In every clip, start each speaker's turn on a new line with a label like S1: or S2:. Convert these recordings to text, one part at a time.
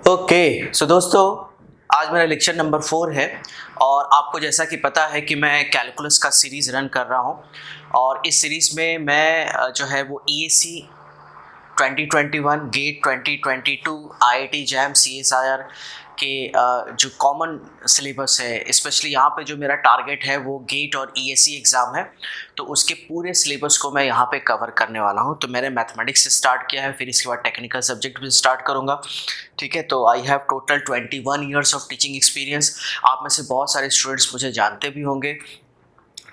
S1: Okay so दोस्तों, आज मेरा लेक्चर नंबर 4 है और आपको जैसा कि पता है कि मैं कैलकुलस का सीरीज़ रन कर रहा हूं और इस सीरीज़ में मैं जो है वो EAC 2021 GATE 2022 IIT JAM CSIR के जो कॉमन सिलेबस है, स्पेशली यहाँ पे जो मेरा टारगेट है वो गेट और EAC एग्ज़ाम है, तो उसके पूरे सिलेबस को मैं यहाँ पे कवर करने वाला हूँ। तो मैंने मैथमेटिक्स से स्टार्ट किया है, फिर इसके बाद टेक्निकल सब्जेक्ट भी स्टार्ट करूँगा। ठीक है, तो I have total 21 years of teaching experience. आप में से बहुत सारे स्टूडेंट्स मुझे जानते भी होंगे।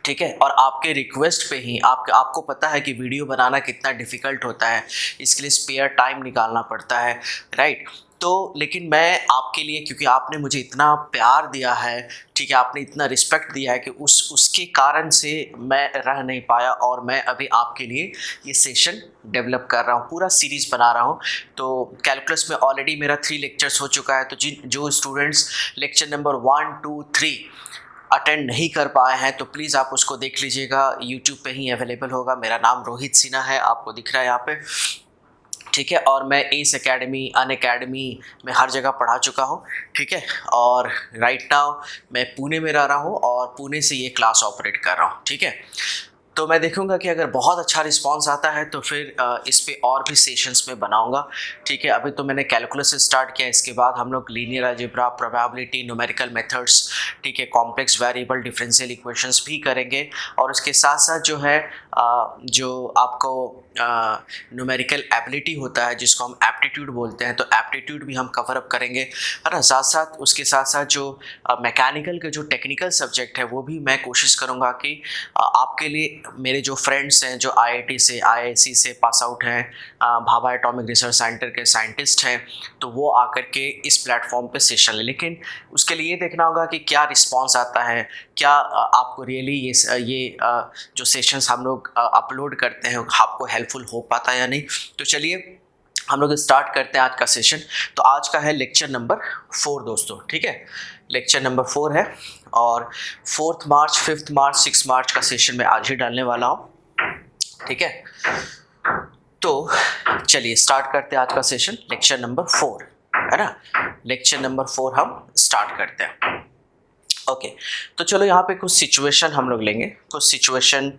S1: ठीक है, और आपके रिक्वेस्ट पे ही आपको पता है कि वीडियो बनाना कितना डिफ़िकल्ट होता है, इसके लिए स्पेयर टाइम निकालना पड़ता है, राइट। तो लेकिन मैं आपके लिए, क्योंकि आपने मुझे इतना प्यार दिया है, ठीक है, आपने इतना रिस्पेक्ट दिया है कि उसके कारण से मैं रह नहीं पाया और मैं अभी आपके लिए ये सेशन डेवलप कर रहा हूँ, पूरा सीरीज़ बना रहा हूँ। तो कैलकुलस में ऑलरेडी मेरा 3 लेक्चर्स हो चुका है। तो जो स्टूडेंट्स लेक्चर नंबर 1, 2, 3 अटेंड नहीं कर पाए हैं तो प्लीज़ आप उसको देख लीजिएगा, यूट्यूब पे ही अवेलेबल होगा। मेरा नाम रोहित सिन्हा है, आपको दिख रहा है यहाँ पे। ठीक है, और मैं एस एकेडमी, अन एकेडमी में हर जगह पढ़ा चुका हूँ। ठीक है, और राइट नाउ मैं पुणे में रह रहा हूँ और पुणे से ये क्लास ऑपरेट कर रहा हूँ। ठीक है, तो मैं देखूंगा कि अगर बहुत अच्छा रिस्पांस आता है तो फिर इस पे और भी सेशंस में बनाऊंगा। ठीक है, अभी तो मैंने कैलकुलस से स्टार्ट किया, इसके बाद हम लोग linear algebra, probability, numerical methods, ठीक है, कॉम्प्लेक्स वेरिएबल डिफरेंशियल इक्वेशंस भी करेंगे। और उसके साथ साथ जो है जो आपको न्यूमेरिकल एबिलिटी होता है जिसको हम एप्टीट्यूड बोलते हैं, तो एप्टीट्यूड भी हम कवर अप करेंगे, है ना। साथ साथ उसके साथ साथ जो मैकेनिकल के जो टेक्निकल सब्जेक्ट है वो भी मैं कोशिश करूँगा कि आपके लिए मेरे जो फ्रेंड्स हैं जो IIT से, IISc से पास आउट हैं, भाभा एटॉमिक रिसर्च सेंटर के साइंटिस्ट हैं, तो वो आकर के इस प्लेटफॉर्म पे सेशन ले। लेकिन उसके लिए देखना होगा कि क्या रिस्पांस आता है, क्या आपको रियली ये जो सेशंस हम लोग अपलोड करते हैं आपको हेल्पफुल हो पाता है या नहीं। तो चलिए हम लोग स्टार्ट करते हैं आज का सेशन। तो आज का है लेक्चर नंबर 4 दोस्तों। ठीक है, लेक्चर नंबर 4 है और 4 मार्च, 5 मार्च, 6 मार्च का सेशन मैं आज ही डालने वाला हूँ। ठीक है, तो चलिए स्टार्ट करते हैं आज का सेशन, लेक्चर नंबर 4, है ना। लेक्चर नंबर 4 हम स्टार्ट करते हैं। ओके, तो चलो यहाँ पे कुछ सिचुएशन हम लोग लेंगे, कुछ सिचुएशन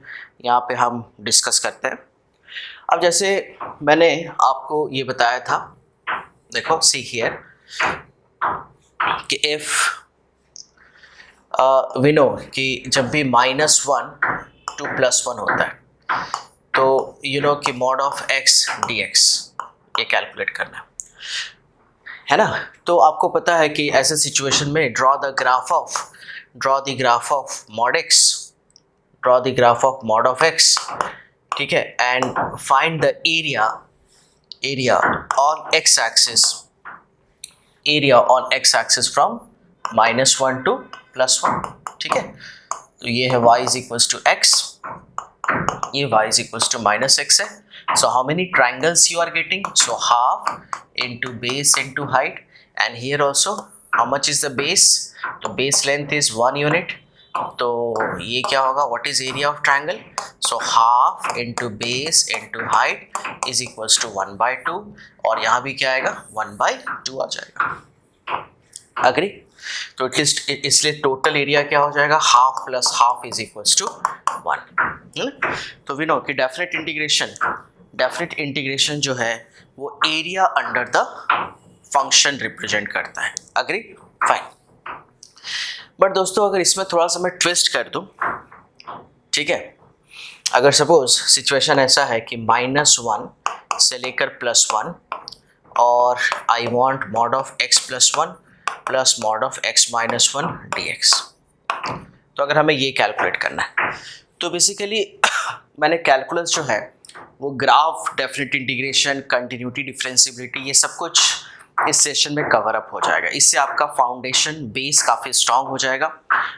S1: यहाँ पे हम डिस्कस करते हैं। अब जैसे मैंने आपको ये बताया था, देखो सी हियर कि इफ वी नो कि जब भी -1 to +1 होता है तो यू नो कि मॉड ऑफ x dx ये कैलकुलेट करना है ना। तो आपको पता है कि ऐसे सिचुएशन में draw the graph of mod of x, ठीक है, and find the area on x axis from -1 to +1। ठीक है, तो ये है y is equals to x, ये y is equals to -x है। So how many triangles you are getting? So half into base into height, and here also how much is the base? तो base length is 1 unit, तो ये क्या होगा, what is area of triangle? So half into base into height is equals to 1/2, और यहाँ भी क्या आएगा, 1/2 आ जाएगा। अग्री? तो एटलीस्ट इसलिए टोटल एरिया क्या हो जाएगा, half plus half is equals to 1। तो वी नो कि डेफिनेट इंटीग्रेशन जो है वो area under the function represent करता है। अग्री? फाइन। बट दोस्तों अगर इसमें थोड़ा सा मैं ट्विस्ट कर दूं, ठीक है, अगर सपोज सिचुएशन ऐसा है कि -1 से लेकर +1 और I want mod of x + 1 plus mod of x - 1 dx, तो अगर हमें ये कैलकुलेट करना है तो बेसिकली मैंने कैलकुलस जो है वो graph, definite integration, continuity, differentiability, ये सब कुछ इस सेशन में कवर अप हो जाएगा। इससे आपका फाउंडेशन बेस काफ़ी स्ट्रांग हो जाएगा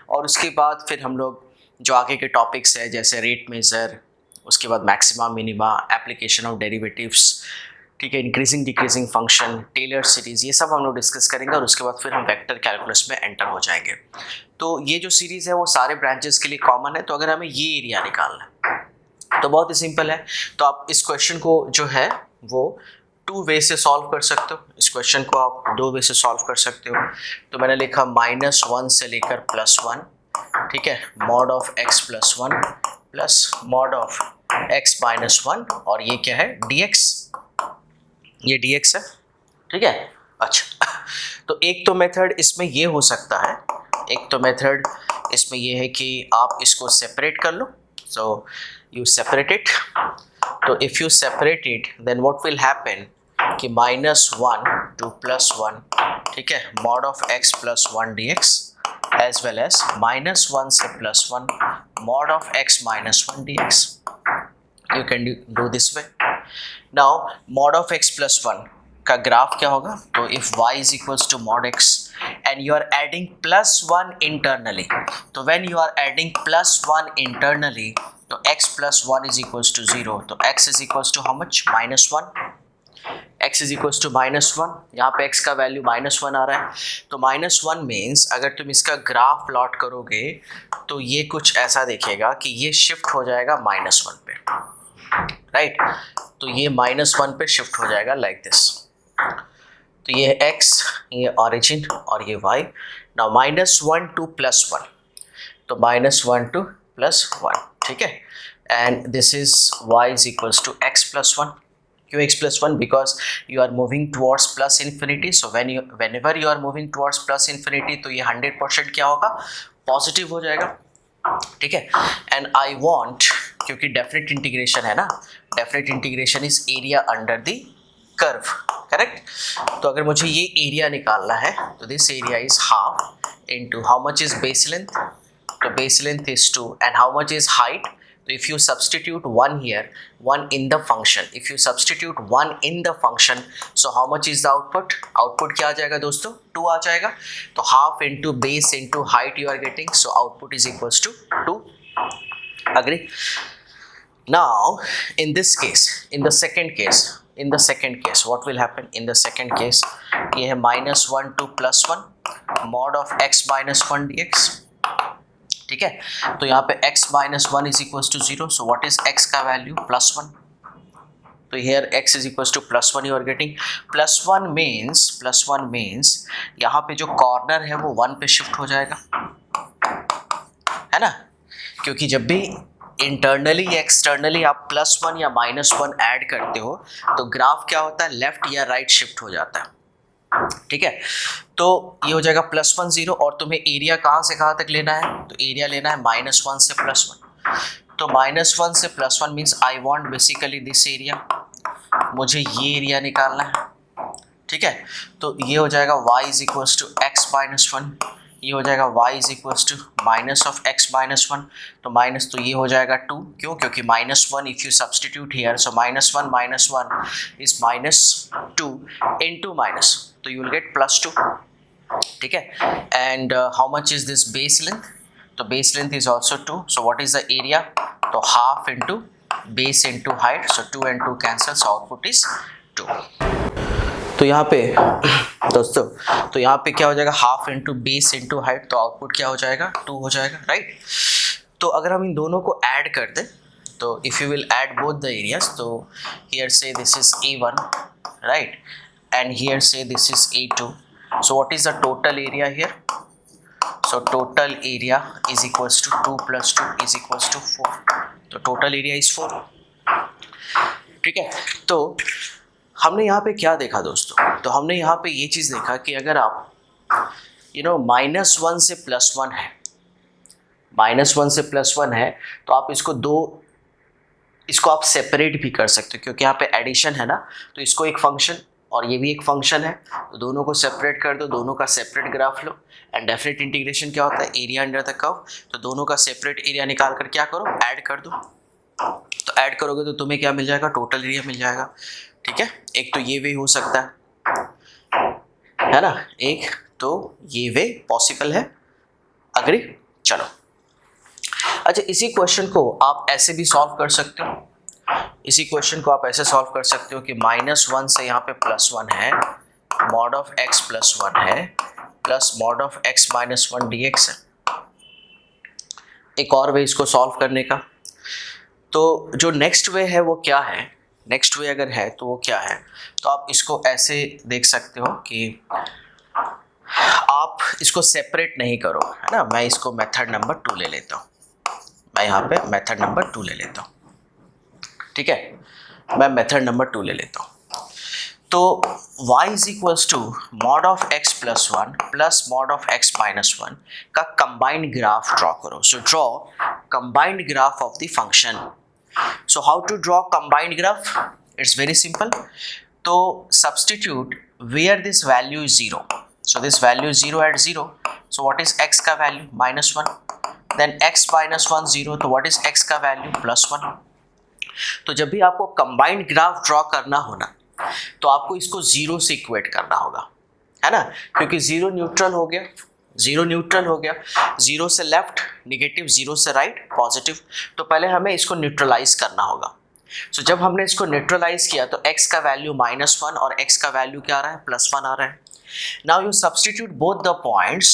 S1: और उसके बाद फिर हम लोग जो आगे के टॉपिक्स है जैसे रेट मेजर, उसके बाद maxima minima, application of derivatives, ठीक है, increasing decreasing function, Taylor series, ये सब हम लोग डिस्कस करेंगे और उसके बाद फिर हम वेक्टर कैलकुलस में एंटर हो जाएंगे। तो ये जो सीरीज़ है वो सारे ब्रांचेस के लिए कॉमन है। तो अगर हमें ये एरिया निकालना है तो बहुत ही सिंपल है। तो आप इस क्वेश्चन को जो है वो टू वे से सॉल्व कर सकते हो इस क्वेश्चन को, आप दो वे से सॉल्व कर सकते हो। तो मैंने लिखा -1 से लेकर +1, ठीक है, mod of x plus 1 plus mod of x minus 1, और ये क्या है dx, ये dx है, ठीक है। अच्छा, तो एक तो मेथड इसमें ये हो सकता है, एक तो मेथड इसमें ये है कि आप इसको सेपरेट कर लो। सो यू सेपरेट इट, तो if you separate it then what will happen कि -1 to +1, ठीक है, mod of x plus 1 dx as well as -1 से +1 mod of x minus 1 dx. You can do this way. Now mod of x plus 1 का graph क्या होगा? तो if y is equals to mod x and you are adding +1 internally, तो when you are adding +1 internally, तो x plus 1 is equals to 0, तो x is equals to how much? -1. x is equals to -1, यहाँ पे x का value -1 आ रहा है, तो -1 means अगर तुम इसका ग्राफ प्लॉट करोगे तो ये कुछ ऐसा दिखेगा कि ये शिफ्ट हो जाएगा -1 पे, राइट। तो ये -1 पे शिफ्ट हो जाएगा लाइक दिस। तो ये x, ये ऑरिजिन और ये y। नाउ -1 to +1, तो -1 to +1, ठीक है, and this is y is equals to x plus 1. क्यों x plus 1? Because you are moving towards plus infinity. So whenever you are moving towards plus infinity, तो ये 100% क्या होगा? पॉजिटिव हो जाएगा, ठीक है। एंड आई वॉन्ट, क्योंकि डेफिनेट इंटीग्रेशन है ना, definite integration is area under the curve, correct. तो अगर मुझे ये एरिया निकालना है तो this area is half into how much is base length, तो base length is 2 and how much is height. So if you substitute 1 here, 1 in the function, if you substitute 1 in the function, so how much is the output? Output क्या आ जाएगा दोस्तों? 2 आ जाएगा। तो half into base into height you are getting, so output is equals to 2. Agree? Now in this case, in the second case, what will happen? In the second case, ये है -1 to +1 mod of x minus 1 dx, ठीक है। तो यहाँ पे x minus 1 is equals to 0, so what is x का value? +1, तो here x is equals to +1 you are getting। +1 means यहाँ पे जो कॉर्नर है वो 1 पे शिफ्ट हो जाएगा, है ना, क्योंकि जब भी इंटरनली या एक्सटर्नली आप +1 या -1 ऐड करते हो तो ग्राफ क्या होता है? लेफ्ट या राइट शिफ्ट हो जाता है, ठीक है। तो ये हो जाएगा +1 0, और तुम्हें एरिया कहाँ से कहाँ तक लेना है? तो एरिया लेना है -1 से +1, तो -1 से +1 means I want basically this area, मुझे ये एरिया निकालना है, ठीक है। तो ये हो जाएगा y is equals to x minus 1, ये हो जाएगा y is equals to minus of x minus 1, तो माइनस, तो ये हो जाएगा 2, क्यों? क्योंकि -1 if you substitute here, so -1 is -2 into minus, तो यू विल गेट +2, ठीक है। And how much is this base length? तो base length is also 2, so what is the area? तो half into base into height, so 2 and 2 cancel, so output is 2। तो यहाँ पे दोस्तों, तो यहाँ पे क्या हो जाएगा? Half into base into height, तो आउटपुट क्या हो जाएगा? 2 हो जाएगा, राइट। तो अगर हम इन दोनों को ऐड कर दें, तो if you will add both the areas, तो हियर से this is A1, right, and here say this is A2, so what is the total area here? So total area is equals to 2 plus 2 is equals to 4, तो total area is 4, ठीक है। तो हमने यहाँ पे क्या देखा दोस्तों? तो हमने यहाँ पे ये चीज़ देखा कि अगर आप -1 से +1 है, -1 से +1 है, तो आप इसको आप सेपरेट भी कर सकते हो, क्योंकि यहाँ पे एडिशन है ना, तो इसको एक फंक्शन और ये भी एक फंक्शन है, तो दोनों को सेपरेट कर दो, दोनों का separate graph low. And definite integration क्या होता है? एरिया अंडर द कर्व, तो दोनों का सेपरेट एरिया निकाल कर क्या करो? ऐड कर दो। तो ऐड करोगे तो तुम्हें क्या मिल जाएगा? टोटल एरिया मिल जाएगा, ठीक है। एक तो ये वे हो सकता है ना, एक तो ये वे पॉसिबल है, अग्री? चलो, अच्छा, इसी क्वेश्चन को आप ऐसे भी सॉल्व कर सकते हो, इसी क्वेश्चन को आप ऐसे सॉल्व कर सकते हो कि -1 से यहाँ पे +1 है, मॉड ऑफ x प्लस 1 है, plus mod of x minus 1 dx है। एक और वे इसको सॉल्व करने का, तो जो नेक्स्ट वे है वो क्या है नेक्स्ट वे अगर है तो वो क्या है, तो आप इसको ऐसे देख सकते हो कि आप इसको सेपरेट नहीं करो, है ना। मैं इसको मेथड नंबर 2 ले लेता हूँ, मैं यहाँ पे मेथड नंबर 2 ले लेता हूँ, ठीक है। मैं मेथड नंबर 2 ले लेता हूँ। तो y is equals to mod of x plus 1 plus mod of x minus 1 का कंबाइंड ग्राफ ड्रॉ करो। So draw combined graph of the function. So how to draw combined graph? It's very simple. तो substitute where this value is 0, so this value is 0 at 0, so what is x का value -1, then x minus 1 0, तो what is x का value +1। तो जब भी आपको combined graph draw करना हो ना, तो आपको इसको 0 से इक्वेट करना होगा, है ना, क्योंकि 0 न्यूट्रल हो गया, 0 न्यूट्रल हो गया, 0 से लेफ्ट नेगेटिव, 0 से राइट पॉजिटिव, तो पहले हमें इसको न्यूट्रलाइज करना होगा। सो जब हमने इसको न्यूट्रलाइज किया तो x का वैल्यू -1 और x का वैल्यू क्या आ रहा है, +1 आ रहा है। Now you substitute both the points.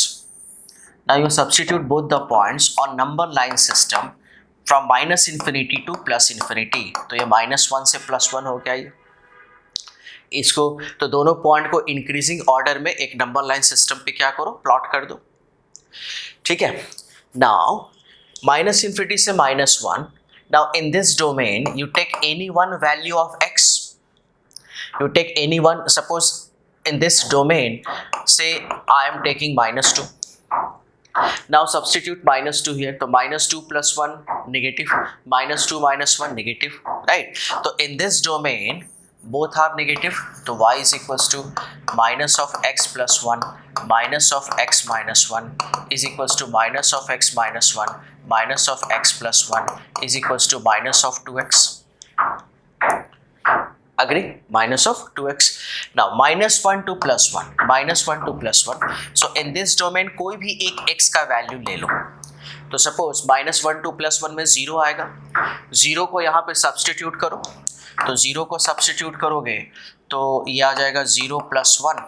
S1: Now you substitute both the points on number line system from -infinity to +infinity. तो ये -1 से +1 हो गया ये। इसको तो दोनों पॉइंट को इंक्रीजिंग ऑर्डर में एक नंबर लाइन सिस्टम पे क्या करो, प्लॉट कर दो, ठीक है। नाउ -infinity से -1. Now in this domain you take any one value of x. You take any one. Suppose in this domain, say I am taking -2. Now substitute -2 here, तो -2 + 1 negative, -2 - 1 negative, right? So in this domain both are negative, तो y is equals to minus of x plus 1 minus of x minus 1 is equals to minus of x minus 1 minus of x plus 1 is equals to minus of 2x. Agree? Minus of 2x. Now -1 to +1, -1 to +1. So in this domain कोई भी एक x का value ले लो। तो suppose -1 to +1 में 0 आएगा, 0 को यहाँ पे सब्सटीट्यूट करो, तो 0 को सब्सटीट्यूट करोगे तो ये आ जाएगा 0 + 1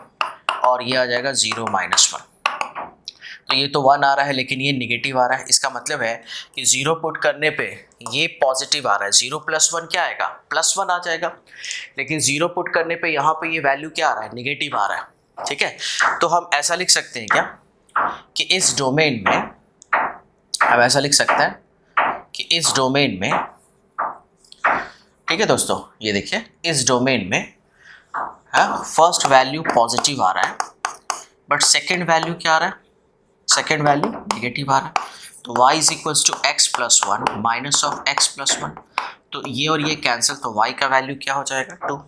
S1: और ये आ जाएगा 0 - 1। तो ये तो 1 आ रहा है लेकिन ये निगेटिव आ रहा है, इसका मतलब है कि 0 पुट करने पे ये पॉजिटिव आ रहा है, 0 + 1 क्या आएगा, +1 आ जाएगा, लेकिन 0 पुट करने पे यहाँ पे ये वैल्यू क्या आ रहा है, निगेटिव आ रहा है, ठीक है। तो हम ऐसा लिख सकते हैं क्या कि इस डोमेन में, हम ऐसा लिख सकते हैं कि इस डोमेन में, ठीक है दोस्तों, ये देखिए इस डोमेन में फर्स्ट वैल्यू पॉजिटिव आ रहा है बट सेकेंड वैल्यू क्या आ रहा है, सेकेंड वैल्यू नेगेटिव आ रहा है। तो y is equals to x plus 1 minus of x plus 1, तो ये और ये कैंसिल, तो y का वैल्यू क्या हो जाएगा, 2।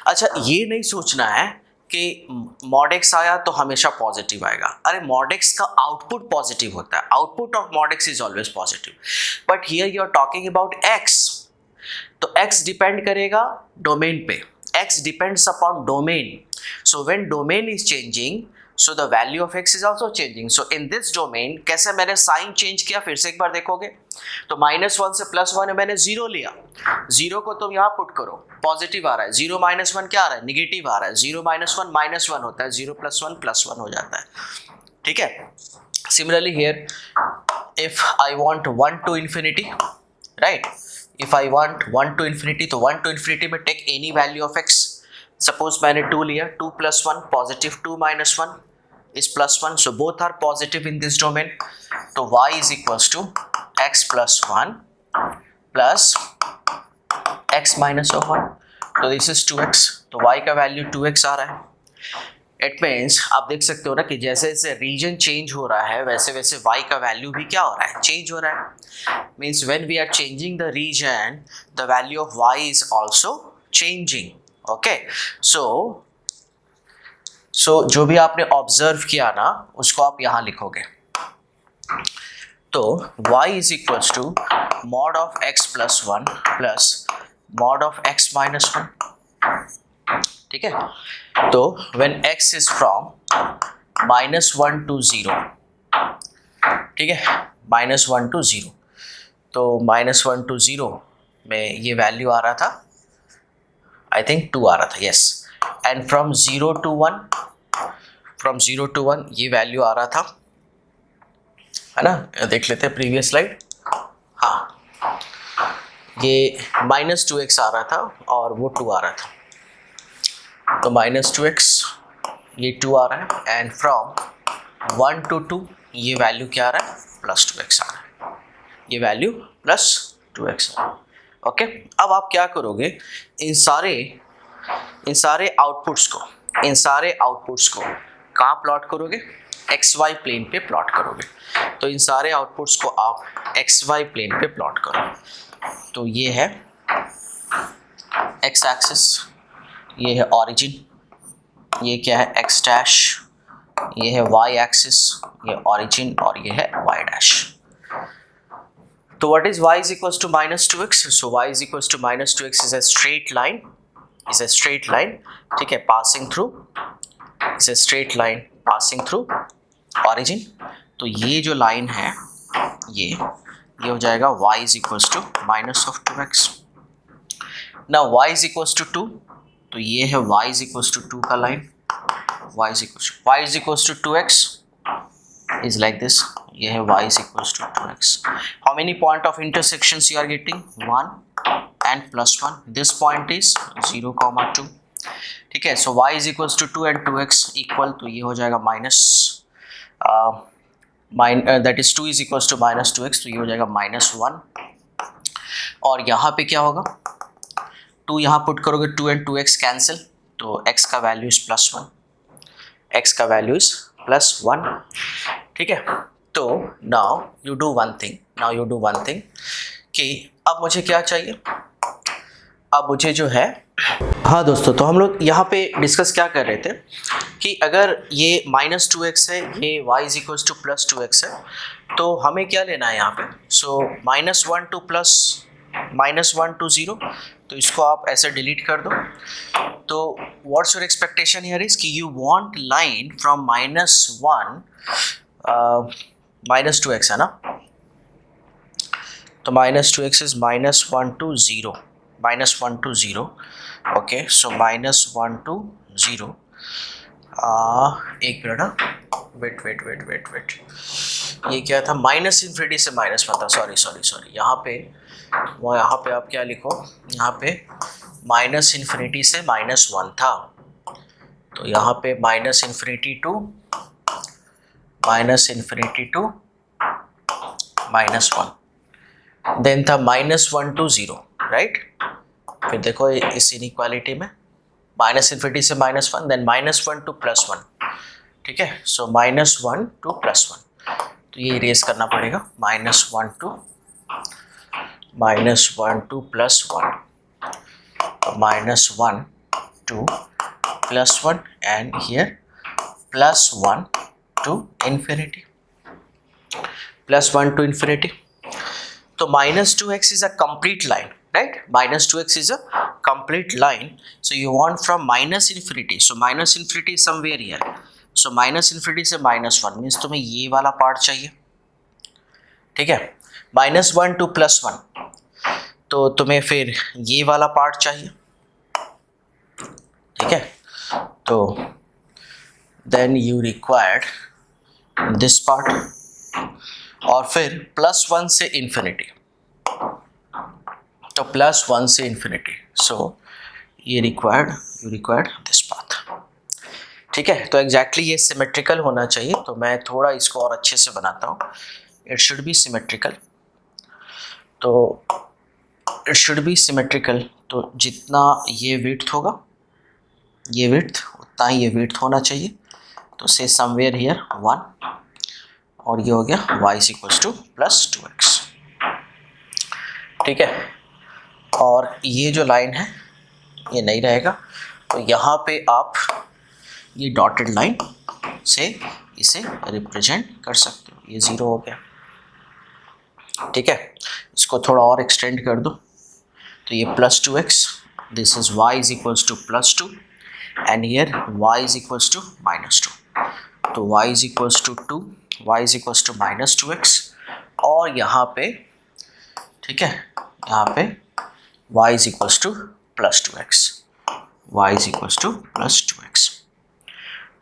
S1: अच्छा, ये नहीं सोचना है कि mod x आया तो हमेशा पॉजिटिव आएगा। अरे mod x का आउटपुट पॉजिटिव होता है, output of mod x is always positive, but here you are talking about x, तो x डिपेंड करेगा डोमेन पे, x depends upon domain. So when domain is changing, so the value of x is also changing. So in this domain कैसे मैंने sign change किया, फिर से एक बार देखोगे तो -1 से +1 है, मैंने 0 लिया, 0 को तुम यहाँ पुट करो, पॉजिटिव आ रहा है, 0 - 1 क्या आ रहा है, निगेटिव आ रहा है, 0 - 1 -1 होता है, 0 + 1 +1 हो जाता है, ठीक है। Similarly here if I want 1 to infinity, right, if I want 1 to infinity, तो 1 to infinity में take any value of x। Suppose मैंने 2 लिया, 2 + 1 पॉजिटिव, 2 - 1 is +1, so both are positive in this domain, तो y is equals to x plus 1 plus x minus of 1, तो this is 2x, तो y का value 2x आ रहा है। इट मीन्स आप देख सकते हो ना कि जैसे जैसे रीजन चेंज हो रहा है वैसे वैसे y का वैल्यू भी क्या हो रहा है, चेंज हो रहा है। Means when we are changing the region, the value of y is also changing, okay. So जो भी आपने ऑब्जर्व किया ना उसको आप यहाँ लिखोगे, तो y is equals to mod of x plus 1 plus mod of x minus 1, ठीक है। तो when x is from -1 to 0, ठीक है, -1 to 0, तो -1 to 0 में ये वैल्यू आ रहा था, आई थिंक 2 आ रहा था, yes, and from 0 to 1, from 0 to 1 ये वैल्यू आ रहा था, है ना। देख लेते हैं प्रीवियस स्लाइड, हाँ, ये -2x आ रहा था और वो 2 आ रहा था, तो -2x ये 2 आ रहा है, एंड फ्रॉम 1 to 2 ये वैल्यू क्या आ रहा है, +2x आ रहा है, ये वैल्यू +2x आ रहा है। ओके, अब आप क्या करोगे, इन सारे आउटपुट्स को कहाँ प्लॉट करोगे, XY प्लेन पे प्लॉट करोगे। तो इन सारे आउटपुट्स को आप XY प्लेन पे प्लॉट करो। तो ये है x एक्सिस, ये है ऑरिजिन, ये क्या है x डैश, ये है y एक्सिस, ये ऑरिजिन और ये है y डैश। तो what is y is equals to -2x? So y is equals to -2x is a straight line, ठीक है, passing through, is a straight line passing through origin। तो ये जो लाइन है ये हो जाएगा y is equals to -2x। Now y is equals to 2, तो ये है y is equals to 2 का line, y is equals to 2x is like this, ये है y is equals to 2x। How many point of intersections you are getting? 1 and +1, this point is 0, 2, ठीक है। So y is equals to 2 and 2x equal, तो ये हो जाएगा that is 2 is equals to -2x, तो ये हो जाएगा -1। और यहाँ पे क्या होगा, 2 यहाँ पुट करोगे, 2 and 2x कैंसिल, तो x का वैल्यू इज +1, ठीक है। तो now you do one thing कि अब मुझे क्या चाहिए, अब मुझे जो है, हाँ दोस्तों, तो हम लोग यहाँ पे डिस्कस क्या कर रहे थे कि अगर ये -2x है, ये y is equals to +2x है, तो हमें क्या लेना है यहाँ पे, सो -1 to -1 to 0, तो इसको आप ऐसे डिलीट कर दो। तो what's your expectation here is कि you want line from -2x है ना, तो -2x is -1 to 0, okay. So -1 to 0, एक मिनट, वेट, ये क्या था, -∞ से -1 था, सॉरी, यहाँ पे आप क्या लिखो, यहाँ पे -∞ से -1 था, तो यहाँ पे -∞ to -1, देन था -1 to 0, राइट। फिर देखो इस इनइक्वालिटी में -∞ से -1, देन -1 to +1, ठीक है। सो -1 to +1, तो ये इरेज करना पड़ेगा, -1 to +1, -1 to +1, and here +1 to infinity, तो -2x is a complete line, right? -2x is a complete line, so you want from -∞, so -∞ is somewhere here, so -∞ से -1 means तुम्हें ये वाला पार्ट चाहिए, ठीक है। -1 to +1, तो तुम्हें फिर ये वाला पार्ट चाहिए, ठीक है। तो then you required this part, और फिर +1 से इन्फिनिटी, तो +1 से इन्फिनिटी, सो ये यू रिक्वायर्ड दिस पाथ, ठीक है। तो एग्जैक्टली ये सिमेट्रिकल होना चाहिए, तो मैं थोड़ा इसको और अच्छे से बनाता हूँ। इट शुड बी सिमेट्रिकल, तो जितना ये विड्थ होगा, उतना ही ये विड्थ होना चाहिए, तो से समवेयर हियर 1, और ये हो गया y is equals to +2x, ठीक है। और ये जो लाइन है ये नहीं रहेगा, तो यहाँ पे आप ये डॉटेड लाइन से इसे रिप्रेजेंट कर सकते हो, ये 0 हो गया, ठीक है। इसको थोड़ा और एक्सटेंड कर दो, तो ये +2x, this is y is equals to +2, and here y is equals to -2, तो y is equals to 2, y is equals to -2x, और यहाँ पे, ठीक है, यहाँ पे y is equals to +2x,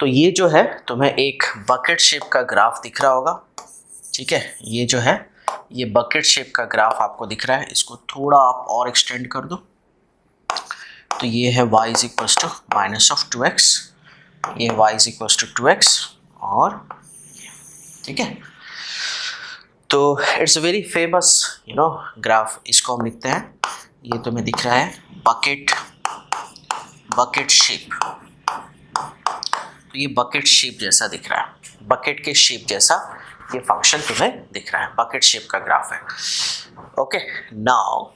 S1: तो ये जो है तुम्हें एक बकेट शेप का ग्राफ दिख रहा होगा, ठीक है। ये जो है ये बकेट शेप का ग्राफ आपको दिख रहा है, इसको थोड़ा आप और एक्सटेंड कर दो, तो ये है y is equals to minus of 2x, ये y is equals to 2x, और ठीक है। तो it's a very famous graph, इसको हम लिखते हैं, ये तुम्हें दिख रहा है बकेट शेप। तो ये बकेट शेप जैसा दिख रहा है, बकेट के शेप जैसा ये फंक्शन तुम्हें दिख रहा है, बकेट शेप का ग्राफ है। ओके, नाउ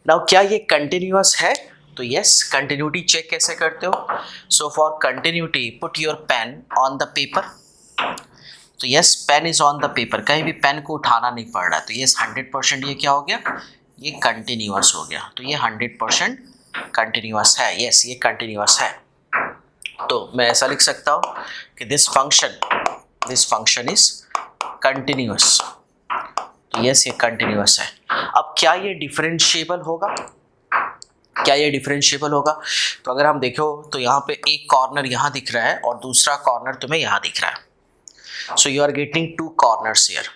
S1: क्या ये कंटिन्यूअस है? तो यस, कंटिन्यूटी चेक कैसे करते हो? So for continuity put your pen on the paper. तो yes, pen is on the paper, कहीं भी पेन को उठाना नहीं पड़ रहा है। तो यस 100% ये क्या हो गया? ये कंटिन्यूअस हो गया। तो ये 100% कंटिन्यूअस है। यस, ये कंटिन्यूअस है। तो मैं ऐसा लिख सकता हूँ कि दिस फंक्शन इज कंटिन्यूअस। तो यस, ये कंटिन्यूअस है। अब क्या ये डिफरेंशिएबल होगा? क्या ये डिफरेंशिएबल होगा? तो अगर हम देखो तो यहाँ पे एक कॉर्नर यहाँ दिख रहा है और दूसरा कॉर्नर तुम्हें यहाँ दिख रहा है। So you are getting 2 corners here,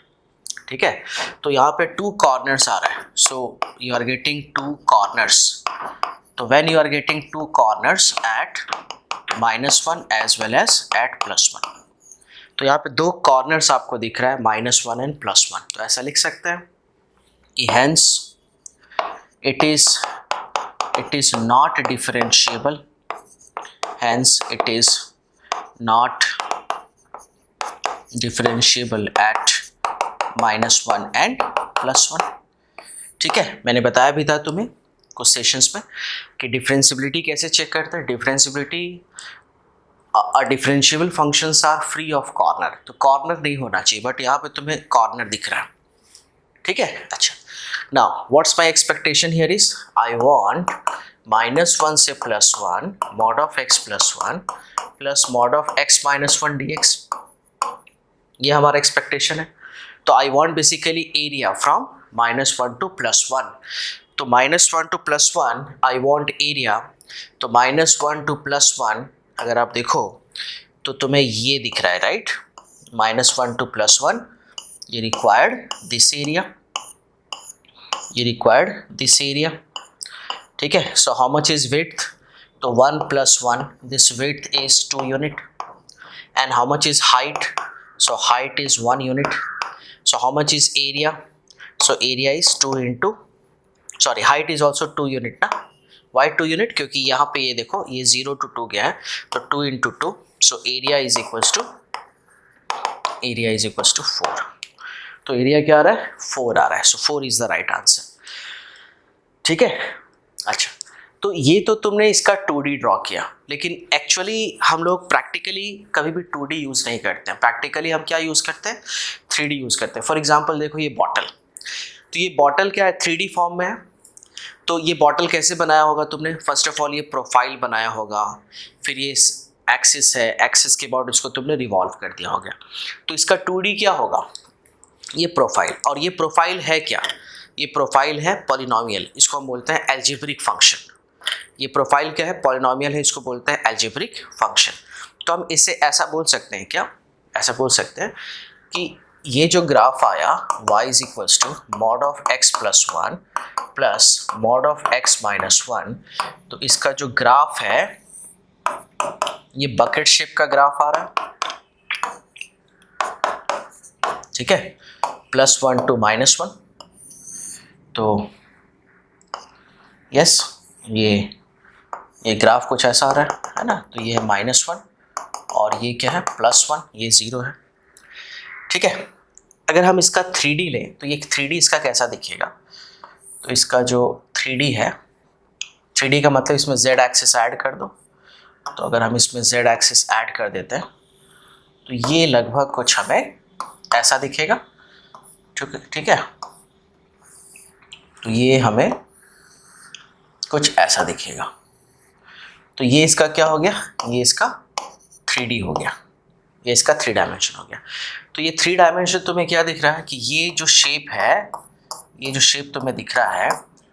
S1: ठीक है। तो यहाँ पे 2 कॉर्नर्स आ रहा है, so you are getting 2 corners. तो when you are getting 2 corners at -1 as well as at +1, तो यहाँ पे 2 कॉर्नर्स आपको दिख रहा है -1 एंड +1। तो ऐसा लिख सकते हैं कि hence it is not differentiable, hence it is not differentiable eight -1 and +1। ठीक है, मैंने बताया भी था तुम्हें कुछ सेशंस में कि डिफरेंशिएबिलिटी कैसे चेक करते हैं। Differentiability, differentiable functions are free of corner. तो कॉर्नर नहीं होना चाहिए, बट यहाँ पे तुम्हें कॉर्नर दिख रहा है, ठीक है। अच्छा, now what's my expectation here is I want -1 से +1 mod of x +1 plus mod of x -1 dx। ये हमारा एक्सपेक्टेशन है। तो I want basically area from -1 to +1। तो -1 टू +1 आई वांट एरिया। तो -1 टू +1 अगर आप देखो तो तुम्हें ये दिख रहा है, राइट? -1 टू +1, ये रिक्वायर्ड दिस एरिया, ये रिक्वायर्ड दिस एरिया, ठीक है। So how much is width? तो 1 + 1, this width is 2 unit. And how much is height? So height is 1 unit. So how much is area? So area is 2 into, sorry, height is also 2 unit ना। Why 2 unit? क्योंकि यहाँ पे ये देखो ये 0 to 2 गया है, तो 2 into 2, so area is equals to 4। तो एरिया क्या आ रहा है? 4 आ रहा है। सो 4 इज द राइट आंसर, ठीक है। अच्छा, तो ये तो तुमने इसका 2D ड्रॉ किया, लेकिन एक्चुअली हम लोग प्रैक्टिकली कभी भी 2D यूज़ नहीं करते हैं। प्रैक्टिकली हम क्या यूज़ करते हैं? 3D यूज़ करते हैं। फॉर एग्जाम्पल देखो ये बॉटल, तो ये बॉटल क्या है? 3D फॉर्म में है। तो ये बॉटल कैसे बनाया होगा तुमने? फर्स्ट ऑफ ऑल ये प्रोफाइल बनाया होगा, फिर ये एक्सिस है, एक्सिस के बाद इसको तुमने रिवॉल्व कर दिया होगा। तो इसका 2D क्या होगा? ये प्रोफाइल। और ये प्रोफाइल है क्या? ये प्रोफाइल है पॉलिनोमियल, इसको हम बोलते हैं एल्जेब्रिक फंक्शन। ये प्रोफाइल क्या है? पॉलिनोमियल है, इसको बोलते हैं एल्जेब्रिक फंक्शन। तो हम इसे ऐसा बोल सकते हैं क्या? ऐसा बोल सकते हैं कि ये जो ग्राफ आया y is equals to mod of x +1 plus mod of x -1, तो इसका जो ग्राफ है ये बकेट शेप का ग्राफ आ रहा है, ठीक है, +1 to -1। तो यस, ये ग्राफ कुछ ऐसा आ रहा है ना। तो ये है -1 और ये क्या है? +1, ये 0 है, ठीक है। अगर हम इसका 3D लें तो ये 3D इसका कैसा दिखेगा? तो इसका जो 3D है, 3D का मतलब इसमें z एक्सिस ऐड कर दो। तो अगर हम इसमें z एक्सिस ऐड कर देते हैं तो ये लगभग कुछ हमें ऐसा दिखेगा, ठीक है। तो ये हमें कुछ ऐसा दिखेगा। तो ये इसका क्या हो गया? ये इसका 3D हो गया, ये इसका 3 डायमेंशन हो गया। तो ये 3 डायमेंशन तुम्हें क्या दिख रहा है कि ये जो शेप है, ये जो शेप तुम्हें दिख रहा है,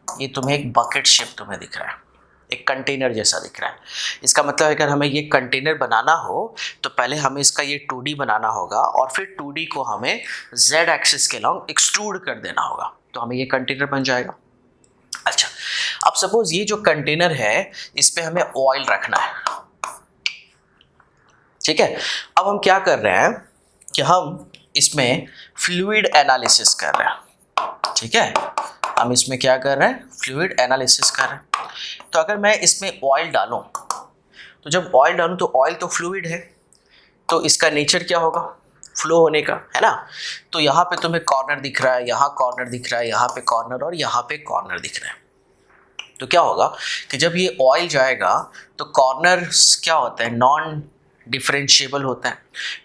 S1: ये तुम्हें एक बकेट शेप तुम्हें दिख रहा है, एक कंटेनर जैसा दिख रहा है। इसका मतलब अगर हमें ये कंटेनर बनाना हो तो पहले हमें इसका ये 2D बनाना होगा और फिर 2D को हमें z एक्सिस के लॉन्ग एक्सट्रूड कर देना होगा, तो हमें ये कंटेनर बन जाएगा। अच्छा, अब सपोज ये जो कंटेनर है इस पे हमें ऑयल रखना है, ठीक है। अब हम क्या कर रहे हैं कि हम इसमें फ्लूइड एनालिसिस कर रहे हैं, ठीक है। हम इसमें क्या कर रहे हैं, फ्लूइड एनालिसिस कर रहे हैं। तो अगर मैं इसमें ऑयल डालूं, तो जब ऑयल डालूं तो ऑयल तो फ्लूइड है, तो इसका नेचर क्या होगा, फ्लो होने का, है ना। तो यहाँ पे तुम्हें कॉर्नर दिख रहा है, यहाँ कॉर्नर दिख रहा है, यहाँ पे कॉर्नर और यहाँ पे कॉर्नर दिख रहा है। तो क्या होगा कि जब ये ऑयल जाएगा तो कॉर्नर्स क्या होता है, नॉन डिफरेंशिएबल होता है।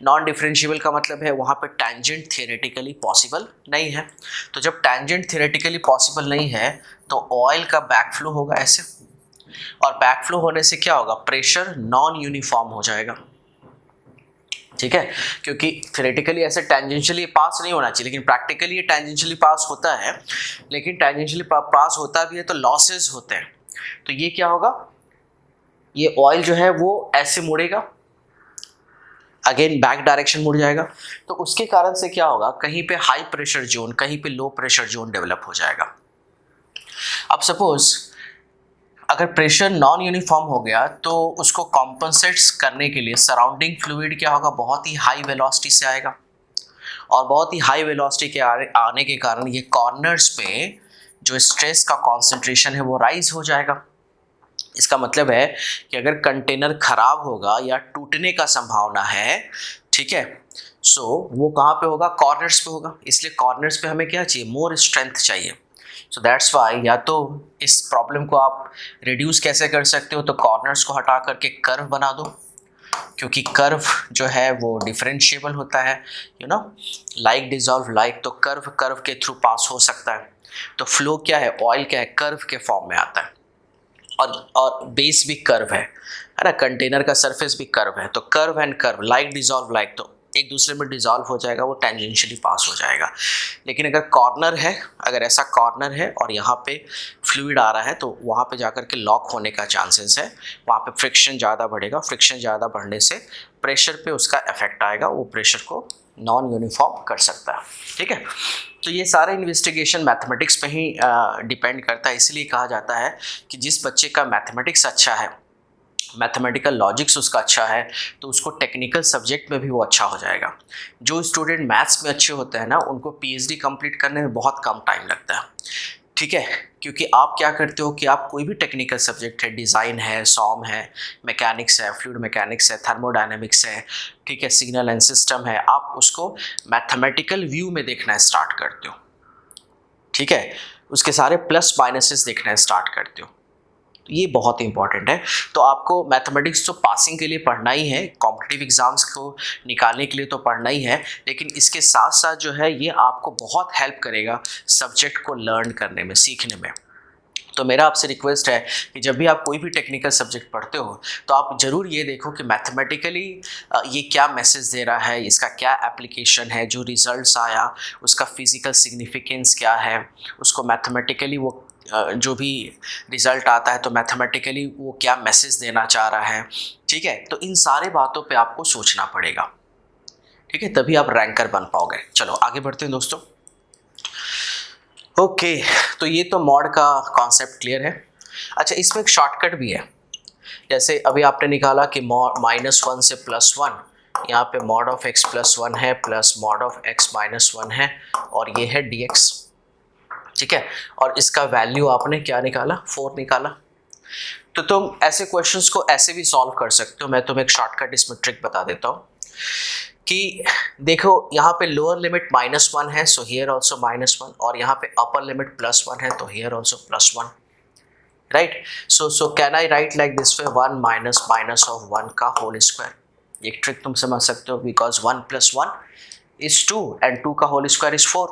S1: नॉन डिफरेंशिएबल का मतलब है वहाँ पे टैंजेंट थियोरेटिकली पॉसिबल नहीं है। तो जब टैंजेंट थियोरेटिकली पॉसिबल नहीं है तो ऑयल का बैकफ्लो होगा ऐसे, और बैकफ्लो होने से क्या होगा, प्रेशर नॉन यूनिफॉर्म हो जाएगा, ठीक है। क्योंकि थियोरेटिकली ऐसे टेंजेंशियली पास नहीं होना चाहिए, लेकिन प्रैक्टिकली ये टेंजेंशियली पास होता है। लेकिन टेंजेंशियली पास होता भी है तो लॉसेस होते हैं। तो ये क्या होगा, ये ऑयल जो है वो ऐसे मुड़ेगा, अगेन बैक डायरेक्शन मुड़ जाएगा। तो उसके कारण से क्या होगा, कहीं पे हाई प्रेशर जोन, कहीं पे लो प्रेशर जोन डेवलप हो जाएगा। अब सपोज अगर प्रेशर नॉन यूनिफॉर्म हो गया तो उसको कॉम्पनसेट्स करने के लिए सराउंडिंग फ्लूइड क्या होगा, बहुत ही हाई वेलोसिटी से आएगा, और बहुत ही हाई वेलोसिटी के आने के कारण ये कॉर्नर्स पे जो स्ट्रेस का कॉन्सेंट्रेशन है वो राइज हो जाएगा। इसका मतलब है कि अगर कंटेनर खराब होगा या टूटने का संभावना है, ठीक है, सो वो कहाँ पे होगा, कॉर्नर्स पे होगा। इसलिए कॉर्नर्स पे हमें क्या चाहिए, मोर स्ट्रेंथ चाहिए। सो दैट्स वाई या तो इस प्रॉब्लम को आप रिड्यूस कैसे कर सकते हो, तो कॉर्नर्स को हटा करके कर्व बना दो, क्योंकि कर्व जो है वो डिफरेंशिएबल होता है, you know, like dissolve like, तो कर्व के थ्रू पास हो सकता है। तो फ्लो क्या है, ऑयल क्या है, कर्व के फॉर्म में आता है, और बेस भी कर्व है ना, कंटेनर का सरफेस भी कर्व है। तो curve and curve, like dissolve like, तो एक दूसरे में डिजॉल्व हो जाएगा, वो टेंजेंशियली पास हो जाएगा। लेकिन अगर कॉर्नर है, अगर ऐसा कॉर्नर है और यहाँ पे फ्लूइड आ रहा है, तो वहाँ पे जाकर के लॉक होने का चांसेस है, वहाँ पे फ्रिक्शन ज़्यादा बढ़ेगा। फ्रिक्शन ज़्यादा बढ़ने से प्रेशर पे उसका इफेक्ट आएगा, वो प्रेशर को नॉन यूनिफॉर्म कर सकता है, ठीक है। तो ये सारा इन्वेस्टिगेशन मैथमेटिक्स पे ही डिपेंड करता है। इसलिए कहा जाता है कि जिस बच्चे का मैथमेटिक्स अच्छा है, मैथमेटिकल लॉजिक्स उसका अच्छा है, तो उसको टेक्निकल सब्जेक्ट में भी वो अच्छा हो जाएगा। जो स्टूडेंट मैथ्स में अच्छे होते हैं ना, उनको पीएचडी कंप्लीट करने में बहुत कम टाइम लगता है, ठीक है। क्योंकि आप क्या करते हो कि आप कोई भी टेक्निकल सब्जेक्ट है, डिज़ाइन है, सॉम है, मैकेनिक्स है, फ्लूइड मैकेनिक्स है, थर्मोडायनेमिक्स है, ठीक है, सिग्नल एंड सिस्टम है, आप उसको मैथमेटिकल व्यू में देखना स्टार्ट करते हो, ठीक है। उसके सारे प्लस माइनसेस देखना स्टार्ट करते हो। तो ये बहुत इंपॉर्टेंट है। तो आपको मैथमेटिक्स तो पासिंग के लिए पढ़ना ही है, कॉम्पिटिटिव एग्जाम्स को निकालने के लिए तो पढ़ना ही है, लेकिन इसके साथ साथ जो है ये आपको बहुत हेल्प करेगा सब्जेक्ट को लर्न करने में, सीखने में। तो मेरा आपसे रिक्वेस्ट है कि जब भी आप कोई भी टेक्निकल सब्जेक्ट पढ़ते हो तो आप ज़रूर ये देखो कि मैथमेटिकली ये क्या मैसेज दे रहा है, इसका क्या एप्लीकेशन है, जो रिजल्ट्स आया उसका फिज़िकल सिग्निफिकेंस क्या है, उसको मैथमेटिकली वो जो भी रिज़ल्ट आता है तो मैथमेटिकली वो क्या मैसेज देना चाह रहा है, ठीक है। तो इन सारे बातों पे आपको सोचना पड़ेगा, ठीक है, तभी आप रैंकर बन पाओगे। चलो आगे बढ़ते हैं दोस्तों। ओके, तो ये तो मॉड का कॉन्सेप्ट क्लियर है। अच्छा, इसमें एक शॉर्टकट भी है। जैसे अभी आपने निकाला कि -1 से +1, यहाँ पे मॉड ऑफ x +1 है प्लस मॉड ऑफ x -1 है, और ये है dx, ठीक है। और इसका वैल्यू आपने क्या निकाला, 4 निकाला। तो तुम ऐसे क्वेश्चंस को ऐसे भी सॉल्व कर सकते हो। मैं तुम्हें एक शॉर्टकट इसमें ट्रिक बता देता हूँ कि देखो यहाँ पे लोअर लिमिट -1 है, सो हियर ऑल्सो -1, और यहाँ पे अपर लिमिट +1 है, तो here also +1, right. So can I write like this way, 1 minus of 1 का होल स्क्वायर। एक ट्रिक तुम समझ सकते हो, बिकॉज 1 + 1 is 2 and 2 का whole square is 4.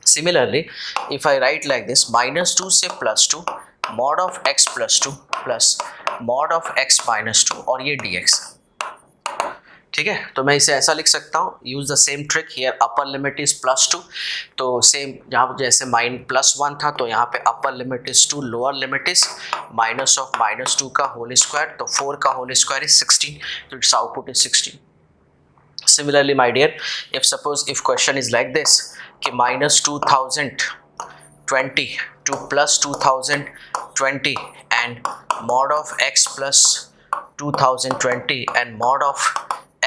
S1: Similarly, if I write like this, -2 से +2, mod of x +2 plus mod of x -2, और ये dx, ठीक है, तो मैं इसे ऐसा लिख सकता हूँ, use the same trick here, upper limit is +2, तो सेम यहाँ जैसे +1 था तो यहाँ पे upper limit is 2, lower limit is minus of -2 का होल स्क्वायर, तो 4 का होल स्क्वायर इज 16, तो it's output is 16. Similarly my dear, if suppose if question is like this कि -2020 to +2020 and mod of x plus 2020 and mod of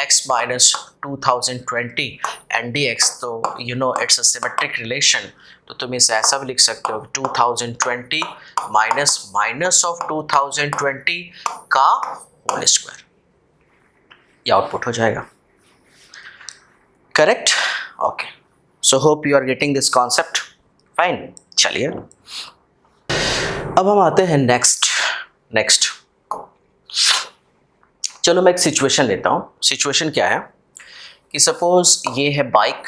S1: x minus 2020 and dx, तो you know it's a symmetric relation, तो तुम इसे ऐसा भी लिख सकते हो 2020 माइनस ऑफ 2020 का होल स्क्वायर, ये आउटपुट हो जाएगा. Correct? Okay, so hope you are getting this concept. Fine, चलिए अब हम आते हैं नेक्स्ट. चलो मैं एक सिचुएशन लेता हूँ. सिचुएशन क्या है कि सपोज ये है बाइक,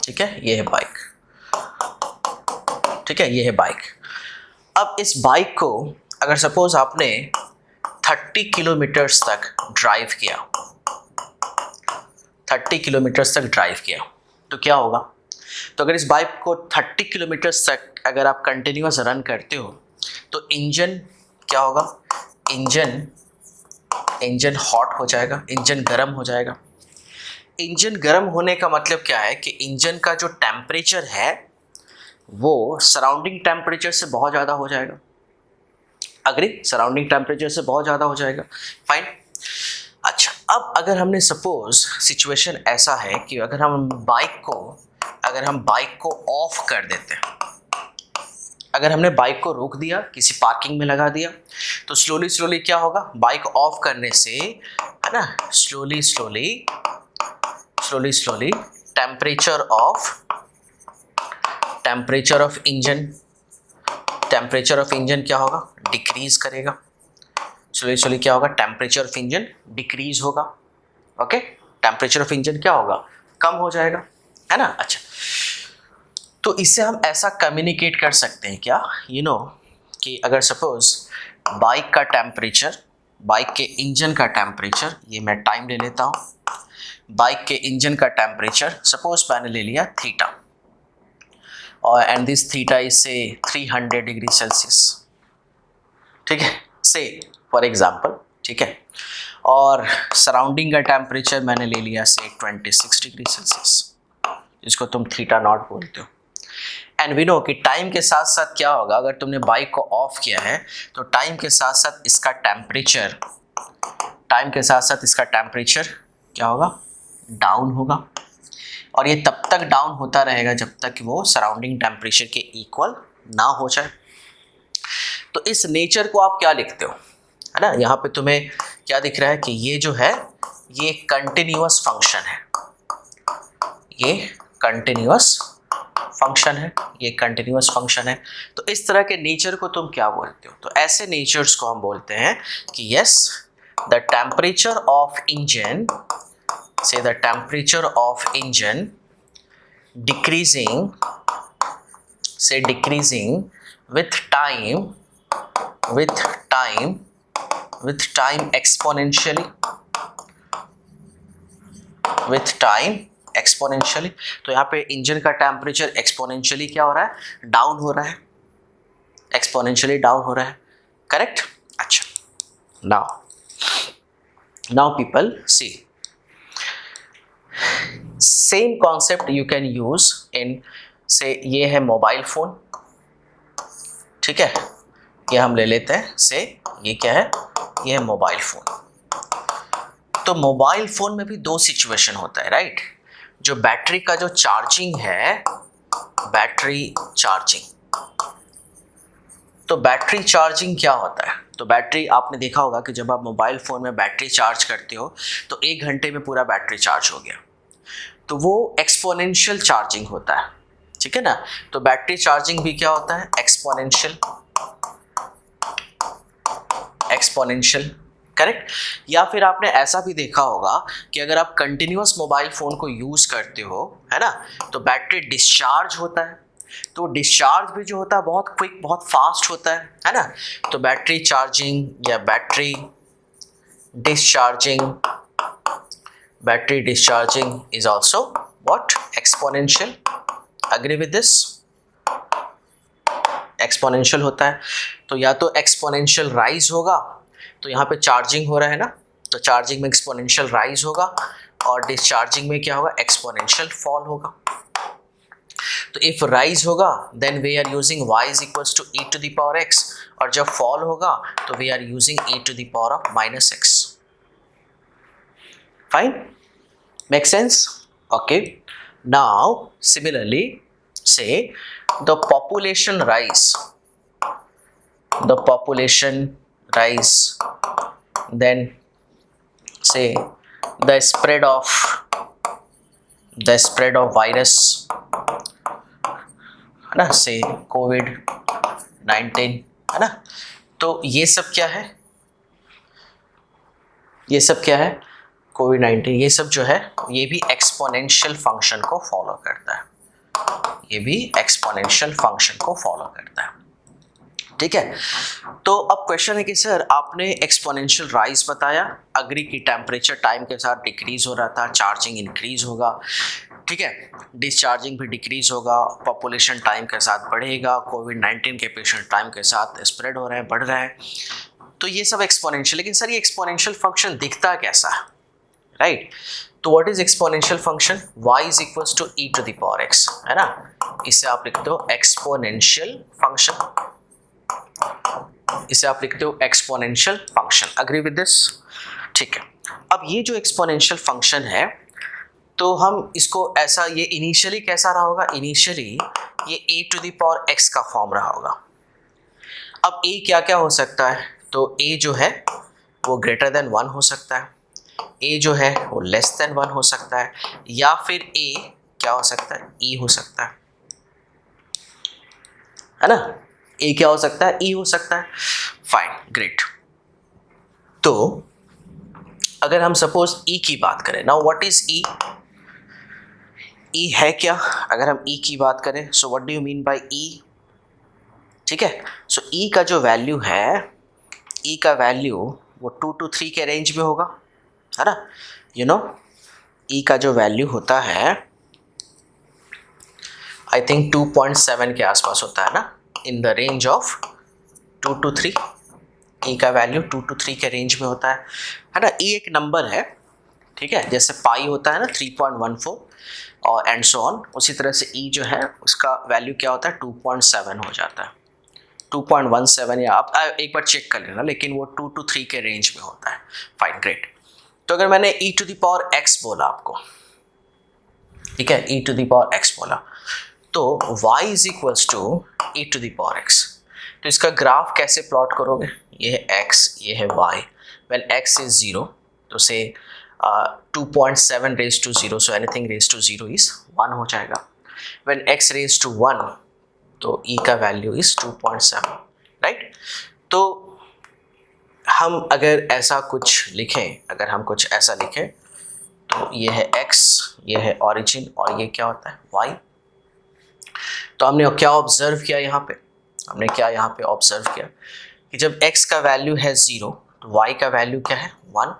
S1: ठीक है, ये है बाइक, ठीक है, ये है बाइक. अब इस बाइक को अगर सपोज आपने 30 किलोमीटर्स तक ड्राइव किया, 30 किलोमीटर्स तक ड्राइव किया, तो क्या होगा? तो अगर इस बाइक को 30 किलोमीटर्स तक अगर आप कंटिन्यूअस रन करते हो तो इंजन क्या होगा? इंजन हॉट हो जाएगा, इंजन गर्म हो जाएगा. इंजन गर्म होने का मतलब क्या है कि इंजन का जो टेम्परेचर है वो सराउंडिंग टेम्परेचर से बहुत ज़्यादा हो जाएगा. अग्री? सराउंडिंग टेम्परेचर से बहुत ज़्यादा हो जाएगा. फाइन. अच्छा, अब अगर हमने सपोज सिचुएशन ऐसा है कि अगर हम बाइक को ऑफ कर देते हैं, अगर हमने बाइक को रोक दिया, किसी पार्किंग में लगा दिया, तो स्लोली क्या होगा? बाइक ऑफ करने से, है ना, स्लोली टेम्परेचर ऑफ इंजन क्या होगा? डिक्रीज करेगा. स्लोली क्या होगा? टेम्परेचर ऑफ इंजन डिक्रीज होगा. ओके, टेम्परेचर ऑफ इंजन क्या होगा? कम हो जाएगा, है ना. अच्छा, तो इससे हम ऐसा कम्युनिकेट कर सकते हैं क्या, कि अगर सपोज बाइक के इंजन का टेम्परेचर, ये मैं टाइम ले लेता हूँ, बाइक के इंजन का टेम्परेचर सपोज मैंने ले लिया थीटा, और एंड दिस थीटा इज से 300 डिग्री सेल्सियस, ठीक है, से फॉर एग्जांपल, ठीक है, और सराउंडिंग का टेम्परेचर मैंने ले लिया से 26 डिग्री सेल्सियस, जिसको तुम थीटा नॉट बोलते हो. एंड वी नो कि टाइम के साथ साथ क्या होगा, अगर तुमने बाइक को ऑफ किया है तो टाइम के साथ साथ इसका टेम्परेचर क्या होगा? डाउन होगा. और ये तब तक डाउन होता रहेगा जब तक वो सराउंडिंग टेम्परेचर के इक्वल ना हो जाए. तो इस नेचर को आप क्या लिखते हो, है ना. यहाँ पे तुम्हें क्या दिख रहा है कि ये जो है ये कंटिन्यूअस फंक्शन है, ये कंटिन्यूअस फंक्शन है. तो इस तरह के नेचर को तुम क्या बोलते हो? तो ऐसे नेचर्स को हम बोलते हैं कि yes, the temperature of engine, say the temperature of engine decreasing with time exponentially. तो यहाँ पे इंजन का टेम्परेचर एक्सपोनेंशियली क्या हो रहा है? डाउन हो रहा है, एक्सपोनेंशियली डाउन हो रहा है. करेक्ट? अच्छा, now people see, same concept you can use in, से ये है मोबाइल फोन, ठीक है, ये हम ले लेते हैं, से ये क्या है? ये है मोबाइल फोन. तो मोबाइल फोन में भी दो सिचुएशन होता है, राइट. जो बैटरी का जो चार्जिंग है, बैटरी चार्जिंग, तो बैटरी चार्जिंग क्या होता है? तो बैटरी, आपने देखा होगा कि जब आप मोबाइल फ़ोन में बैटरी चार्ज करते हो तो 1 घंटे में पूरा बैटरी चार्ज हो गया, तो वो एक्सपोनेंशियल चार्जिंग होता है, ठीक है ना. तो बैटरी चार्जिंग भी क्या होता है? एक्सपोनेंशियल. करेक्ट. या फिर आपने ऐसा भी देखा होगा कि अगर आप कंटिन्यूअस मोबाइल फ़ोन को यूज़ करते हो, है ना, तो बैटरी डिस्चार्ज होता है. तो डिस्चार्ज भी जो होता है बहुत क्विक, बहुत फास्ट होता है ना। तो बैटरी चार्जिंग या battery discharging is also what, exponential. Agree with this, exponential होता है। तो या तो एक्सपोनेंशियल राइज होगा, तो यहाँ पे चार्जिंग हो रहा है ना, तो चार्जिंग में एक्सपोनेंशियल राइज होगा, और डिस्चार्जिंग में क्या होगा, एक्सपोनेंशियल फॉल होगा। तो इफ राइज होगा then we are using y is equals to e to the power x, और जब फॉल होगा तो we are using e to the power of minus x। Fine, make sense? Okay, now similarly say the population rise, then say the spread of virus, है ना, say COVID-19, है ना। तो ये सब क्या है, कोविड-19, ये सब जो है ये भी एक्सपोनेंशियल फंक्शन को फॉलो करता है, ठीक है। तो अब क्वेश्चन है कि सर आपने एक्सपोनेंशियल राइज बताया, अग्री की टेम्परेचर टाइम के साथ डिक्रीज हो रहा था, चार्जिंग इंक्रीज होगा, ठीक है, डिस्चार्जिंग भी डिक्रीज होगा, पॉपुलेशन टाइम के साथ बढ़ेगा, कोविड-19 के पेशेंट टाइम के साथ स्प्रेड हो रहे हैं, बढ़ रहे हैं, तो ये सब एक्सपोनेंशियल। लेकिन सर ये एक्सपोनेंशियल फंक्शन दिखता कैसा है, राइट? तो what is exponential function? y is equals to e to the power x, है ना। इसे आप लिखते हो exponential function, agree with this, ठीक है। अब ये जो एक्सपोनेंशियल फंक्शन है, तो हम इसको ऐसा, ये इनिशियली कैसा रहा होगा, इनिशियली ये a to the power x का फॉर्म रहा होगा। अब a क्या क्या हो सकता है, तो a जो है वो ग्रेटर देन 1 हो सकता है, a जो है वो लेस देन 1 हो सकता है, या फिर a क्या हो सकता है, e हो सकता है ना, a क्या हो सकता है, e हो सकता है। Fine, great. तो अगर हम सपोज e की बात करें, now what is e? e है क्या, अगर हम e की बात करें, so what do you mean by e? ठीक है, सो e का जो वैल्यू है, e का वैल्यू वो 2 to 3 के रेंज में होगा, है ना। यू नो e का जो वैल्यू होता है आई थिंक 2.7 के आसपास होता है ना, इन the range of 2 to 3। e का वैल्यू 2 to 3 के रेंज में होता है ना। e एक नंबर है, ठीक है, जैसे पाई होता है ना 3.14 और एंड सो ऑन, उसी तरह से e जो है उसका वैल्यू क्या होता है, 2.7 हो जाता है, 2.17, या आप एक बार चेक कर लेना, लेकिन वो 2 to 3 के रेंज में होता है। Fine, great. तो अगर मैंने e to the power x बोला आपको, ठीक है, e to the power x बोला, तो y is equals to e to the power x। तो इसका ग्राफ कैसे प्लॉट करोगे, ये है x, ये है y। व्हेन x इज 0, तो से 2.7 raise to 0, so anything raise to 0 is 1 हो जाएगा। व्हेन x रेज टू 1, तो e का वैल्यू इज 2.7, राइट। तो हम अगर ऐसा कुछ लिखें, तो ये है x, ये है ओरिजिन, और ये क्या होता है, y। तो हमने क्या ऑब्जर्व किया यहाँ पे, ऑब्जर्व किया कि जब x का वैल्यू है 0, तो y का वैल्यू क्या है, 1।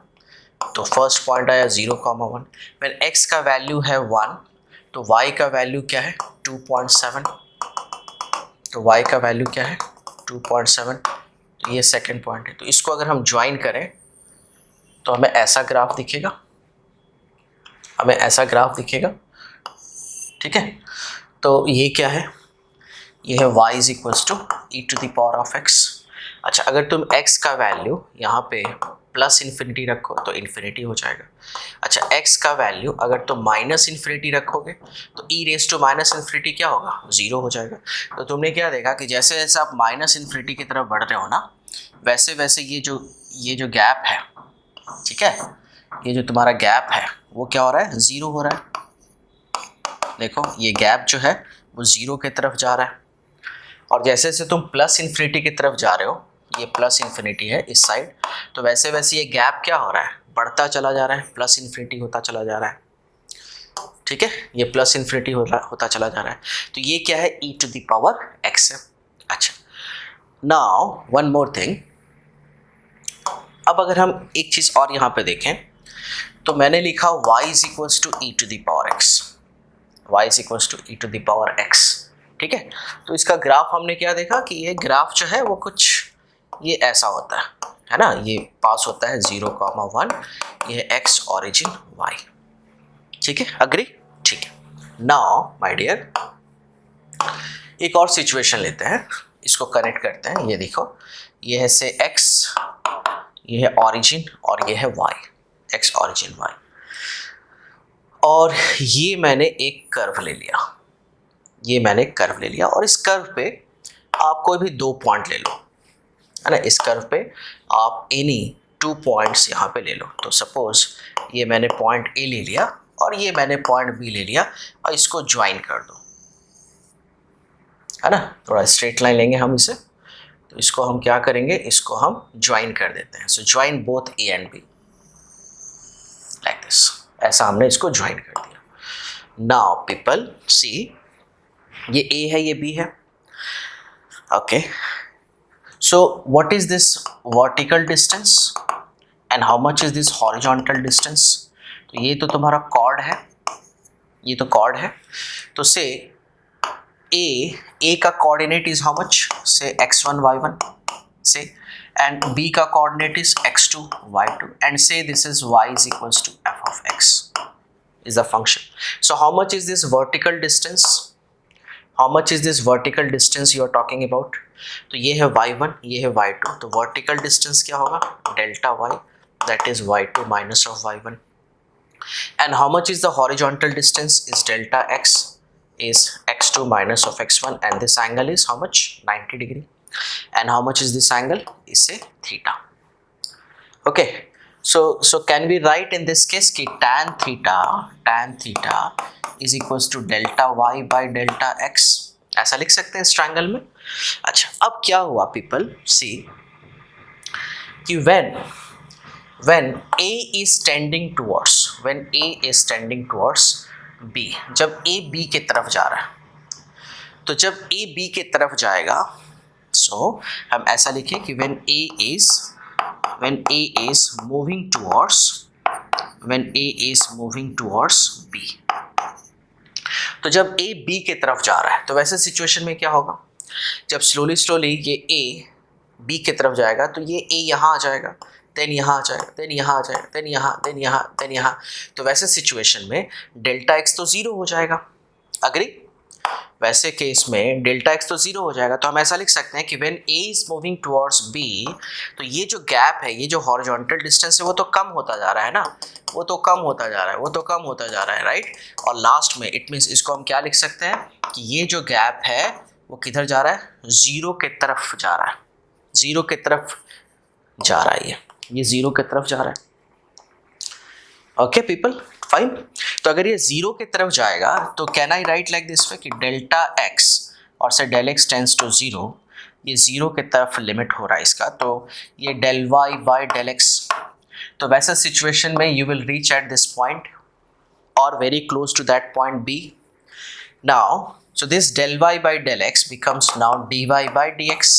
S1: तो फर्स्ट पॉइंट आया 0,1। व्हेन x का वैल्यू है 1, तो y का वैल्यू क्या है, 2.7। तो y का वैल्यू क्या है, 2.7। तो ये सेकंड पॉइंट है। तो इसको अगर हम ज्वाइन करें तो हमें ऐसा ग्राफ दिखेगा, ठीक है। तो ये क्या है, ये है y is equals to e to the power of x। अच्छा, अगर तुम x का वैल्यू यहाँ पे प्लस इन्फिनिटी रखो तो इन्फिनिटी हो जाएगा। अच्छा, x का वैल्यू अगर तुम माइनस इन्फिनिटी रखोगे तो e raise to minus infinity क्या होगा, 0 हो जाएगा। तो तुमने क्या देखा कि जैसे जैसे आप माइनस इन्फिनिटी की तरफ बढ़ रहे हो ना, वैसे वैसे ये जो गैप है, ठीक है, ये जो तुम्हारा गैप है वो क्या हो रहा है, 0 हो रहा है। देखो ये गैप जो है वो 0 की तरफ जा रहा है, और जैसे जैसे तुम प्लस इन्फिनिटी की तरफ जा रहे हो, ये प्लस इन्फिनिटी है इस साइड, तो वैसे वैसे ये गैप क्या हो रहा है, बढ़ता चला जा रहा है, प्लस इन्फिनिटी होता चला जा रहा है। ठीक है, ये प्लस इन्फिनिटी होता चला जा रहा है, तो ये क्या है, e to the power x है। अच्छा, नाउ वन मोर थिंग, अब अगर हम एक चीज़ और यहाँ पे देखें, तो मैंने लिखा y is equals to e to the power x, y is equals to e to the power x, ठीक है। तो इसका ग्राफ हमने क्या देखा कि ये ग्राफ जो है वो कुछ ये ऐसा होता है ना, ये पास होता है 0,1, ये x ऑरिजिन y, ठीक है, अग्री, ठीक है। नाउ माय डियर, एक और सिचुएशन लेते हैं, इसको कनेक्ट करते हैं, ये देखो, ये है से x, ये है ऑरिजिन और ये है y, x ऑरिजिन y, और ये मैंने एक कर्व ले लिया, ये मैंने कर्व ले लिया, और इस कर्व पे आप कोई भी 2 पॉइंट ले लो, है ना, इस कर्व पे आप एनी 2 पॉइंट्स यहाँ पे ले लो। तो सपोज ये मैंने पॉइंट ए ले लिया और ये मैंने पॉइंट बी ले लिया, और इसको ज्वाइन कर दो, है ना, थोड़ा स्ट्रेट लाइन लेंगे हम इसे, तो इसको हम क्या करेंगे, इसको हम ज्वाइन कर देते हैं। सो join both A and be like this, ऐसा हमने इसको ज्वाइन कर दिया। नाउ पीपल सी, ये ए है, ये बी है, okay. So what is this vertical distance and how much is this horizontal distance? तो ये तो तुम्हारा कॉर्ड है, ये तो कॉर्ड है, तो से ए का कोऑर्डिनेट इज हाउ मच, से x1 y1, say, and b का coordinate is x2 y2, and say this is y is equals to f of x is the function. So how much is this vertical distance? How much is this vertical distance you are talking about? तो ये है y1, ये है y2, तो vertical distance क्या होगा, delta y, that is y2 minus of y1, and how much is the horizontal distance is delta x is x2 minus of x1, and this angle is how much, 90 degree, and how much is this angle, is say theta, okay. So can we write in this case कि tan theta is equals to delta y by delta x, ऐसा लिख सकते हैं इस triangle में। अच्छा, अब क्या हुआ पीपल, सी कि when a is tending towards b, जब a b के तरफ जा रहा है, तो जब a b के तरफ जाएगा, सो हम ऐसा लिखें कि when a is moving towards b, तो जब a b के तरफ जा रहा है, तो वैसे सिचुएशन में क्या होगा, जब स्लोली ये a b की तरफ जाएगा, तो ये a यहाँ आ जाएगा, देन यहाँ आ जाएगा, देन यहाँ आ जाएगा, देन यहाँ, तो वैसे सिचुएशन में डेल्टा x तो 0 हो जाएगा, अग्री। वैसे केस में डेल्टा x तो 0 हो जाएगा, तो हम ऐसा लिख सकते हैं कि when a is moving towards b, तो ये जो गैप है, ये जो हॉरिजॉन्टल डिस्टेंस है, वो तो कम होता जा रहा है ना, वो तो कम होता जा रहा है, राइट। और लास्ट में इट मीन्स इसको हम क्या लिख सकते हैं कि ये जो गैप है वो किधर जा रहा है, 0 के तरफ जा रहा है, 0 के तरफ जा रहा है, ये 0 के तरफ जा रहा है, ओके पीपल, फाइन। तो अगर ये 0 के तरफ जाएगा, तो can I write like this way कि डेल्टा x और से डेल x टेंस टू 0, ये 0 के तरफ लिमिट हो रहा है इसका, तो ये del y by del x, तो वैसा सिचुएशन में you will reach at this point और very close to that point b. Now so this del y by del x becomes now dy by dx.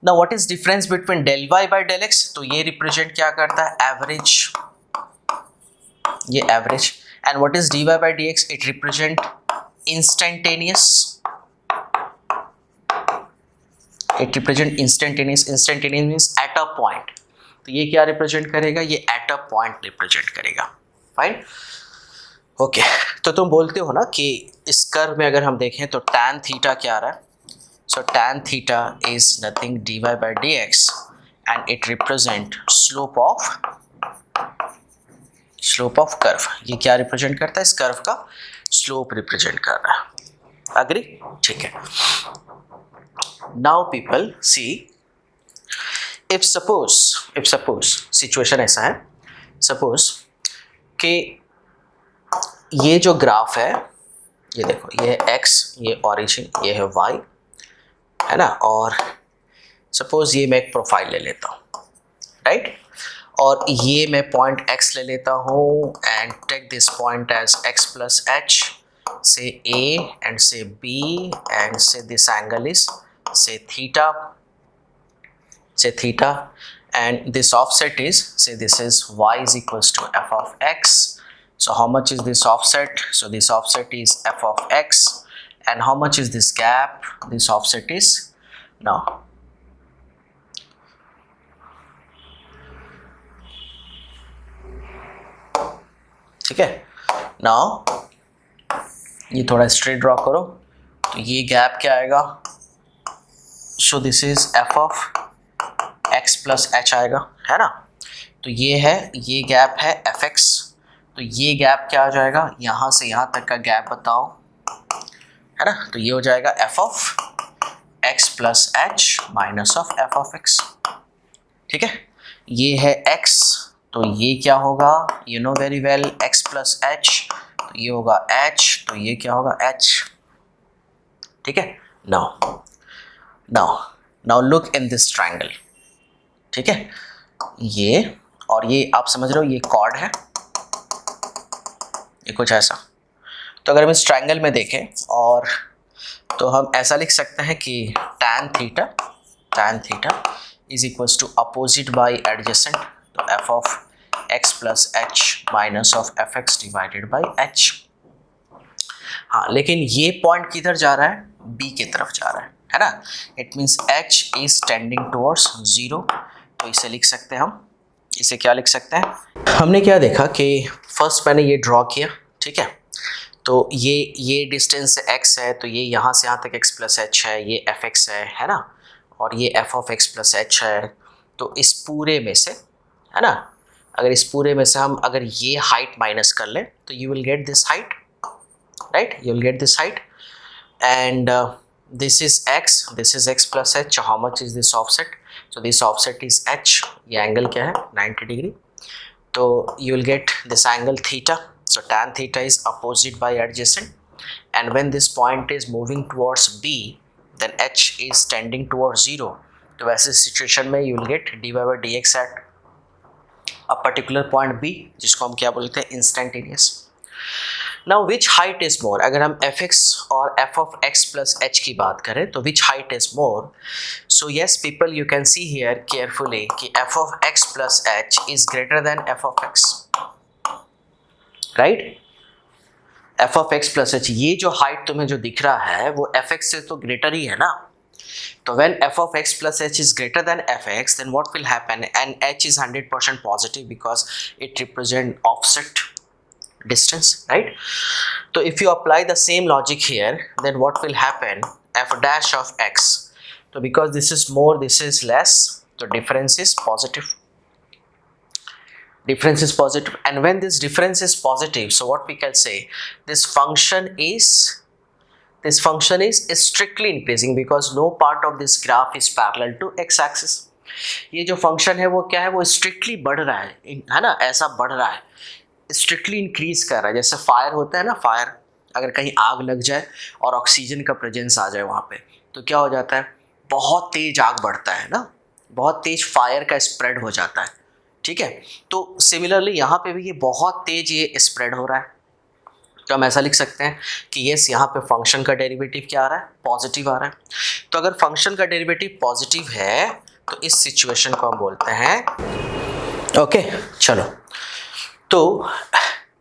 S1: Now what is difference between del y by del x? तो ये represent क्या करता है, average, ये average, and what is dy by dx? It represent instantaneous, it represent instantaneous means at a point, तो ये क्या represent करेगा, ये एट अ पॉइंट रिप्रेजेंट करेगा, फाइन, ओके। तो तुम बोलते हो ना कि इस कर्व में अगर हम देखें तो tan थीटा क्या आ रहा है, सो tan theta is nothing dy by dx and it represent slope of curve, ये क्या रिप्रेजेंट करता है, इस कर्व का स्लोप रिप्रेजेंट कर रहा है, अग्री, ठीक है। Now people see, if suppose situation ऐसा है, सपोज कि ये जो ग्राफ है, ये देखो, ये है x, ये ऑरिजिन, ये है y, है ना, और सपोज ये मैं एक प्रोफाइल ले लेता हूँ, राइट, और ये मैं पॉइंट x ले लेता हूँ and take this point as x plus h, से a and say b and say this angle is say theta, and this offset is, say this is y is equals to f of x. So how much is this offset? So this offset is f of x. And how much is this gap? This offset is, now ठीक है, now ये थोड़ा straight draw करो, तो ये gap क्या आएगा? So this is F of x plus H आएगा, है ना। तो ये है, ये गैप है एफ एक्स, तो ये गैप क्या आ जाएगा? यहाँ से यहाँ तक का गैप बताओ, है ना। तो ये हो जाएगा F of x plus h minus of F of x, ठीक है। ये है एक्स, तो ये क्या होगा? You know very well, x plus H, तो ये होगा h, तो ये क्या होगा? h, ठीक है। Now look in this triangle, ठीक है। ये और ये आप समझ रहे हो, ये कॉर्ड है, ये कुछ ऐसा। तो अगर हम इस ट्रायंगल में देखें और तो हम ऐसा लिख सकते हैं कि tan theta is equals to opposite by adjacent, तो f of x plus h minus of f x divided by h. हाँ, लेकिन ये पॉइंट किधर जा रहा है? b की तरफ जा रहा है ना। It means h is tending towards 0, तो इसे लिख सकते हैं हम, इसे क्या लिख सकते हैं? हमने क्या देखा कि फर्स्ट मैंने ये ड्रॉ किया, ठीक है। तो ये डिस्टेंस x है, तो ये यहाँ से यहाँ तक x प्लस एच है, ये एफ एक्स है ना, और ये F of x plus H है। तो इस पूरे में से, है ना, अगर इस पूरे में से हम अगर ये हाइट माइनस कर लें तो you will get this height, right, you will get this height and this is x plus h. How much is this offset? So this offset is h, ये एंगल क्या है? 90 डिग्री। तो you will get this angle theta, so tan theta is opposite by adjacent, and when this point is moving towards b then h is tending towards 0। तो वैसे situation में you will get dy by dx at a particular point b, जिसको हम क्या बोलते हैं? Instantaneous. Now which height is more? अगर हम एफ एक्स और f of x plus h की बात करें तो which height is more? So yes people, you can see here carefully कि f of x plus h is greater than f of x, right. F of x plus h, ये जो height तुम्हें जो दिख रहा है वो एफ एक्स से तो ग्रेटर ही है ना। So when f of x plus h is greater than fx, then what will happen? And h is 100% positive because it represents offset distance, right? So if you apply the same logic here, then what will happen? F dash of x. So because this is more, this is less, so difference is positive. Difference is positive, and when this difference is positive, so what we can say? This function is strictly increasing because no part of this graph is parallel to x-axis. ये जो function है वो क्या है? वो strictly बढ़ रहा है ना, ऐसा बढ़ रहा है, स्ट्रिक्टली इंक्रीज कर रहा है। जैसे फायर होता है ना, फायर, अगर कहीं आग लग जाए और ऑक्सीजन का प्रेजेंस आ जाए वहाँ पे, तो क्या हो जाता है? बहुत तेज आग बढ़ता है ना, बहुत तेज फायर का स्प्रेड हो जाता है, ठीक है। तो सिमिलरली यहाँ पे भी ये बहुत तेज ये स्प्रेड हो रहा है। तो हम ऐसा लिख सकते हैं कि यस, यहाँ पे फंक्शन का डेरिवेटिव क्या आ रहा है? पॉजिटिव आ रहा है। तो अगर फंक्शन का डेरिवेटिव पॉजिटिव है तो इस सिचुएशन को हम बोलते हैं, ओके चलो। तो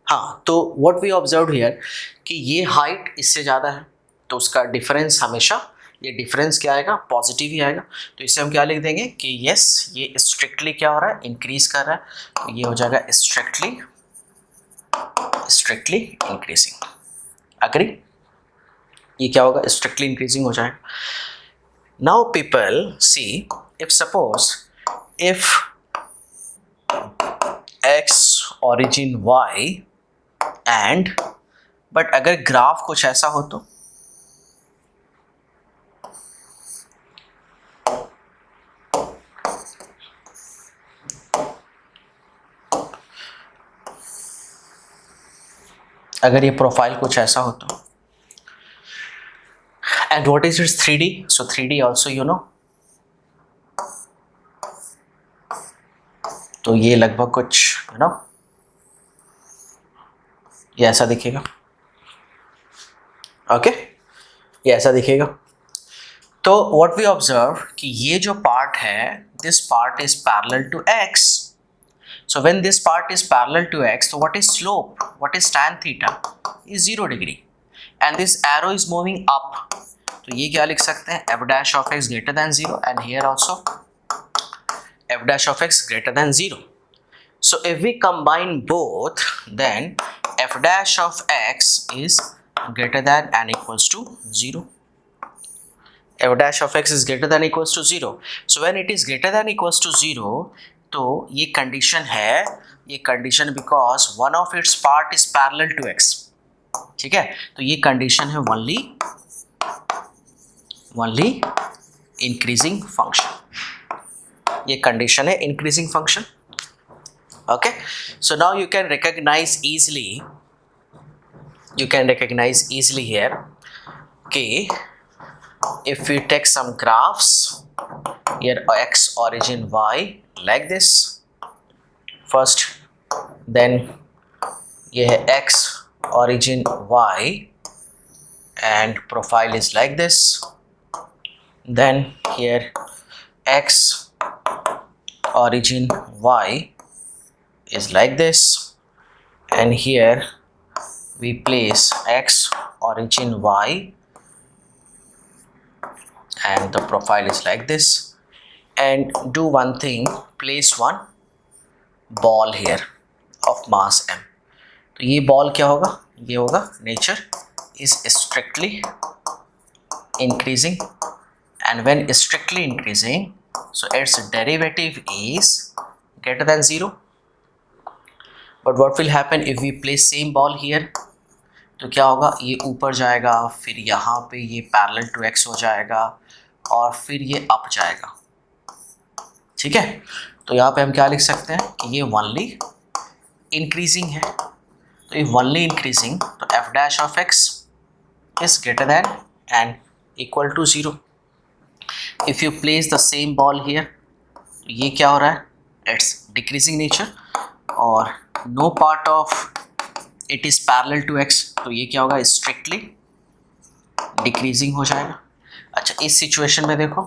S1: हाँ, तो व्हाट वी ऑब्जर्व हियर कि ये हाइट इससे ज़्यादा है, तो उसका डिफरेंस हमेशा, ये डिफरेंस क्या आएगा? पॉजिटिव ही आएगा। तो इसे हम क्या लिख देंगे कि यस, ये स्ट्रिक्टली क्या हो रहा है? इंक्रीज कर रहा है। तो ये हो जाएगा स्ट्रिक्टली इंक्रीजिंग। अग्री? ये क्या होगा? स्ट्रिक्टली इंक्रीजिंग हो जाएगा। Now people see, if suppose if x origin y and but अगर ग्राफ कुछ ऐसा हो तो अगर ये प्रोफाइल कुछ ऐसा हो तो, and what is it's 3D? So 3D also you know तो ये लगभग कुछ ये ऐसा दिखेगा। ओके, ये ऐसा दिखेगा। तो व्हाट वी ऑब्जर्व कि ये जो पार्ट है, this part is parallel to x. So when this part is parallel to x, so what is slope? What is tan theta? Is 0 degree. And this arrow is moving up. तो ये क्या लिख सकते हैं? f dash of x greater than 0, and here also f dash of x greater than 0. So if we combine both, then f dash of x is greater than and equals to 0. f dash of x is greater than equals to 0. So when it is greater than equals to 0, तो ये condition है, ये condition because one of its part is parallel to x. ठीक है, तो ये condition है only increasing function. ये कंडीशन है increasing function. Okay, so now you can recognise easily here कि if we take some graphs here, x origin y like this first, then ये है x origin y and profile is like this, then here x origin y is like this, and here we place x origin y and the profile is like this, and do one thing, place one ball here of mass m. तो ये ball क्या होगा? ये होगा nature is strictly increasing, and when strictly increasing, so its derivative is greater than 0. But what will happen if we place same ball here? तो क्या होगा? ये ऊपर जाएगा, फिर यहाँ पे ये पैरेलल टू x हो जाएगा, और फिर ये अप जाएगा. ठीक है, तो यहाँ पे हम क्या लिख सकते हैं कि ये ओनली इंक्रीजिंग है. तो ये ओनली इंक्रीजिंग, तो f dash of x is greater than and equal to 0. If you place the same ball here, तो ये क्या हो रहा है? इट्स डिक्रीजिंग नेचर, और no part of it is parallel to x, तो ये क्या होगा? स्ट्रिक्टली डिक्रीजिंग हो जाएगा. अच्छा, इस सिचुएशन में देखो,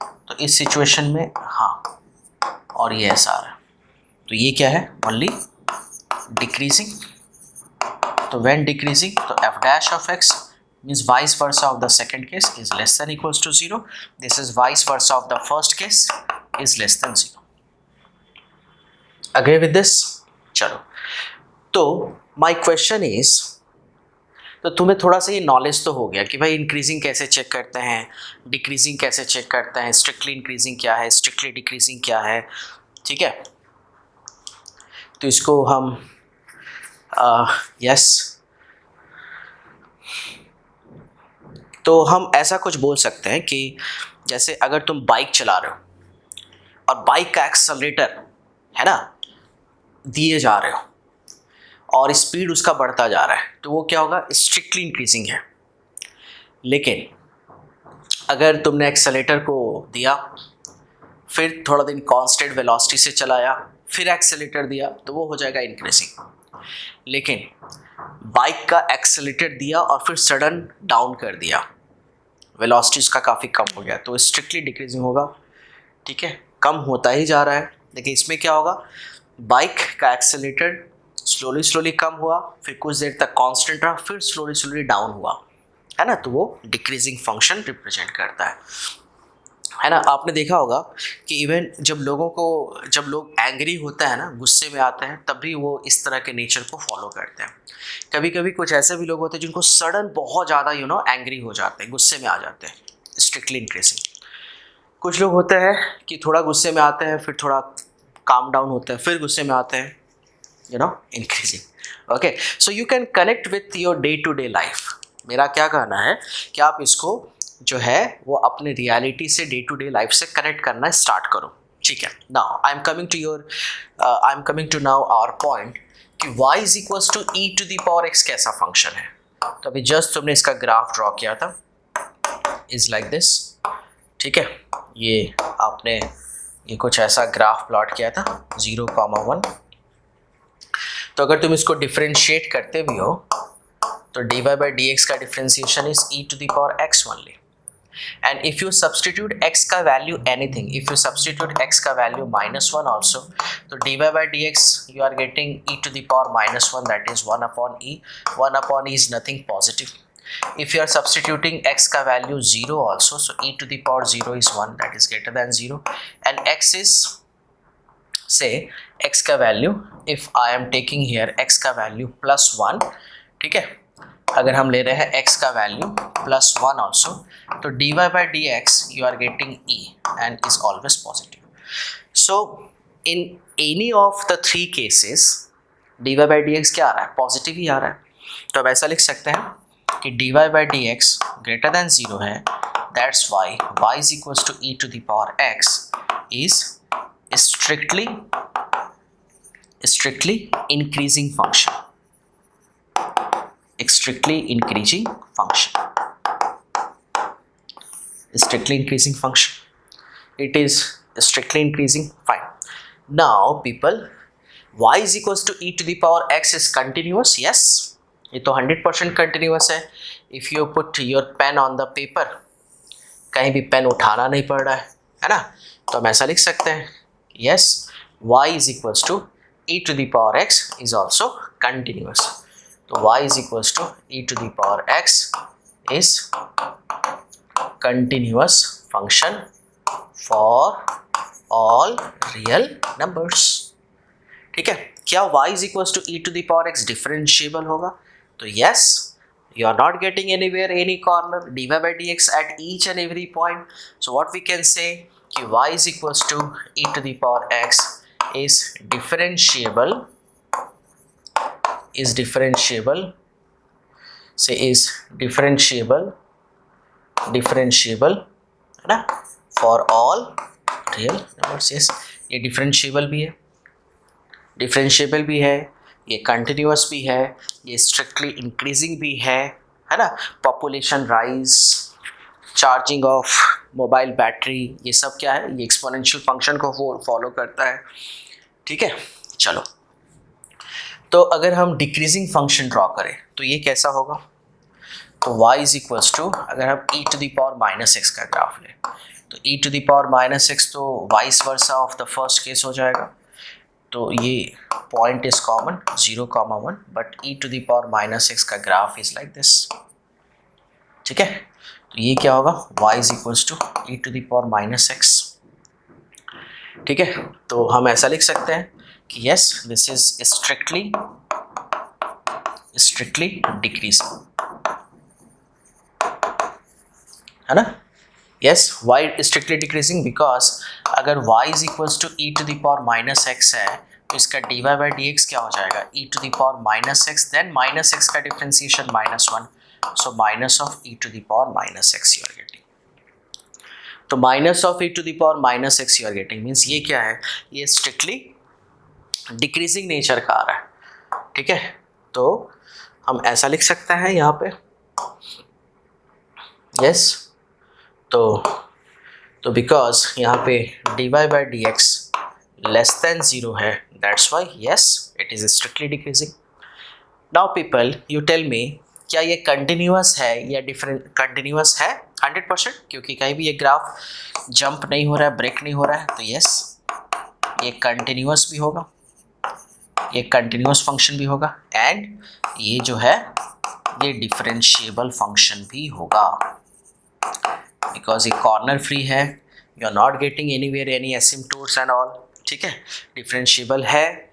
S1: तो इस सिचुएशन में हाँ, और ये ऐसा आ रहा है, तो ये क्या है? Only decreasing. तो व्हेन डिक्रीजिंग, तो f dash of x means vice versa of the second case is less than equals to 0. This is vice versa of the first case is less than 0. Agree with this? चलो, तो my question is, तो तुम्हें थोड़ा सा ये knowledge तो हो गया कि भाई इंक्रीजिंग कैसे चेक करते हैं, डिक्रीजिंग कैसे चेक करते हैं, स्ट्रिक्टली इंक्रीजिंग क्या है, स्ट्रिक्टली डिक्रीजिंग क्या है. ठीक है, तो इसको हम यस तो हम ऐसा कुछ बोल सकते हैं कि जैसे अगर तुम बाइक चला रहे हो और बाइक का एक्सेलरेटर है ना दिए जा रहे हो और स्पीड उसका बढ़ता जा रहा है, तो वो क्या होगा? स्ट्रिक्टली इंक्रीजिंग है. लेकिन अगर तुमने एक्सेलरेटर को दिया, फिर थोड़ा दिन कांस्टेंट वेलोसिटी से चलाया, फिर एक्सेलरेटर दिया, तो वो हो जाएगा इंक्रीजिंग. लेकिन बाइक का एक्सेलरेटर दिया और फिर सडन डाउन कर दिया, वेलोसिटी उसका काफ़ी कम हो गया, तो स्ट्रिक्टली डिक्रीजिंग होगा. ठीक है, कम होता ही जा रहा है. लेकिन इसमें क्या होगा? बाइक का एक्सेलरेटर स्लोली कम हुआ, फिर कुछ देर तक कांस्टेंट रहा, फिर स्लोली डाउन हुआ, है ना, तो वो डिक्रीजिंग फंक्शन रिप्रेजेंट करता है ना. आपने देखा होगा कि इवन जब लोग एंग्री होता है ना, गुस्से में आते हैं, तब भी वो इस तरह के नेचर को फॉलो करते हैं. कभी कभी कुछ ऐसे भी लोग होते हैं जिनको सडन बहुत ज़्यादा एंग्री हो जाते हैं, गुस्से में आ जाते हैं, स्ट्रिक्टली इंक्रीजिंग. कुछ लोग होते हैं कि थोड़ा गुस्से में आते हैं, फिर थोड़ा काम डाउन होता है, फिर गुस्से में आते हैं, increasing. Okay, so you can connect with your day to day life. मेरा क्या कहना है कि आप इसको जो है वो अपने रियलिटी से डे टू डे लाइफ से कनेक्ट करना स्टार्ट करो. ठीक है, now I am coming to now our point कि y is equals to e to the power x कैसा फंक्शन है. तो अभी जस्ट तुमने इसका ग्राफ ड्रॉ किया था, इज लाइक दिस. ठीक है, ये आपने ये कुछ ऐसा ग्राफ प्लॉट किया था 0,1। तो अगर तुम इसको डिफरेंशिएट करते भी हो तो dy by dx का differentiation is e to the power x only। And if you substitute x का value anything, if you substitute x का value -1 also, तो dy by dx you are getting e to the power -1, that is 1 upon e. 1 upon e is nothing positive. If you are substituting x का value 0 also, so e to the power 0 is 1, that is greater than 0. And x is, say x का value, if I am taking here x का value +1, ठीक है, अगर हम ले रहे हैं x का वैल्यू +1 ऑल्सो, तो dy by dx you are getting e and is always positive. So in any of the three cases dy by dx क्या आ रहा है, पॉजिटिव ही आ रहा है। तो अब ऐसा लिख सकते हैं कि dy by dx greater than 0 है, that's why y is equals to e to the power x is strictly increasing function, strictly increasing function, it is strictly increasing. Fine. Now people, y is equals to e to the power x is continuous. Yes, ये तो 100% continuous है। if you put your pen on the paper, कहीं भी pen उठाना नहीं पड़ रहा है ना, तो हम ऐसा लिख सकते हैं yes, y is equals to e to the power x is also continuous. तो y is equals to e to the power x is continuous function for all real numbers। ठीक है, क्या y is equals to e to the power x differentiable होगा? तो yes, you are not getting anywhere any corner dy by dx at each and every point, so what we can say कि y is equals to e to the power x is differentiable, है ना, for all real numbers. Yes, ये differentiable भी है, ये continuous भी है, ये स्ट्रिक्टली इंक्रीजिंग भी है ना, population rise, charging of mobile battery, ये सब क्या है, ये एक्सपोनेंशियल फंक्शन को फॉलो करता है। ठीक है, चलो, तो अगर हम डिक्रीजिंग फंक्शन ड्रॉ करें तो ये कैसा होगा? तो y इज इक्वल्स टू, अगर हम e to the power -x का ग्राफ लें तो e to the power -x तो vice versa of the first case हो जाएगा। तो ये point is common 0,1, but e to the power -x का ग्राफ इज लाइक दिस। ठीक है, तो ये क्या होगा, y is equals to e to the power -x। ठीक है, तो हम ऐसा लिख सकते हैं कि yes, this is strictly decreasing, है ना। yes, why strictly decreasing? because अगर y is equals to e to the power -x है तो इसका dy by dx क्या हो जाएगा, e to the power -x, then -x का differentiation -1, so minus of e to the power -x you are getting। तो minus of e to the power -x you are getting means ये क्या है, ये strictly decreasing nature का आ रहा है। ठीक है, तो हम ऐसा लिख सकते हैं यहाँ पे yes, तो बिकॉज यहाँ पे dy by dx less than 0 है, that's why yes, it is strictly decreasing। now people, you tell me, क्या ये कंटिन्यूअस है या डिफरेंट? कंटिन्यूअस है 100%, क्योंकि कहीं भी ये ग्राफ जंप नहीं हो रहा है, ब्रेक नहीं हो रहा है, तो yes, ये कंटिन्यूअस भी होगा, ये कंटिन्यूअस फंक्शन भी होगा, एंड ये जो है ये डिफरेंशिएबल फंक्शन भी होगा, बिकॉज ये कॉर्नर फ्री है, you are not getting anywhere any asymptotes and all. ठीक है, डिफरेंशिएबल है,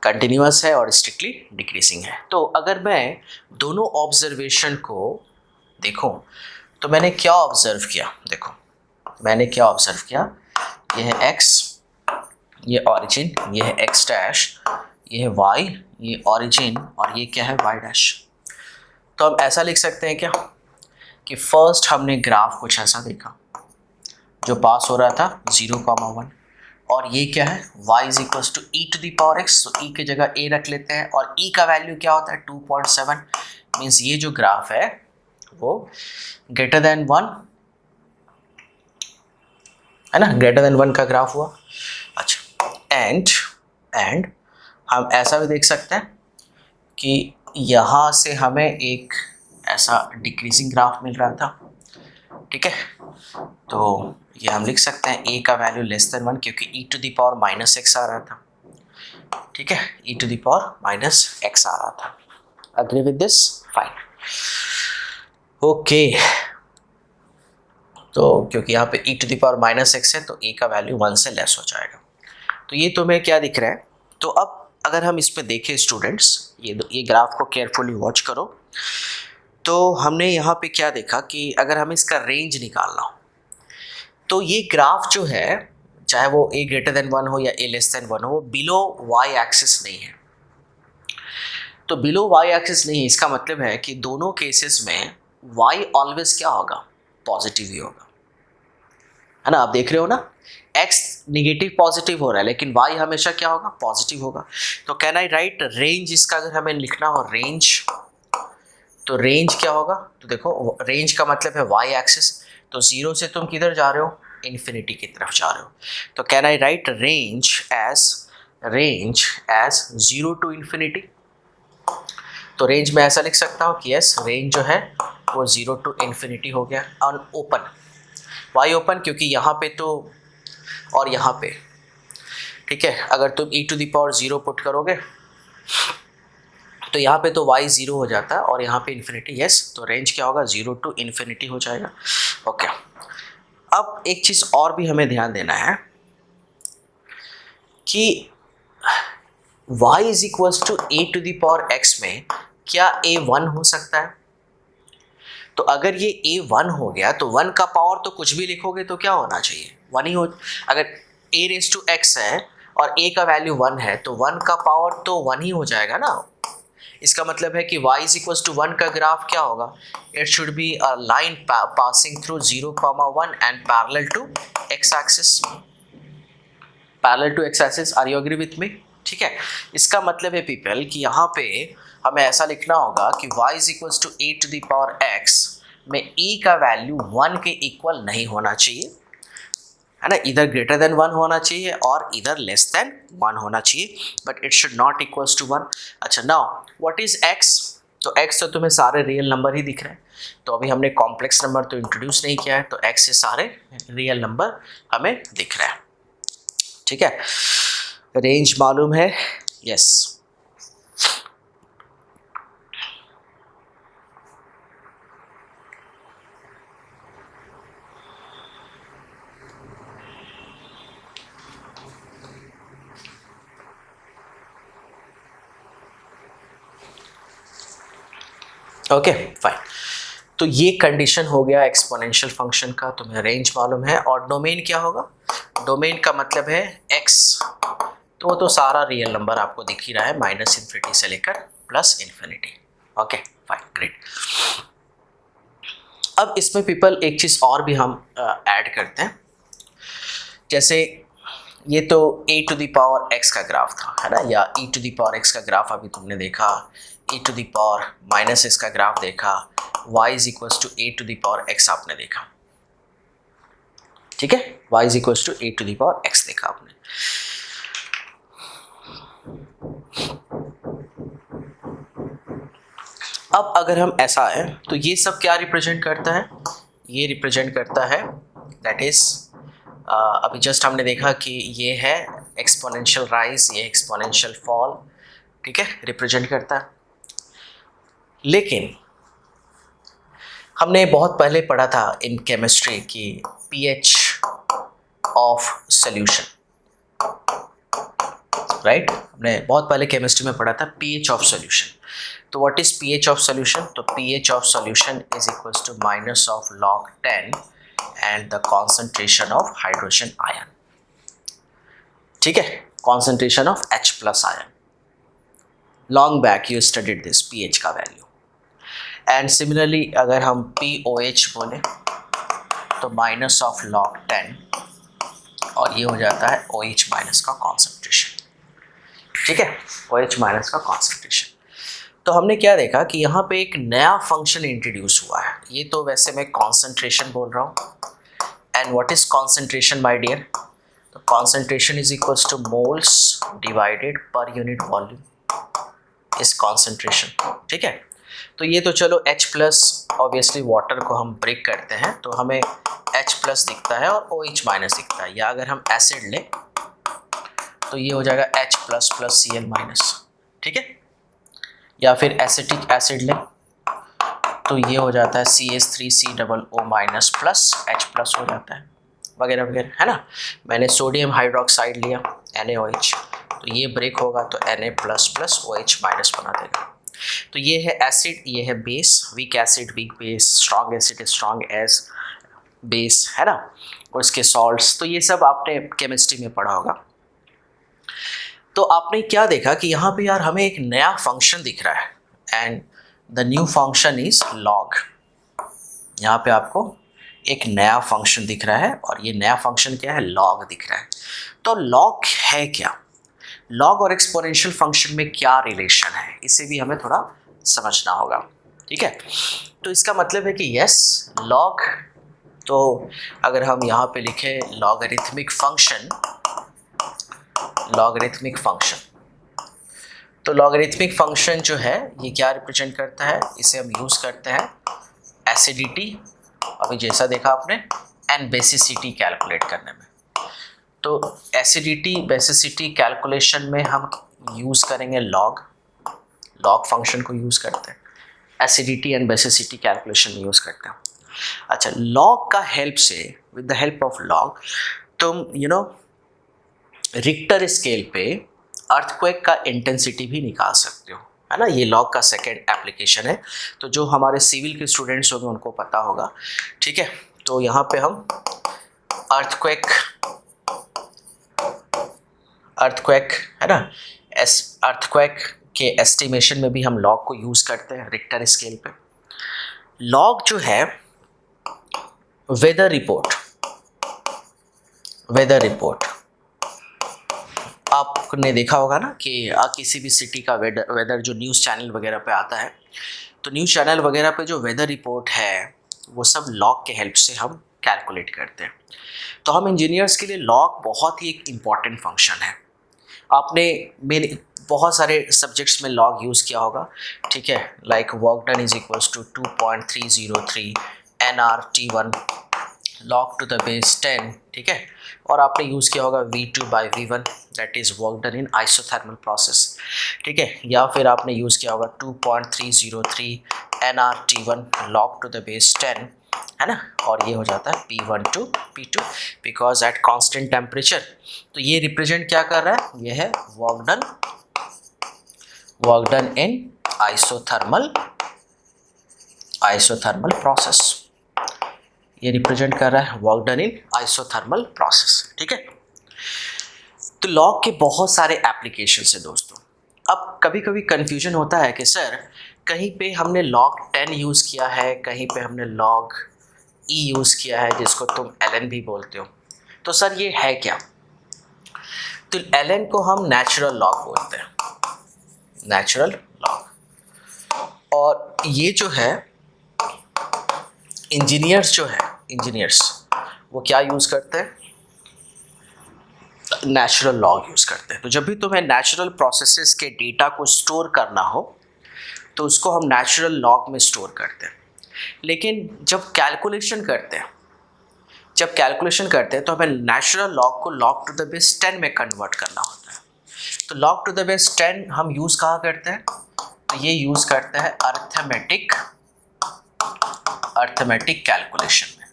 S1: कंटिन्यूअस है और स्ट्रिक्टली डिक्रीजिंग है। तो अगर मैं दोनों ऑब्जर्वेशन को देखूं तो मैंने क्या ऑब्जर्व किया, देखो मैंने क्या ऑब्जर्व किया, ये है x, ये ऑरिजिन, ये है x डैश, ये है y, ये ऑरिजिन, और ये क्या है y डैश। तो हम ऐसा लिख सकते हैं क्या कि फर्स्ट हमने ग्राफ कुछ ऐसा देखा जो पास हो रहा था 0,1, और ये क्या है, y is equals to e to the power x, तो e की जगह a रख लेते हैं, और e का वैल्यू क्या होता है 2.7, मीन्स ये जो ग्राफ है वो ग्रेटर देन 1, है ना, ग्रेटर देन 1 का ग्राफ हुआ। अच्छा, एंड हम ऐसा भी देख सकते हैं कि यहाँ से हमें एक ऐसा डिक्रीजिंग ग्राफ मिल रहा था, ठीक है। तो ये हम लिख सकते हैं a का वैल्यू लेस देन 1 क्योंकि e to the power minus x आ रहा था, ठीक है, e to the power minus x आ रहा था। Agree with this? Fine, okay. तो क्योंकि यहाँ पे e to the power minus x है तो a का वैल्यू 1 से लेस हो जाएगा। तो ये तुम्हें क्या दिख रहा है? तो अब अगर हम इस पे देखें स्टूडेंट्स, ये ग्राफ को केयरफुली वॉच करो, तो हमने यहाँ पे क्या देखा कि अगर हमें इसका रेंज निकालना हो तो ये ग्राफ जो है, चाहे वो a ग्रेटर देन 1 हो या a लेस देन 1 हो, वो बिलो y एक्सिस नहीं है। तो बिलो y एक्सिस नहीं है, इसका मतलब है कि दोनों केसेस में y ऑलवेज क्या होगा? पॉजिटिव ही होगा, है ना। आप देख रहे हो ना, x निगेटिव पॉजिटिव हो रहा है लेकिन y हमेशा क्या होगा? पॉजिटिव होगा। तो कैन आई राइट रेंज? इसका अगर हमें लिखना हो रेंज, तो रेंज क्या होगा? तो देखो, रेंज का मतलब है y एक्सिस, तो 0 से तुम किधर जा रहे हो? इन्फिनिटी की तरफ जा रहे हो। तो can I write range as 0 to infinity? तो रेंज में ऐसा लिख सकता हूँ कि यस, रेंज जो है वो 0 टू इन्फिनिटी हो गया। और ओपन, वाई ओपन, क्योंकि यहाँ पे तो और यहाँ पे, ठीक है, अगर तुम e to the power 0 put करोगे तो यहाँ पे तो y 0 हो जाता है और यहाँ पे इन्फिनिटी, यस, तो रेंज क्या होगा? 0 टू इन्फिनिटी हो जाएगा। ओके, अब एक चीज़ और भी हमें ध्यान देना है कि y is equals to a to the power x में क्या a 1 हो सकता है? तो अगर ये a 1 हो गया तो 1 का पावर तो कुछ भी लिखोगे तो क्या होना चाहिए? 1 ही हो। अगर a रेज टू x है और a का वैल्यू 1 है तो 1 का पावर तो 1 ही हो जाएगा ना। इसका मतलब है कि y इज इक्वल्स टू 1 का ग्राफ क्या होगा? It should be a line passing through 0,1 and parallel to x axis. Parallel to x axis, are you agree with me? ठीक है, इसका मतलब है पीपल कि यहाँ पे हमें ऐसा लिखना होगा कि y is equals to a to the power x में e का वैल्यू 1 के इक्वल नहीं होना चाहिए, है ना। इधर ग्रेटर देन 1 होना चाहिए और इधर लेस देन 1 होना चाहिए, but it should not equals to 1। अच्छा, नाउ व्हाट इज x? तो x तो तुम्हें सारे रियल नंबर ही दिख रहे हैं, तो अभी हमने कॉम्प्लेक्स नंबर तो इंट्रोड्यूस नहीं किया है, तो x से सारे रियल नंबर हमें दिख रहे हैं, ठीक है। रेंज मालूम है? यस। Okay, fine. तो ये कंडीशन हो गया एक्सपोनेंशियल फंक्शन का, तुम्हें रेंज मालूम है। और डोमेन क्या होगा? डोमेन का मतलब है x, तो वो तो सारा रियल नंबर आपको दिख ही रहा है, माइनस इन्फिनिटी से लेकर plus infinity. Okay, fine, great. अब इसमें पीपल एक चीज़ और भी हम ऐड करते हैं, जैसे ये तो a to the power x का ग्राफ था, है ना, या e to the power x का ग्राफ अभी तुमने देखा, e to the power minus x का ग्राफ देखा, y is equals to a to the power x आपने देखा, ठीक है, y is equals to a to the power x देखा आपने। अब अगर हम ऐसा है तो ये सब क्या रिप्रेजेंट करता है? ये रिप्रेजेंट करता है, दैट इज अभी जस्ट हमने देखा कि ये है एक्सपोनेंशियल राइज, ये एक्सपोनेंशियल फॉल, ठीक है, रिप्रेजेंट करता है। लेकिन हमने बहुत पहले पढ़ा था इन केमिस्ट्री की pH ऑफ सॉल्यूशन, राइट, हमने बहुत पहले केमिस्ट्री में पढ़ा था pH ऑफ सॉल्यूशन। तो what is pH of solution? तो pH of solution is equals to minus of log 10 and the concentration of hydrogen ion, ठीक है, concentration of H plus ion. Long back you studied this pH का value. And similarly अगर हम POH बोले तो minus of log 10 और ये हो जाता है OH माइनस का कॉन्सेंट्रेशन, ठीक है, OH माइनस का कॉन्सेंट्रेशन। तो हमने क्या देखा कि यहाँ पे एक नया फंक्शन इंट्रोड्यूस हुआ है, ये तो वैसे मैं कॉन्सेंट्रेशन बोल रहा हूँ, and what is concentration my dear? तो concentration is equals to moles divided per unit volume is concentration. ठीक है, तो ये तो चलो H प्लस, ऑब्वियसली वाटर को हम ब्रेक करते हैं तो हमें H प्लस दिखता है और OH माइनस दिखता है, या अगर हम एसिड लें तो ये हो जाएगा H plus plus Cl minus. ठीक है, या फिर एसिटिक एसिड लें तो ये हो जाता है CH3COO minus plus H plus हो जाता है, वगैरह वगैरह, है ना। मैंने सोडियम हाइड्रोक्साइड लिया NaOH, तो ये ब्रेक होगा तो Na plus plus OH minus बना देगा। तो ये है एसिड, ये है base, weak acid weak base, strong acid strong S base, है ना। और इसके सॉल्ट्स, तो ये सब आपने केमिस्ट्री में पढ़ा होगा। तो आपने क्या देखा कि यहाँ पे यार हमें एक नया फंक्शन दिख रहा है, and the new function is log. यहाँ पे आपको एक नया फंक्शन दिख रहा है और ये नया फंक्शन क्या है? लॉग दिख रहा है। तो लॉग है क्या? लॉग और एक्सपोनेंशियल फंक्शन में क्या रिलेशन है, इसे भी हमें थोड़ा समझना होगा। ठीक है, तो इसका मतलब है कि यस लॉग, तो अगर हम यहाँ पे लिखें लॉगरिथमिक फंक्शन, लॉगरिथमिक फंक्शन, तो लॉगरिथमिक फंक्शन जो है ये क्या रिप्रेजेंट करता है? इसे हम यूज़ करते हैं एसिडिटी, अभी जैसा देखा आपने, एंड बेसिसिटी कैलकुलेट करने में। तो एसिडिटी बेसिसिटी कैलकुलेशन में हम यूज़ करेंगे लॉग, लॉग फंक्शन को यूज़ करते हैं, एसिडिटी एंड बेसिसिटी कैलकुलेशन में यूज़ करते हैं। अच्छा, लॉग का हेल्प से, with the help of log तुम रिक्टर स्केल पे अर्थक्वेक का इंटेंसिटी भी निकाल सकते हो, है ना। ये लॉग का सेकेंड एप्लीकेशन है, तो जो हमारे सिविल के स्टूडेंट्स होंगे उनको पता होगा। ठीक है, तो यहाँ पे हम अर्थक्वेक है ना, अर्थक्वेक के एस्टिमेशन में भी हम लॉग को यूज़ करते हैं रिक्टर स्केल पे। लॉग जो है वेदर रिपोर्ट आपने देखा होगा ना कि किसी भी सिटी का वेदर जो न्यूज़ चैनल वगैरह पे आता है, तो न्यूज़ चैनल वगैरह पे जो वेदर रिपोर्ट है वो सब लॉग के हेल्प से हम कैलकुलेट करते हैं। तो हम इंजीनियर्स के लिए लॉग बहुत ही एक इम्पॉर्टेंट फंक्शन है। आपने मेरे बहुत सारे सब्जेक्ट्स में लॉग यूज़ किया होगा। ठीक है, like work done is equals to 2.303 nRT1 log to the base 10। ठीक है, और आपने यूज़ किया होगा V2/V1 that is work done in isothermal process. ठीक है, या फिर आपने यूज़ किया होगा 2.303 nRT1 log to the base 10, है ना, और ये हो जाता है P1 to P2 because at constant temperature. तो ये रिप्रेजेंट क्या कर रहा है? ये है work done in isothermal process. ये रिप्रेजेंट कर रहा है work done in isothermal process. ठीक है, तो लॉग के बहुत सारे एप्लीकेशंस है दोस्तों। अब कभी कभी कंफ्यूजन होता है कि सर कहीं पे हमने log 10 यूज़ किया है, कहीं पे हमने log E यूज़ किया है जिसको तुम ln भी बोलते हो, तो सर ये है क्या? तो ln को हम नेचुरल लॉग बोलते हैं, नेचुरल लॉग। और ये जो है इंजीनियर्स वो क्या यूज़ करते हैं? नेचुरल लॉग यूज़ करते हैं। तो जब भी तुम्हें नेचुरल प्रोसेसेस के डेटा को स्टोर करना हो तो उसको हम नेचुरल लॉग में स्टोर करते हैं। लेकिन जब कैलकुलेशन करते हैं तो हमें नेचुरल लॉग को log to the base 10 में कन्वर्ट करना होता है। तो log to the base 10 हम यूज़ कहाँ करते हैं? तो ये यूज़ करते हैं अर्थमेटिक कैलकुलेशन में।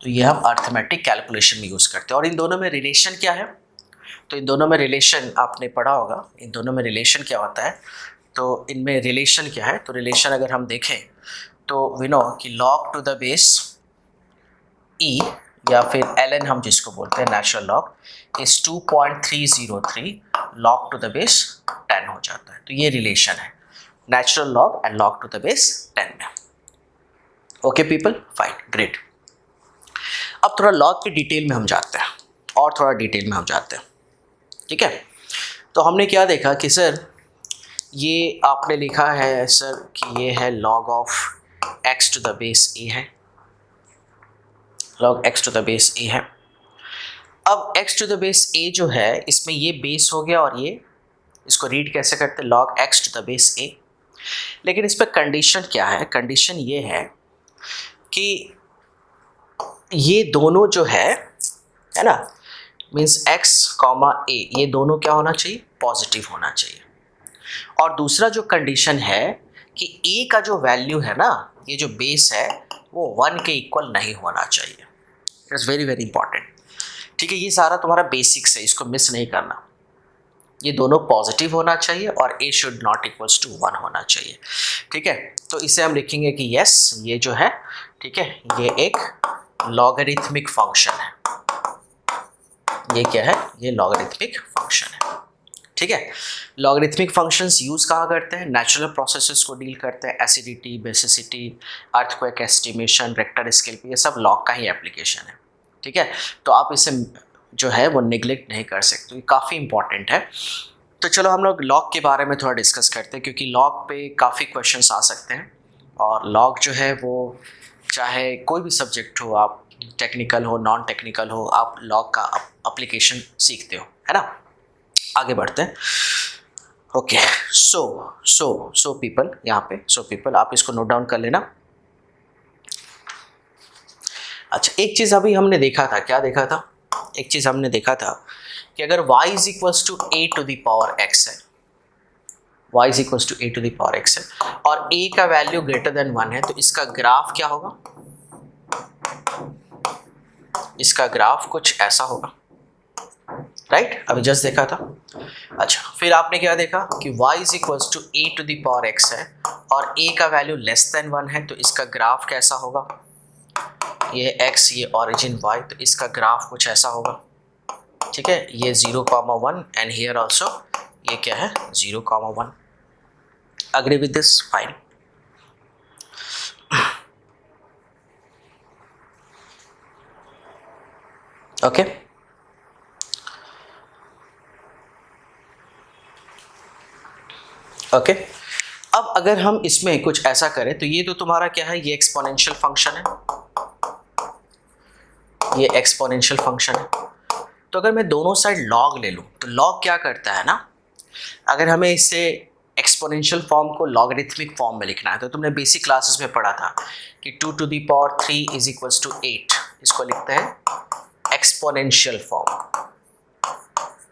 S1: तो ये हम अर्थमेटिक कैलकुलेशन में यूज़ करते हैं। और इन दोनों में रिलेशन क्या है? तो इन दोनों में रिलेशन आपने पढ़ा होगा, इन दोनों में रिलेशन क्या होता है। तो इनमें रिलेशन क्या है? तो रिलेशन अगर हम देखें तो वी नो कि log to the base E या फिर ln हम जिसको बोलते हैं नेचुरल लॉग इस 2.303 log to the base 10 हो जाता है। तो ये रिलेशन है natural log and log to the base 10 में। Okay people, fine, great. अब थोड़ा लॉग की डिटेल में हम जाते हैं और थोड़ा डिटेल में हम जाते हैं। ठीक है, तो हमने क्या देखा कि सर ये आपने लिखा है सर कि ये है log of x to the base a है, log x to the base a है। अब x to the base a जो है इसमें ये बेस हो गया और ये इसको रीड कैसे करते हैं log x to the base a। लेकिन इस पर कंडीशन क्या है, कंडीशन ये है कि ये दोनों जो है ना, मीन्स x कॉमा a, ये दोनों क्या होना चाहिए, पॉजिटिव होना चाहिए। और दूसरा जो कंडीशन है कि a का जो वैल्यू है ना, ये जो बेस है वो 1 के इक्वल नहीं होना चाहिए। It's very very important. ठीक है, ये सारा तुम्हारा बेसिक्स है, इसको मिस नहीं करना। ये दोनों पॉजिटिव होना चाहिए और a should not equals to 1 होना चाहिए। ठीक है, तो इसे हम लिखेंगे कि यस ये जो है, ठीक है, ये एक लॉगरिथमिक फंक्शन है। ये क्या है, ये लॉगरिथमिक फंक्शन है। ठीक है, लॉगरिथमिक फंक्शंस यूज़ कहाँ करते हैं, नेचुरल प्रोसेसेस को डील करते हैं, acidity, basicity, earthquake estimation, vector scale, ये सब लॉग का ही एप्लीकेशन है। ठीक है, तो आप इसे जो है वो निगलेक्ट नहीं कर सकते, ये काफ़ी इंपॉर्टेंट है। तो चलो हम लोग लॉग के बारे में थोड़ा डिस्कस करते हैं, क्योंकि लॉग पे काफ़ी क्वेश्चंस आ सकते हैं। और लॉग जो है वो चाहे कोई भी सब्जेक्ट हो, आप टेक्निकल हो नॉन टेक्निकल हो, आप लॉग का एप्लीकेशन सीखते हो, है ना। आगे बढ़ते हैं। ओके, सो पीपल, यहाँ पे सो पीपल आप इसको नोट डाउन कर लेना। अच्छा, एक चीज़ अभी हमने देखा था, क्या देखा था, एक चीज़ हमने देखा था कि अगर y is equals to a to the power x है, y is equals to a to the power x है और a का वैल्यू ग्रेटर देन 1 है, तो इसका ग्राफ क्या होगा, इसका ग्राफ कुछ ऐसा होगा, राइट। अभी जस्ट देखा था। अच्छा, फिर आपने क्या देखा कि y is equals to a to the power x है और a का वैल्यू लेस देन 1 है, तो इसका ग्राफ कैसा होगा, ये x, ये ओरिजिन y, तो इसका ग्राफ कुछ ऐसा होगा। ठीक है, ये 0,1 एंड हियर ऑल्सो ये क्या है, 0,1। Agree with this, fine. Okay, okay. अब अगर हम इसमें कुछ ऐसा करें तो ये तो तुम्हारा क्या है, ये एक्सपोनेंशियल फंक्शन है, ये एक्सपोनेंशियल फंक्शन है। तो अगर मैं दोनों साइड लॉग ले लूँ तो लॉग क्या करता है ना, अगर हमें इसे एक्सपोनेंशियल फॉर्म को लॉगरिथमिक फॉर्म में लिखना है, तो तुमने बेसिक क्लासेस में पढ़ा था कि 2 to the power 3 is equals to 8, इसको लिखते हैं एक्सपोनेंशियल फॉर्म,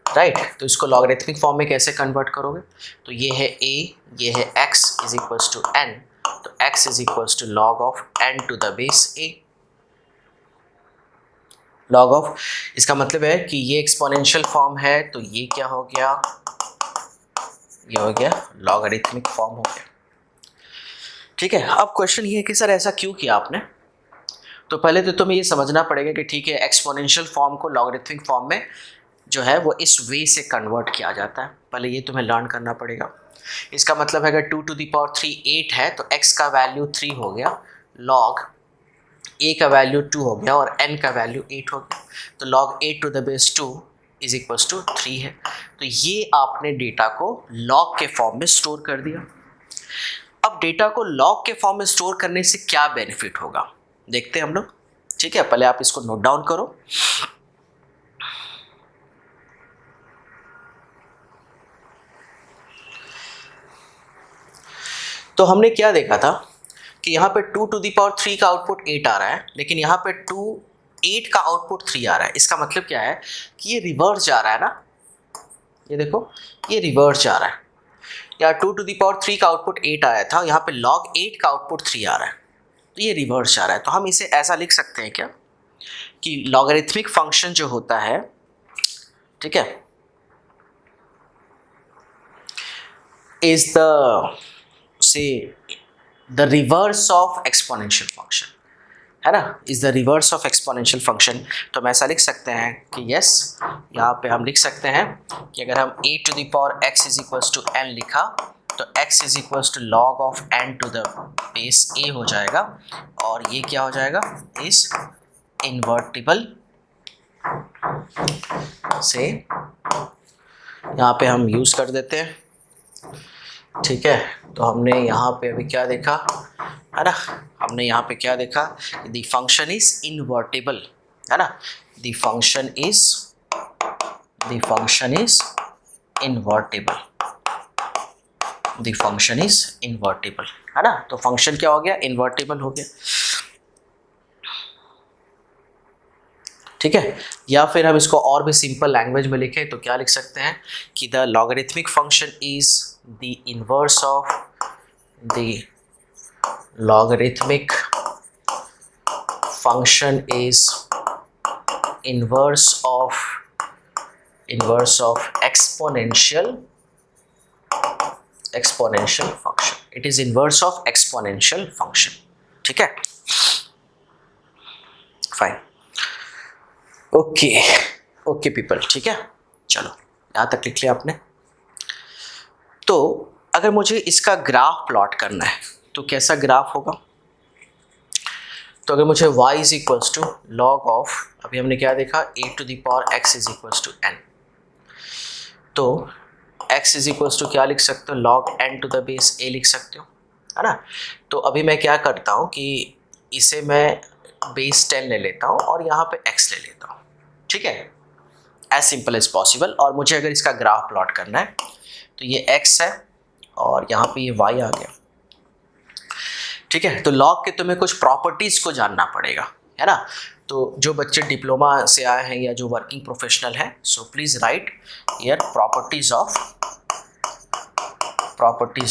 S1: राइट। तो इसको लॉगरिथमिक फॉर्म में कैसे कन्वर्ट करोगे, तो ये है a, ये है x is equals to n, तो x is equals to log of n to the base a। Log of, इसका मतलब है कि ये एक्सपोनेंशियल फॉर्म है, तो ये क्या हो गया, ये हो गया लॉगरिथमिक फॉर्म हो गया। ठीक है, अब क्वेश्चन ये है कि सर ऐसा क्यों किया आपने, तो पहले तो तुम्हें ये समझना पड़ेगा कि ठीक है, एक्सपोनेंशियल फॉर्म को लॉगरिथमिक फॉर्म में जो है वो इस वे से कन्वर्ट किया जाता है, पहले ये तुम्हें लर्न करना पड़ेगा। इसका मतलब है अगर 2 टू द पावर 3 8 है, तो x का वैल्यू 3 हो गया, लॉग a का वैल्यू 2 हो गया और n का वैल्यू 8 हो गया, तो log a to the base 2 is equals to 3 है। तो ये आपने डेटा को लॉग के फॉर्म में स्टोर कर दिया। अब डेटा को लॉग के फॉर्म में स्टोर करने से क्या बेनिफिट होगा, देखते हैं हम लोग। ठीक है, पहले आप इसको नोट डाउन करो। तो हमने क्या देखा था कि यहाँ पे 2 टू द पावर 3 का आउटपुट 8 आ रहा है, लेकिन यहाँ पे 8 का आउटपुट 3 आ रहा है। इसका मतलब क्या है कि ये रिवर्स जा रहा है ना, ये देखो ये रिवर्स जा रहा है। यहाँ 2 टू द पावर 3 का आउटपुट 8 आया था, यहाँ पे log 8 का आउटपुट 3 आ रहा है, तो ये रिवर्स जा रहा है। तो हम इसे ऐसा लिख सकते हैं क्या कि लॉगरिथमिक फंक्शन जो होता है, ठीक है, is the reverse of exponential function, है ना, is the reverse of exponential function. तो हम ऐसा लिख सकते हैं कि यस, यहाँ पे हम लिख सकते हैं कि अगर हम a to the power x is equals to n लिखा, तो x is equals to log of n to the base a हो जाएगा, और ये क्या हो जाएगा, इस इन्वर्टिबल से यहाँ पे हम यूज कर देते हैं। ठीक है, तो हमने यहाँ पे अभी क्या देखा है ना। हमने यहाँ पे क्या देखा, द फंक्शन इज इनवर्टिबल, है ना, the function is invertible, the function is invertible, है ना। तो फंक्शन क्या हो गया, इनवर्टिबल हो गया, ठीक है। या फिर हम इसको और भी सिंपल लैंग्वेज में लिखें तो क्या लिख सकते हैं कि the logarithmic function is the inverse of the logarithmic function is inverse of exponential function, it is inverse of exponential function, ठीक है, फाइन, ओके पीपल, ठीक है। चलो यहाँ तक लिख लिया आपने। तो अगर मुझे इसका ग्राफ प्लॉट करना है तो कैसा ग्राफ होगा, तो अगर मुझे y is equals to log of, अभी हमने क्या देखा, a to the power x is equals to n, तो x इज इक्वल्स टू क्या लिख सकते हो, log n to the base a लिख सकते हो, है ना। तो अभी मैं क्या करता हूँ कि इसे मैं बेस 10 ले लेता हूँ और यहाँ पे x ले लेता हूँ, ठीक है, एज सिंपल एज पॉसिबल। और मुझे अगर इसका ग्राफ प्लॉट करना है तो ये x है और यहाँ पे ये y आ गया, ठीक है। तो लॉग के तुम्हें कुछ प्रॉपर्टीज़ को जानना पड़ेगा, है ना। तो जो बच्चे डिप्लोमा से आए हैं या जो वर्किंग प्रोफेशनल हैं, so please write here properties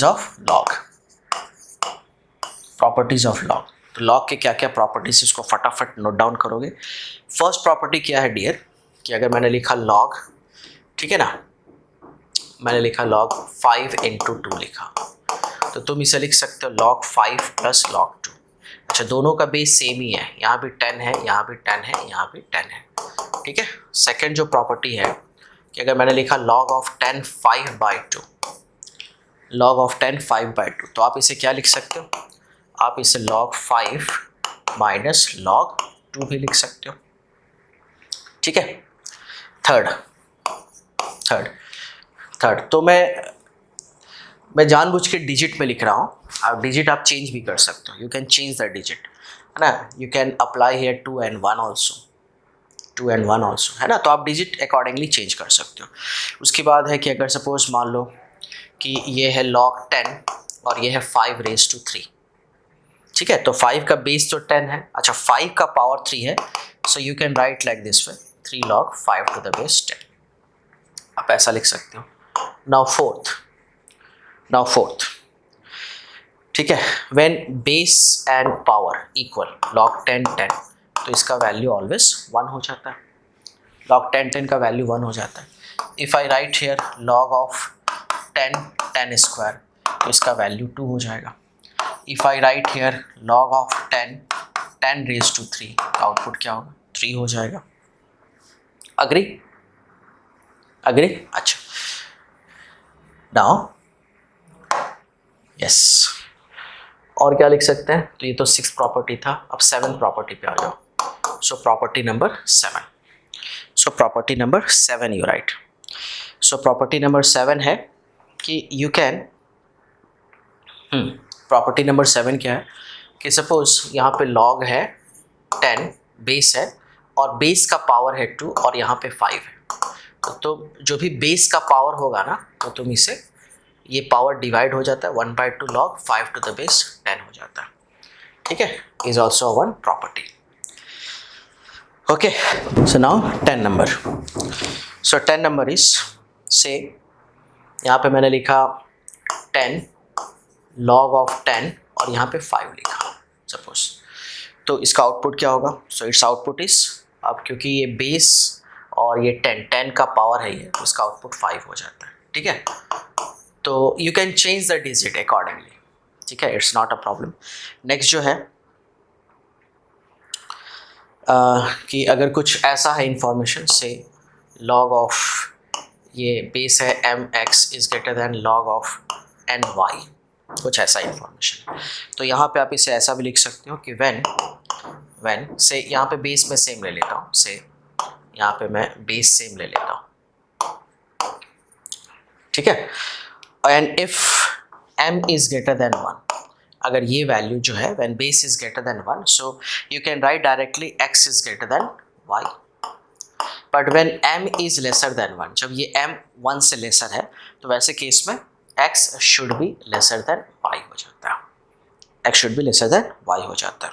S1: of log. तो लॉग के क्या क्या प्रॉपर्टीज इसको फटाफट नोट डाउन करोगे। फर्स्ट प्रॉपर्टी क्या है डियर, कि अगर मैंने लिखा लॉग, ठीक है ना, मैंने लिखा लॉग 5 into 2 लिखा, तो तुम इसे लिख सकते हो log 5 प्लस log 2। अच्छा, दोनों का बेस सेम ही है, यहाँ भी 10 है, यहाँ भी 10 है, यहाँ भी 10 है, ठीक है। सेकंड जो प्रॉपर्टी है कि अगर मैंने लिखा log of 10 5/2, log of 10 5/2, तो आप इसे क्या लिख सकते हो, आप इसे log 5 माइनस log 2 भी लिख सकते हो, ठीक है। थर्ड तो मैं जानबूझ के डिजिट में लिख रहा हूँ, और डिजिट आप चेंज भी कर सकते हो, you can change the digit, है ना, you can apply here 2 and 1 also, है ना। तो आप डिजिट अकॉर्डिंगली चेंज कर सकते हो। उसके बाद है कि अगर सपोज मान लो कि ये है log 10 और ये है 5⁻3, ठीक है। तो 5 का बेस तो 10 है, अच्छा 5 का पावर 3 है, so you can write like this way 3 log 5 to the base 10, आप ऐसा लिख सकते हो। नाउ फोर्थ, ठीक है, when base and power equal log 10 10, तो इसका वैल्यू ऑलवेज 1 हो जाता है, log 10 10 का वैल्यू 1 हो जाता है। If I right here log of 10 10 square, तो इसका वैल्यू 2 हो जाएगा। If I right here log of 10 10⁻3, output क्या होगा, 3 हो जाएगा। अग्री, अच्छा, नाउ यस, और क्या लिख सकते हैं, तो ये तो 6 प्रॉपर्टी था, अब 7 प्रॉपर्टी पे आ जाओ। So property number 7 you right. So property number 7 है कि यू कैन, प्रॉपर्टी नंबर 7 क्या है कि सपोज यहाँ पे लॉग है 10, बेस है और बेस का पावर है 2 और यहाँ पे 5 है, तो जो भी बेस का पावर होगा ना, तो तुम इसे, ये पावर डिवाइड हो जाता है, 1/2 log 5 to the base 10 हो जाता है, ठीक है, is also one property. Okay, so now 10 number. So 10 number is, से यहाँ पे मैंने लिखा 10 log ऑफ 10 और यहाँ पे 5 लिखा सपोज, तो इसका आउटपुट क्या होगा, सो इट्स आउटपुट इज, अब क्योंकि ये बेस और ये 10 का पावर है ये, तो इसका आउटपुट 5 हो जाता है, ठीक है। तो you can change the digit accordingly, ठीक है, it's not a problem. Next जो है कि अगर कुछ ऐसा है इंफॉर्मेशन से log ऑफ, ये बेस है mx is greater than log of ny, कुछ ऐसा इंफॉर्मेशन, तो यहाँ पे आप इसे ऐसा भी लिख सकते हो कि व्हेन से, यहाँ पे बेस में सेम ले लेता हूँ, से यहाँ पे मैं बेस सेम ले लेता हूँ, ठीक है, and if m is greater then 1, अगर ये वैल्यू जो है when base is greater then 1, so you can write directly x is greater then y. But when m is lesser than 1, जब ये m 1 से लेसर है तो वैसे केस में x should be lesser than y हो जाता है. x should be lesser than y हो जाता है.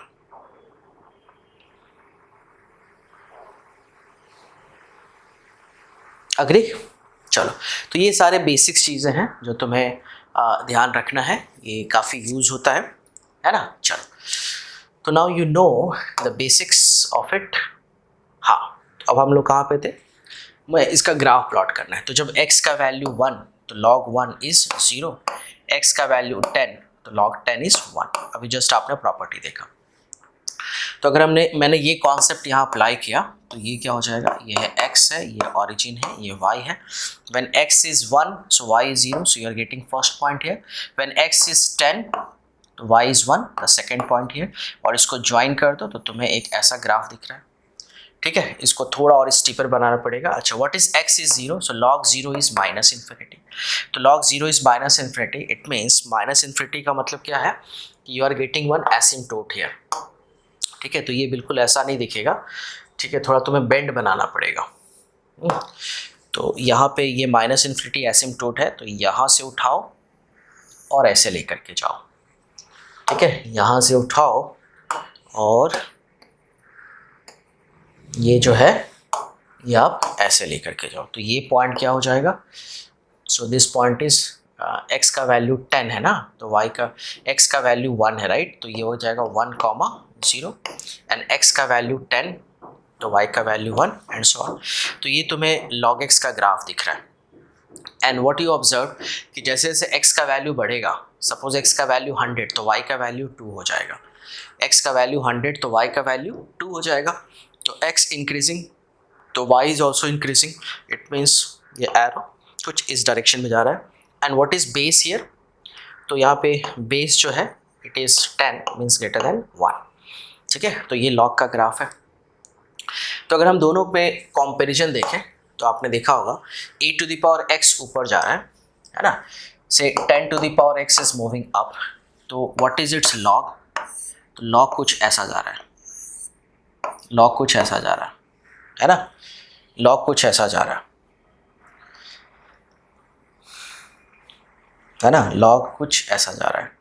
S1: अग्री? चलो, तो ये सारे बेसिक्स चीज़ें हैं जो तुम्हें ध्यान रखना है, ये काफ़ी यूज होता है ना. चलो, तो now you know the basics of it. हाँ, अब हम लोग कहाँ पे थे? मैं इसका ग्राफ प्लॉट करना है. तो जब x का वैल्यू 1 तो log 1 इज 0, x का वैल्यू 10 तो log 10 इज 1. अभी जस्ट आपने प्रॉपर्टी देखा. तो अगर मैंने ये कॉन्सेप्ट यहाँ अप्लाई किया तो ये क्या हो जाएगा? ये है x है, ये ओरिजिन है, ये y है. When x is 1 so y is 0, so you are getting first point here. When x is 10 तो y is 1, the second point here. और इसको ज्वाइन कर दो तो तुम्हें एक ऐसा ग्राफ दिख रहा है. ठीक है, इसको थोड़ा और स्टीपर बनाना पड़ेगा. अच्छा, what is x is 0, so log 0 is minus infinity. तो log 0 is minus infinity, it means minus infinity का मतलब क्या है कि you are getting one asymptote here. ठीक है, तो ये बिल्कुल ऐसा नहीं दिखेगा. ठीक है, थोड़ा तुम्हें बेंड बनाना पड़ेगा. तो यहाँ पे ये माइनस इन्फिनिटी एसिम्प्टोट है, तो यहाँ से उठाओ और ऐसे लेकर के जाओ. ठीक है, यहाँ से उठाओ और ये जो है ये आप ऐसे लेकर के जाओ. तो ये पॉइंट क्या हो जाएगा? So this point is x का वैल्यू 10 है ना, तो y का x का वैल्यू 1 है, राइट. तो ये हो जाएगा 1,0 एंड x का वैल्यू 10 तो y का वैल्यू 1 एंड सो ऑन. तो ये तुम्हें log x का ग्राफ दिख रहा है. एंड व्हाट यू ऑब्जर्व कि जैसे जैसे x का वैल्यू बढ़ेगा, सपोज x का वैल्यू 100 तो y का वैल्यू 2 हो जाएगा. x का वैल्यू 100 तो y का वैल्यू 2 हो जाएगा. तो x इंक्रीजिंग तो y is also increasing. It means ये एरो कुछ इस डायरेक्शन में जा रहा है. And what is base here? तो यहाँ पे बेस जो है it is 10 means greater than 1. ठीक है, तो ये लॉग का ग्राफ है. तो अगर हम दोनों में कंपैरिजन देखें तो आपने देखा होगा e to the power x ऊपर जा रहा है ना. Say 10 to the power x is moving up. तो व्हाट इज इट्स लॉग? तो लॉग कुछ ऐसा जा रहा है. लॉग कुछ ऐसा जा रहा है ना. लॉग कुछ ऐसा जा रहा है ना. लॉग कुछ ऐसा जा रहा है.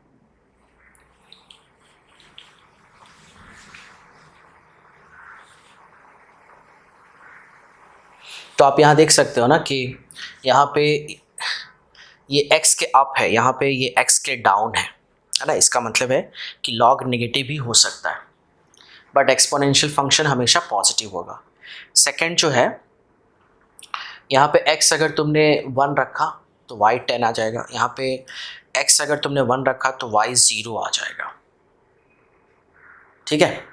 S1: तो आप यहाँ देख सकते हो ना कि यहाँ पे ये x के अप है, यहाँ पे ये x के डाउन है ना. इसका मतलब है कि log नेगेटिव भी हो सकता है, बट एक्सपोनेंशियल फंक्शन हमेशा पॉजिटिव होगा. सेकंड जो है, यहाँ पे x अगर तुमने 1 रखा तो y 10 आ जाएगा. यहाँ पे x अगर तुमने 1 रखा तो y 0 आ जाएगा. ठीक है,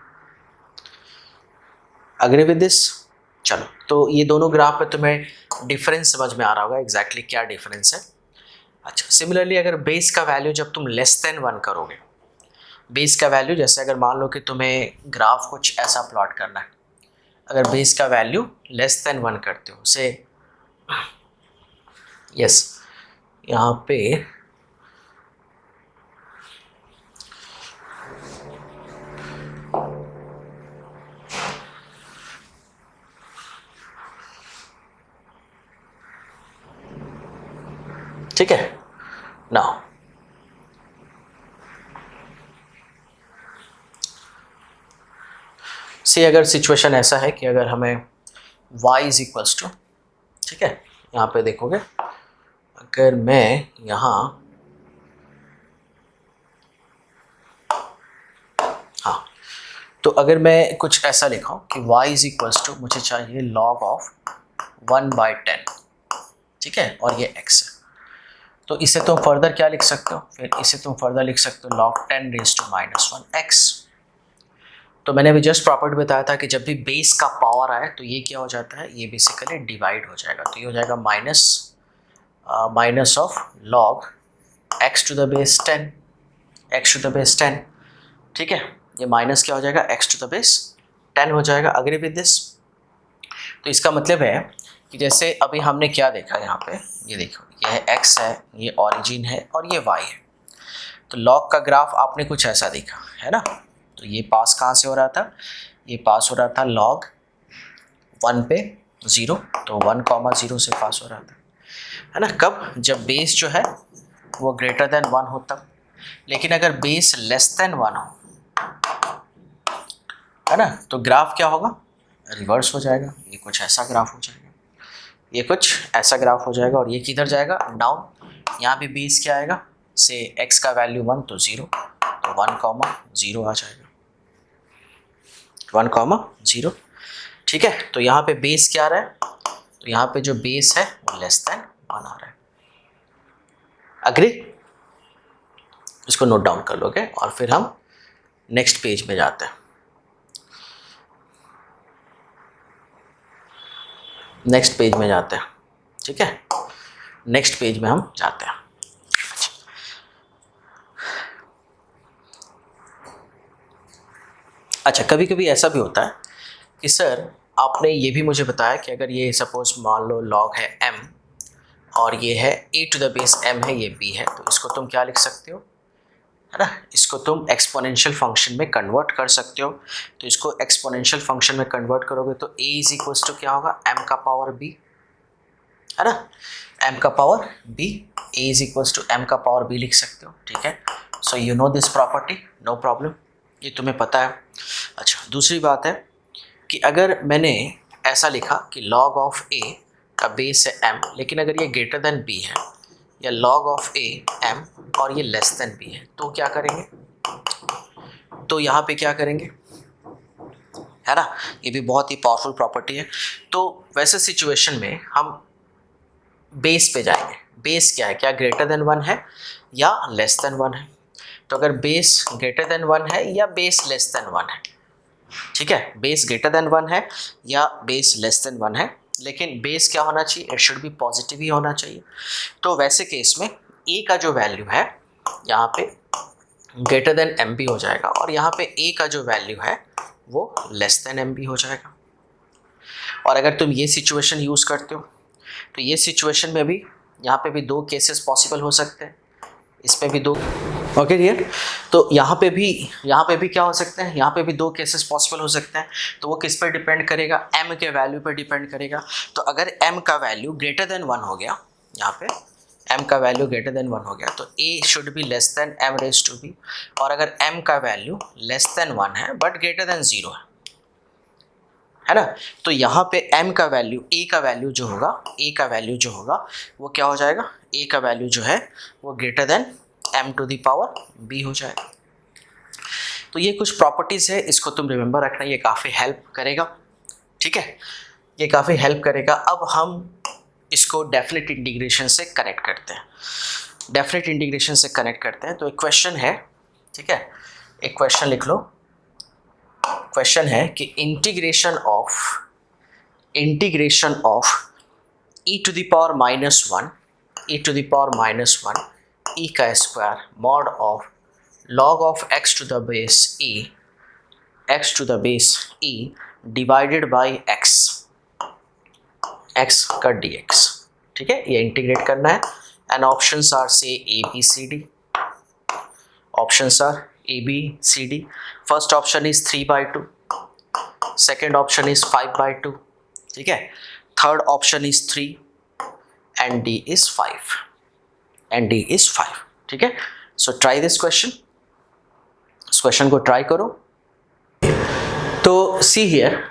S1: अग्री विद दिस? चलो, तो ये दोनों ग्राफ पे तुम्हें डिफरेंस समझ में आ रहा होगा एग्जैक्टली क्या डिफरेंस है. अच्छा, सिमिलरली अगर बेस का वैल्यू जब तुम लेस देन 1 करोगे, बेस का वैल्यू जैसे अगर मान लो कि तुम्हें ग्राफ कुछ ऐसा प्लॉट करना है, अगर बेस का वैल्यू लेस देन 1 करते हो, से यस यहाँ पे ठीक है. नाउ से अगर सिचुएशन ऐसा है कि अगर हमें y इज इक्वल्स टू, ठीक है, यहाँ पे देखोगे अगर मैं यहाँ हाँ, तो अगर मैं कुछ ऐसा लिखा हूँ कि y इज इक्वल्स टू, मुझे चाहिए log ऑफ 1/10. ठीक है, और ये x है. तो इसे तुम फर्दर क्या लिख सकते हो? फिर इसे तुम फर्दर लिख सकते हो log 10 रेज टू -1 x. तो मैंने अभी जस्ट प्रॉपर्टी बताया था कि जब भी बेस का पावर आए तो ये क्या हो जाता है, ये बेसिकली डिवाइड हो जाएगा. तो ये हो जाएगा minus of log x to the base 10, x to the base 10. ठीक है, ये माइनस क्या हो जाएगा, x टू द बेस 10 हो जाएगा. Agree with this? तो इसका मतलब है कि जैसे अभी हमने क्या देखा यहाँ पे, ये देखो ये है x है, ये ओरिजिन है और ये y है. तो लॉग का ग्राफ आपने कुछ ऐसा देखा है ना। तो ये पास कहाँ से हो रहा था, ये पास हो रहा था log 1 पे 0, तो 1,0 से पास हो रहा था, है ना। कब, जब बेस जो है वो ग्रेटर देन 1 हो तब। लेकिन अगर बेस लेस देन 1 हो, है ना, तो ग्राफ क्या होगा, रिवर्स हो जाएगा। ये कुछ ऐसा ग्राफ हो जाएगा, ये कुछ ऐसा ग्राफ हो जाएगा, और ये किधर जाएगा, डाउन। यहाँ भी बेस क्या आएगा, से x का वैल्यू 1 तो 0, तो 1,0 आ जाएगा, 1,0। ठीक है, तो यहाँ पे बेस क्या आ रहा है, तो यहाँ पे जो बेस है वो लेस देन 1 आ रहा है। अग्री, इसको नोट डाउन कर लोगे, और फिर हम नेक्स्ट पेज में जाते हैं। नेक्स्ट पेज में जाते हैं, ठीक है, नेक्स्ट पेज में हम जाते हैं। अच्छा, कभी कभी ऐसा भी होता है कि सर आपने ये भी मुझे बताया कि अगर ये सपोज मान लो लॉग है m और ये है a to the base m है, ये b है, तो इसको तुम क्या लिख सकते हो, है ना, इसको तुम एक्सपोनेंशियल फंक्शन में कन्वर्ट कर सकते हो। तो इसको एक्सपोनेंशियल फंक्शन में कन्वर्ट करोगे तो a इज इक्वल्स टू क्या होगा, m का पावर b, है ना, m का power b, a is equals to m का पावर b लिख सकते हो। ठीक है, so you know this property, no problem, ये तुम्हें पता है। अच्छा, दूसरी बात है कि अगर मैंने ऐसा लिखा कि log ऑफ a का बेस है m, लेकिन अगर ये ग्रेटर देन b है, या log ऑफ a m और ये लेस देन b है, तो क्या करेंगे, तो यहाँ पे क्या करेंगे, है ना, ये भी बहुत ही पावरफुल प्रॉपर्टी है। तो वैसे सिचुएशन में हम बेस पे जाएंगे। बेस क्या है, क्या ग्रेटर देन 1 है या लेस देन 1 है। तो अगर बेस ग्रेटर देन 1 है या बेस लेस देन 1 है, ठीक है, बेस ग्रेटर देन 1 है या बेस लेस देन 1 है, लेकिन बेस क्या होना चाहिए, इट शुड बी पॉजिटिव ही होना चाहिए। तो वैसे केस में a का जो वैल्यू है यहाँ पे ग्रेटर देन एम बी हो जाएगा, और यहाँ पे a का जो वैल्यू है वो लेस देन एम बी हो जाएगा। और अगर तुम ये सिचुएशन यूज़ करते हो तो ये सिचुएशन में भी यहाँ पे भी दो केसेस पॉसिबल हो सकते हैं, इसमें भी दो, ओके डियर। तो यहाँ पे भी क्या हो सकते हैं, यहाँ पे भी दो केसेस पॉसिबल हो सकते हैं। तो वो किस पर डिपेंड करेगा, m के वैल्यू पर डिपेंड करेगा। तो अगर m का वैल्यू ग्रेटर देन 1 हो गया, यहाँ पे m का वैल्यू ग्रेटर देन 1 हो गया, तो a should be less than m raise to b। और अगर m का वैल्यू लेस देन 1 है बट ग्रेटर देन 0 है ना, तो यहाँ पे m का वैल्यू, a का वैल्यू जो होगा वो क्या हो जाएगा, a का वैल्यू जो है वो greater than m to the power b हो जाएगा। तो ये कुछ प्रॉपर्टीज़ है, इसको तुम रिमेंबर रखना, ये काफ़ी हेल्प करेगा। ठीक है, ये काफ़ी हेल्प करेगा। अब हम इसको डेफिनेट इंटीग्रेशन से कनेक्ट करते हैं। तो एक क्वेश्चन है, ठीक है, एक क्वेश्चन लिख लो। क्वेश्चन है कि integration of e to the power -1 e का square mod of log of x to the base e divided by x का dx। ठीक है, ये इंटीग्रेट करना है। And options are say a b c d। First option is 3/2, second option is 5/2, ठीक है, third option is 3 and d is 5 ठीक है। सो ट्राई दिस क्वेश्चन, इस क्वेश्चन को ट्राई करो। तो see here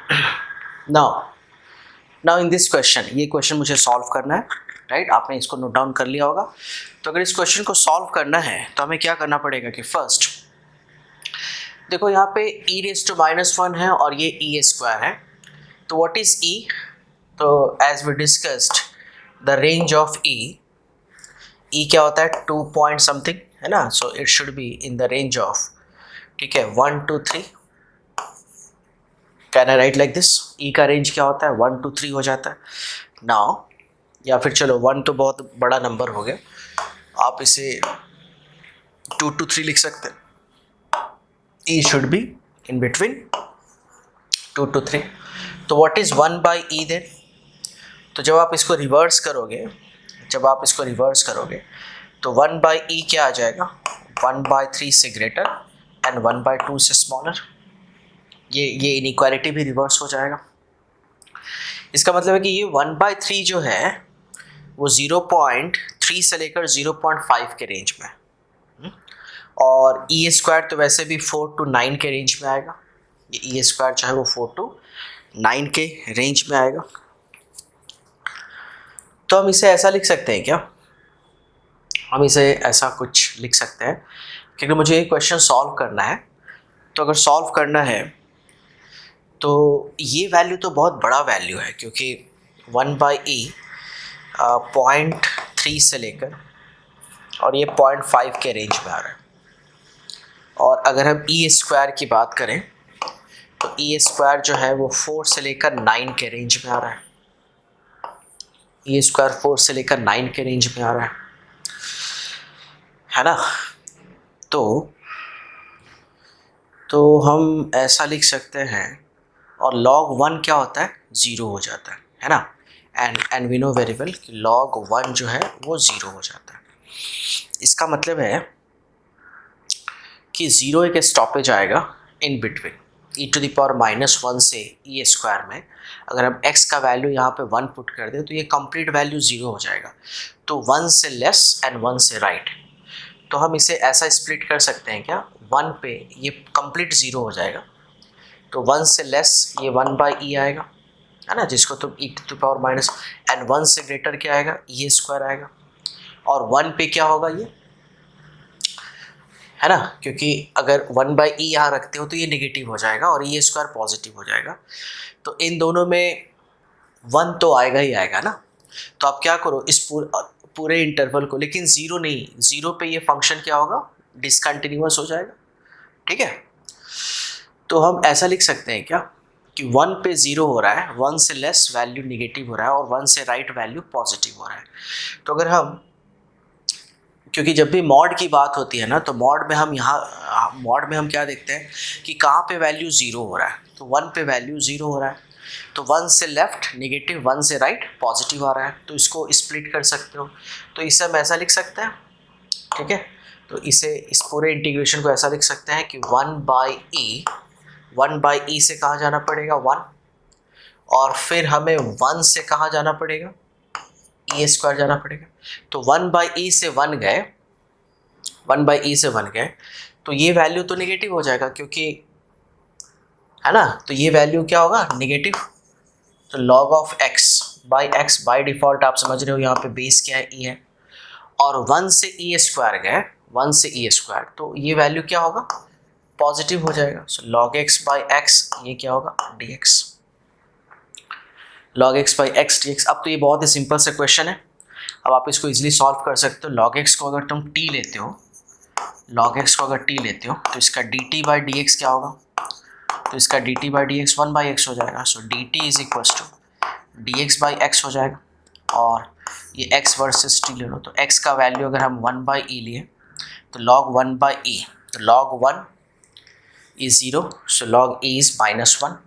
S1: now in this question, ये question मुझे सॉल्व करना है, राइट, आपने इसको नोट डाउन कर लिया होगा। तो अगर इस क्वेश्चन को सॉल्व करना है तो हमें क्या करना पड़ेगा कि फर्स्ट देखो यहाँ पे e रेज़ टू -1 है और ये e स्क्वायर है। तो व्हाट इज e, तो as we discussed the range of e क्या होता है 2 पॉइंट समथिंग, है ना, so it should be in the range of, ठीक है, 1 to 3। Can I write like this, e का रेंज क्या होता है 1 to 3 हो जाता है। नाउ या फिर चलो 1 तो बहुत बड़ा नंबर हो गया, आप इसे 2 to 3 लिख सकते हैं। e should be in between 2 to 3। तो what is 1/e then? तो जब आप इसको रिवर्स करोगे तो 1/e क्या आ जाएगा, 1/3 से ग्रेटर एंड 1/2 से स्मॉलर। ये इनइक्वालिटी भी रिवर्स हो जाएगा। इसका मतलब है कि ये 1/3 जो है वो 0.3 से लेकर 0.5 के रेंज में, और ई स्क्वायर तो वैसे भी 4 to 9 के रेंज में आएगा। ये ई स्क्वायर जो है वो 4 to 9 के रेंज में आएगा। तो हम इसे ऐसा लिख सकते हैं क्या, हम इसे ऐसा कुछ लिख सकते हैं, क्योंकि मुझे ये क्वेश्चन सॉल्व करना है। तो अगर सॉल्व करना है तो ये वैल्यू तो बहुत बड़ा वैल्यू है, क्योंकि 1/e 0.3 से लेकर और ये 0.5 के रेंज में आ रहा है। और अगर हम ई स्क्वायर की बात करें तो ई स्क्वायर जो है वो 4 से लेकर 9 के रेंज में आ रहा है। ई स्क्वायर 4 से लेकर 9 के रेंज में आ रहा है ना। तो हम ऐसा लिख सकते हैं, और log 1 क्या होता है, 0 हो जाता है ना। And we know very well कि log 1 जो है वो 0 हो जाता है। इसका मतलब है कि 0 एक स्टॉपेज आएगा इन बिटवीन e⁻⁻1 से ई स्क्वायर में। अगर हम x का वैल्यू यहाँ पे 1 पुट कर दें तो ये कंप्लीट वैल्यू 0 हो जाएगा। तो 1 से लेस एंड 1 से राइट। तो हम इसे ऐसा स्प्लिट कर सकते हैं क्या, 1 पे ये कंप्लीट 0 हो जाएगा, तो 1 से लेस ये 1/e आएगा, है ना, जिसको तुम e⁻⁻, एंड 1 से ग्रेटर क्या आएगा, ई स्क्वायर आएगा। और 1 पे क्या होगा ये, है ना, क्योंकि अगर 1/e यहाँ रखते हो तो ये नेगेटिव हो जाएगा और ई स्क्वायर पॉजिटिव हो जाएगा। तो इन दोनों में 1 तो आएगा ही आएगा ना। तो आप क्या करो, इस पूरे इंटरवल को, लेकिन 0 नहीं, 0 पे ये फंक्शन क्या होगा, डिसकंटिन्यूअस हो जाएगा। ठीक है, तो हम ऐसा लिख सकते हैं क्या कि 1 पे 0 हो रहा है, 1 से लेस वैल्यू नेगेटिव हो रहा है और 1 से राइट वैल्यू पॉजिटिव हो रहा है। तो अगर हम, क्योंकि जब भी मॉड की बात होती है ना, तो मॉड में हम क्या देखते हैं कि कहाँ पे वैल्यू 0 हो रहा है, तो 1 पे वैल्यू 0 हो रहा है, तो 1 से लेफ्ट नेगेटिव, 1 से राइट पॉजिटिव आ रहा है। तो इसको स्प्लिट कर सकते हो, तो इसे हम ऐसा लिख सकते हैं। ठीक है, तो इस पूरे इंटीग्रेशन को ऐसा लिख सकते हैं कि 1/e से कहाँ जाना पड़ेगा, 1, और फिर हमें 1 से कहाँ जाना पड़ेगा, ई स्क्वायर जाना पड़ेगा। तो 1/e से 1 गए, 1/e से 1 गए, तो ये वैल्यू तो नेगेटिव हो जाएगा, क्योंकि, है ना, तो ये वैल्यू क्या होगा, नेगेटिव। तो log of x by default आप समझ रहे हो यहाँ पे बेस क्या है, e है, और 1 से ई स्क्वायर गए, 1 से ई स्क्वायर, तो ये वैल्यू क्या होगा, पॉजिटिव हो जाएगा। सो log x बाई एक्स, ये क्या होगा, dx, log x by x dx। अब तो ये बहुत ही सिंपल सा क्वेश्चन है, अब आप इसको इजीली सॉल्व कर सकते हो। log x को अगर तुम t लेते हो, log x को अगर t लेते हो तो इसका dt बाई dx क्या होगा, तो इसका dt बाई dx 1/x हो जाएगा। So dt is equals to dx by x हो जाएगा, और ये x वर्सेस t ले लो, तो x का वैल्यू अगर हम 1/e लिए तो log 1/e, तो log 1 is 0, so log e is -1,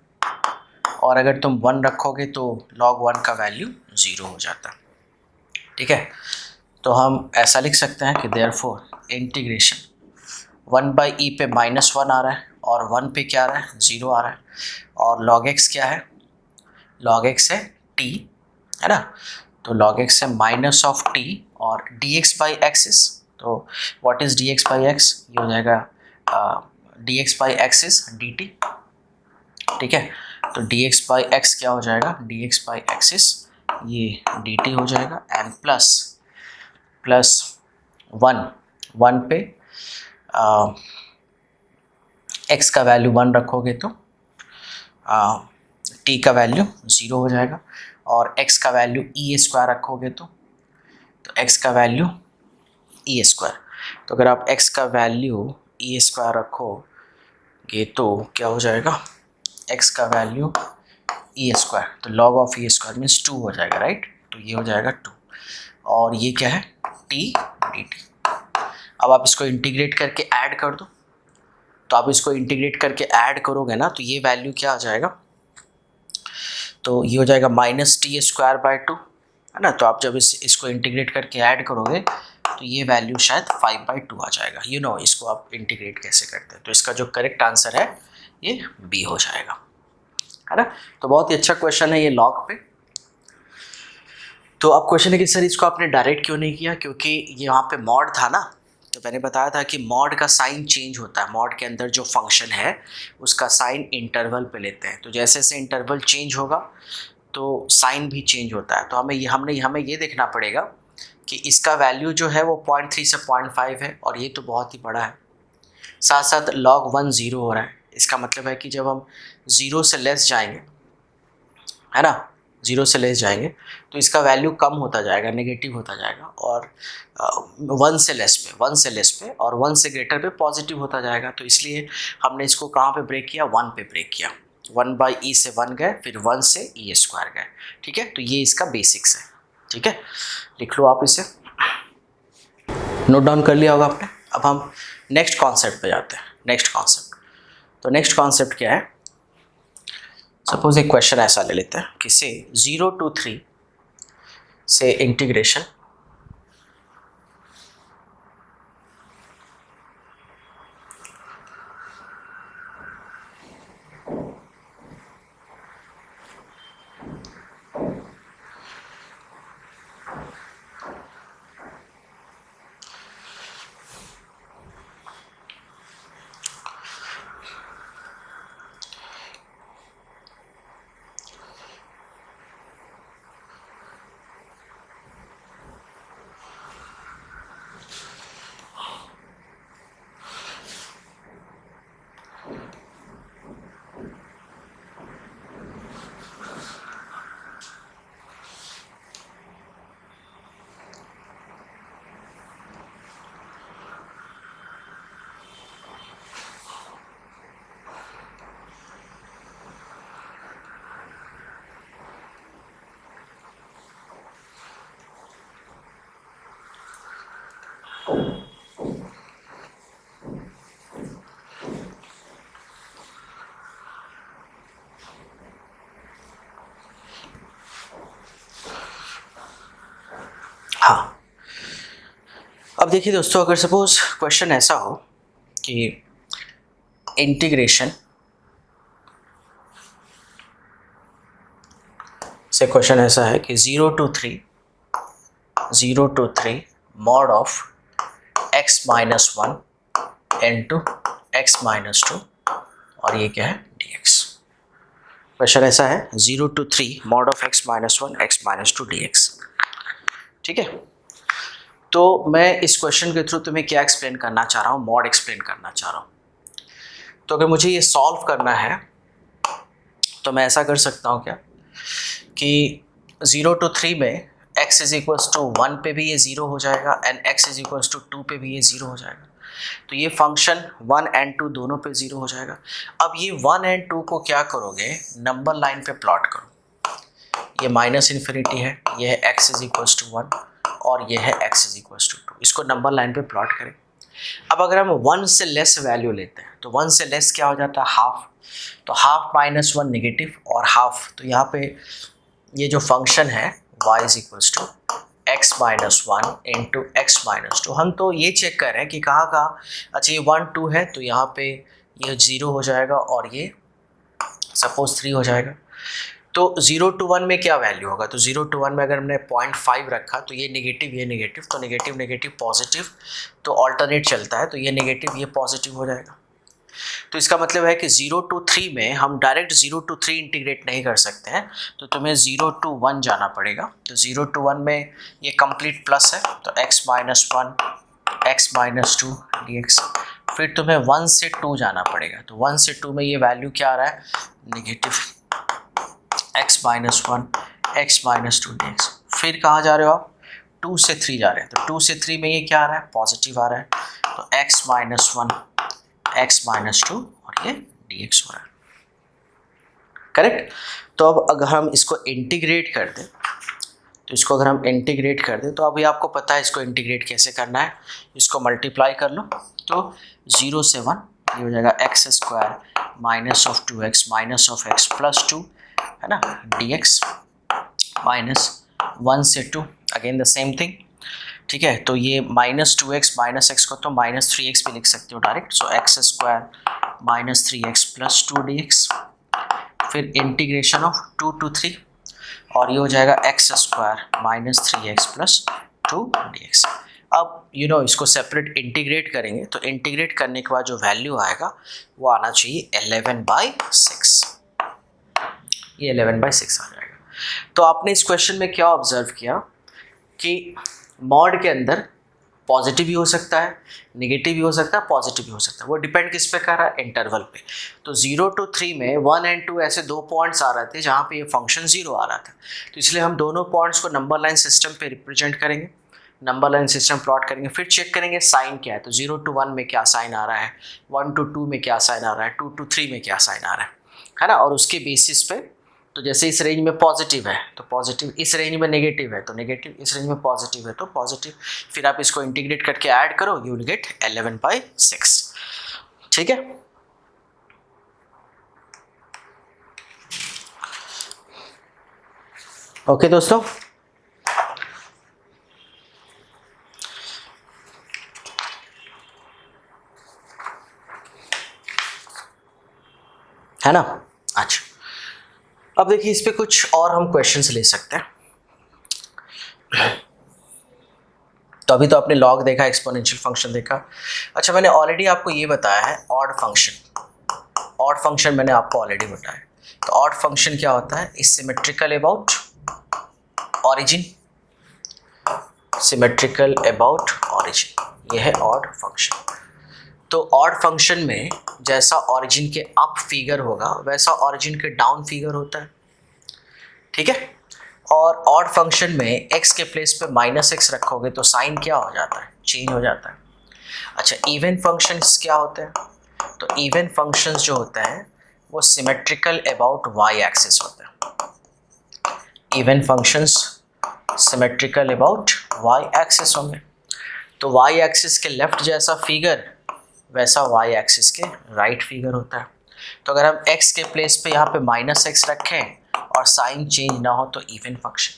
S1: और अगर तुम 1 रखोगे तो log 1 का वैल्यू 0 हो जाता है। ठीक है, तो हम ऐसा लिख सकते हैं कि देयरफॉर इंटीग्रेशन 1/e पे -1 आ रहा है और 1 पे क्या आ रहा है, 0 आ रहा है, और log x क्या है, log x है t, है ना, तो log x है माइनस ऑफ t, और dx बाई x इज, तो what is dx by x, ये हो जाएगा dx by x is dt। ठीक है, तो dx बाई x क्या हो जाएगा, dx बाई x इज ये dt हो जाएगा, एंड प्लस 1 पे x का वैल्यू 1 रखोगे तो t का वैल्यू 0 हो जाएगा, और x का वैल्यू ई स्क्वायर रखोगे तो x का वैल्यू ई स्क्वायर। तो अगर आप x का वैल्यू ई स्क्वायर रखोगे तो क्या हो जाएगा, x का वैल्यू ई स्क्वायर, तो log of E square means 2 हो जाएगा, राइट, तो ये हो जाएगा 2, और ये क्या है, t dt। अब आप इसको इंटीग्रेट करके ऐड कर दो, तो आप इसको इंटीग्रेट करके ऐड करोगे ना, तो ये वैल्यू क्या आ जाएगा, तो ये हो जाएगा -t² बाई 2, है ना। तो आप जब इसको इंटीग्रेट करके ऐड करोगे तो ये वैल्यू शायद 5/2 आ जाएगा। इसको आप इंटीग्रेट कैसे करते हैं, तो इसका जो करेक्ट आंसर है ये बी हो जाएगा, है ना। तो बहुत ही अच्छा क्वेश्चन है ये लॉग पे। तो अब क्वेश्चन है कि सर इसको आपने डायरेक्ट क्यों नहीं किया, क्योंकि यहाँ पे मॉड था ना, तो मैंने बताया था कि मॉड का साइन चेंज होता है। मॉड के अंदर जो फंक्शन है उसका साइन इंटरवल पे लेते हैं, तो जैसे जैसे इंटरवल चेंज होगा तो साइन भी चेंज होता है। तो हमें ये देखना पड़ेगा कि इसका वैल्यू जो है वो 0.3 से 0.5 है, और ये तो बहुत ही बड़ा है। साथ साथ log 1 0 हो रहा है, इसका मतलब है कि जब हम 0 से लेस जाएंगे, है ना, 0 से लेस जाएंगे तो इसका वैल्यू कम होता जाएगा, नेगेटिव होता जाएगा, और 1 से लेस पे और 1 से ग्रेटर पे पॉजिटिव होता जाएगा। तो इसलिए हमने इसको कहाँ पे ब्रेक किया, 1 पे ब्रेक किया। 1/e से 1 गए, फिर 1 से e स्क्वायर गए, ठीक है। तो ये इसका बेसिक्स है, ठीक है। लिख लो आप इसे, नोट डाउन कर लिया होगा आपने। अब हम नेक्स्ट कॉन्सेप्ट पे जाते हैं। नेक्स्ट कॉन्सेप्ट क्या है, सपोज एक क्वेश्चन ऐसा ले लेते हैं कि से 0 to 3 से इंटीग्रेशन हाँ, अब देखिए दोस्तों, अगर सपोज क्वेश्चन ऐसा हो कि इंटीग्रेशन से क्वेश्चन ऐसा है कि 0 to 3 mod of x minus 1 into x minus 2, और ये क्या है dx। क्वेश्चन ऐसा है 0 to 3 mod of x minus 1 x minus 2 dx, ठीक है। तो मैं इस क्वेश्चन के थ्रू तुम्हें क्या एक्सप्लेन करना चाह रहा हूँ, मॉड एक्सप्लेन करना चाह रहा हूँ। तो अगर मुझे ये सॉल्व करना है तो मैं ऐसा कर सकता हूँ क्या कि 0 to 3 में x इज इक्वल्स टू 1 पे भी ये 0 हो जाएगा and x is equals to 2 पे भी ये 0 हो जाएगा। तो ये फंक्शन 1 and 2 दोनों पे 0 हो जाएगा। अब ये 1 and 2 को क्या करोगे, नंबर लाइन पे प्लॉट करो। ये माइनस इन्फिनिटी है, ये है x इज इक्वल्स टू 1 और ये है x इज इक्वल्स टू 2। इसको नंबर लाइन पे प्लॉट करें। अब अगर हम 1 से लेस वैल्यू लेते हैं तो 1 से लेस क्या हो जाता है, हाफ। तो हाफ माइनस 1 नेगेटिव और हाफ, तो यहाँ पे ये जो फंक्शन है y is equals to x minus 1 into x minus 2। हम तो ये चेक कर रहे हैं कि कहाँ कहाँ, अच्छा ये 1 2 है तो यहाँ पे ये 0 हो जाएगा और ये सपोज 3 हो जाएगा। तो 0 to 1 में क्या वैल्यू होगा, तो 0 to 1 में अगर हमने 0.5 रखा तो ये नेगेटिव, तो नेगेटिव पॉजिटिव, तो ऑल्टरनेट चलता है, तो ये नेगेटिव ये पॉजिटिव हो जाएगा। तो इसका मतलब है कि 0 to 3 में हम डायरेक्ट 0 to 3 इंटीग्रेट नहीं कर सकते हैं, तो तुम्हें 0 to 1 जाना पड़ेगा। तो 0 to 1 में ये कंप्लीट प्लस है, तो x minus 1 x minus 2 dx। फिर तुम्हें 1 से 2 जाना पड़ेगा, तो 1 से 2 में ये वैल्यू क्या आ रहा है, negative x minus 1 x minus 2 dx। फिर कहाँ जा रहे हो आप, 2 से 3 जा रहे हैं, तो 2 से 3 में ये क्या आ रहा है, पॉजिटिव आ रहा है, तो x माइनस 1 x माइनस 2 और ये dx हो रहा है, करेक्ट। तो अब अगर हम इसको इंटीग्रेट कर दें, तो अभी आपको पता है इसको इंटीग्रेट कैसे करना है। इसको मल्टीप्लाई कर लो, तो 0 से 1 ये हो जाएगा x square minus of 2x minus of x plus 2, है ना, dx माइनस 1 से 2 अगेन द सेम थिंग, ठीक है, तो ये -2x माइनस एक्स को तो -3x भी लिख सकते हो direct, so x square -3x plus 2dx, फिर इंटीग्रेशन ऑफ 2 to 3 और ये हो जाएगा x square -3x plus 2dx। अब इसको सेपरेट इंटीग्रेट करेंगे, तो इंटीग्रेट करने के बाद जो वैल्यू आएगा वो आना चाहिए 11/6, ये 11/6 आ जाएगा। तो आपने इस क्वेश्चन में क्या ऑब्जर्व किया कि मॉड के अंदर पॉजिटिव भी हो सकता है, नेगेटिव भी हो सकता है, पॉजिटिव भी हो सकता है, वो डिपेंड किस पे कर रहा है, इंटरवल पे। तो 0 to 3 में 1 और 2 ऐसे 2 पॉइंट्स आ रहे थे जहाँ पे ये फंक्शन 0 आ रहा था, तो इसलिए हम दोनों पॉइंट्स को नंबर लाइन सिस्टम पे रिप्रेजेंट करेंगे, नंबर लाइन सिस्टम प्लॉट करेंगे, फिर चेक करेंगे साइन क्या है। तो 0 to 1 में क्या साइन आ रहा है, 1 to 2 में क्या साइन आ रहा है, 2 to 3 में क्या साइन आ रहा है ना, और उसके बेसिस पे तो जैसे इस रेंज में पॉजिटिव है तो पॉजिटिव, इस रेंज में नेगेटिव है तो नेगेटिव, इस रेंज में पॉजिटिव है तो पॉजिटिव, फिर आप इसको इंटीग्रेट करके ऐड करो, यू विल गेट 11/6। ठीक है, ओके दोस्तों, है ना। अच्छा, अब देखिए इस पे कुछ और हम क्वेश्चंस ले सकते हैं। तो अभी तो आपने लॉग देखा, एक्सपोनेंशियल फंक्शन देखा। अच्छा, मैंने ऑलरेडी आपको ये बताया है ऑड फंक्शन, ऑड फंक्शन मैंने आपको ऑलरेडी बताया। तो ऑड फंक्शन क्या होता है, is symmetrical about origin, symmetrical about origin, ये है ऑड फंक्शन। तो ऑड फंक्शन में जैसा ऑरिजिन के अप फिगर होगा वैसा ऑरिजिन के डाउन फिगर होता है, ठीक है। और ऑड फंक्शन में x के प्लेस पे -x रखोगे तो साइन क्या हो जाता है, चेंज हो जाता है। अच्छा, इवन फंक्शंस क्या होते हैं, तो इवन फंक्शंस जो होते हैं वो सिमेट्रिकल अबाउट y एक्सिस होते हैं, even functions symmetrical about y axis होंगे। तो y एक्सिस के लेफ्ट जैसा फिगर वैसा y एक्सिस के राइट फिगर होता है। तो अगर हम x के प्लेस पे यहाँ पे -x रखें और साइन चेंज ना हो तो इवन फंक्शन।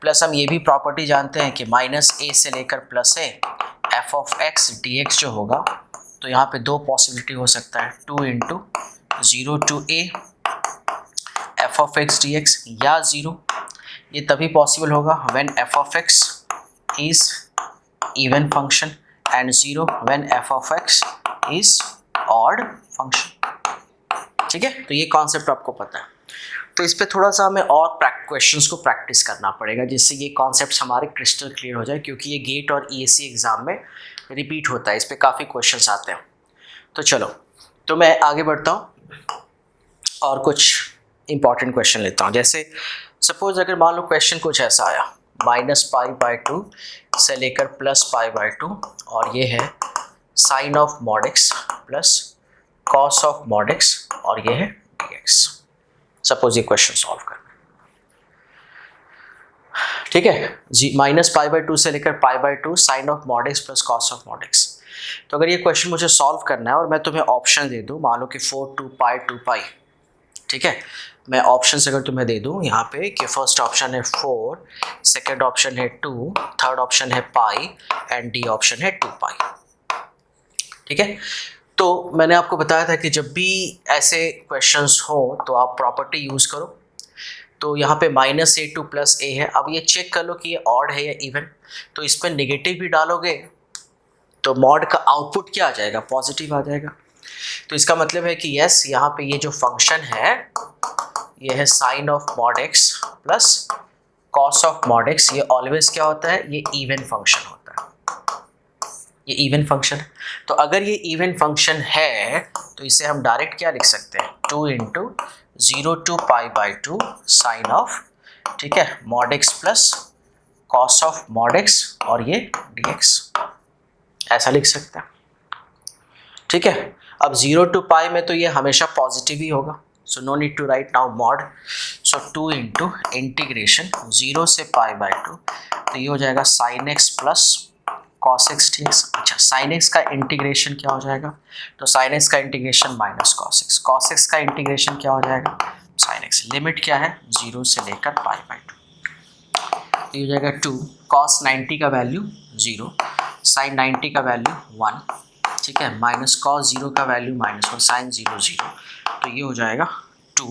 S1: प्लस हम ये भी प्रॉपर्टी जानते हैं कि -a से लेकर +a f(x) dx जो होगा, तो यहाँ पे दो पॉसिबिलिटी हो सकता है, 2 × 0 to a f(x) dx या 0। ये तभी पॉसिबल होगा when f(x) is even function and 0 when f(x) is odd function. ठीक है, तो ये कॉन्सेप्ट आपको पता है। तो इस पे थोड़ा सा हमें और क्वेश्चंस को प्रैक्टिस करना पड़ेगा जिससे ये कॉन्सेप्ट्स हमारे क्रिस्टल क्लियर हो जाए, क्योंकि ये गेट और ईएससी एग्ज़ाम में रिपीट होता है, इस पे काफ़ी क्वेश्चंस आते हैं। तो चलो, तो मैं आगे बढ़ता हूँ और कुछ इंपॉर्टेंट क्वेश्चन लेता हूँ। जैसे सपोज अगर मान लो क्वेश्चन कुछ ऐसा आया, -π/2 से लेकर +π/2 और ये है sine of mod x plus cos of mod x और ये है dx। सपोज ये क्वेश्चन सॉल्व करना, ठीक है, -π/2 से लेकर π/2 sine of mod x plus cos of mod x। तो अगर ये क्वेश्चन मुझे सॉल्व करना है और मैं तुम्हें ऑप्शन दे दूं, मान लो कि 4 to π 2π, ठीक है, मैं ऑप्शन अगर तुम्हें दे दूं यहाँ पे कि फर्स्ट ऑप्शन है 4, सेकेंड ऑप्शन है 2, थर्ड ऑप्शन है पाई एंड डी ऑप्शन है 2π, ठीक है। तो मैंने आपको बताया था कि जब भी ऐसे क्वेश्चंस हो तो आप प्रॉपर्टी यूज़ करो। तो यहाँ पे -a2 + a है। अब ये चेक कर लो कि ये ऑड है या इवन, तो इस पर नेगेटिव भी डालोगे तो मॉड का आउटपुट क्या आ जाएगा, पॉजिटिव आ जाएगा। तो इसका मतलब है कि यस, यहाँ पे ये जो फंक्शन है ये है sine of mod x plus cos of mod x, ये ऑलवेज क्या होता है, ये इवन फंक्शन होता है, ये इवन फंक्शन है। तो अगर ये इवन फंक्शन है तो इसे हम डायरेक्ट क्या लिख सकते हैं, 2 × 0 to π/2 साइन ऑफ, ठीक है, mod x plus cos of mod x और ये dx, ऐसा लिख सकते हैं, ठीक है। अब 0 to π में तो ये हमेशा पॉजिटिव ही होगा, so no need to write now mod. So 2 × integration 0 से π/2, तो ये हो जाएगा sine x plus cos x dx। अच्छा, साइन x का इंटीग्रेशन क्या हो जाएगा, तो साइन x का integration -cos x, cos x का इंटीग्रेशन क्या हो जाएगा, साइन x। लिमिट क्या है, 0 से लेकर π/2। तो ये हो जाएगा 2, cos 90 का वैल्यू 0, sin 90 का वैल्यू 1, ठीक है, माइनस cos 0 का वैल्यू -1, sin 0 0, तो ये हो जाएगा 2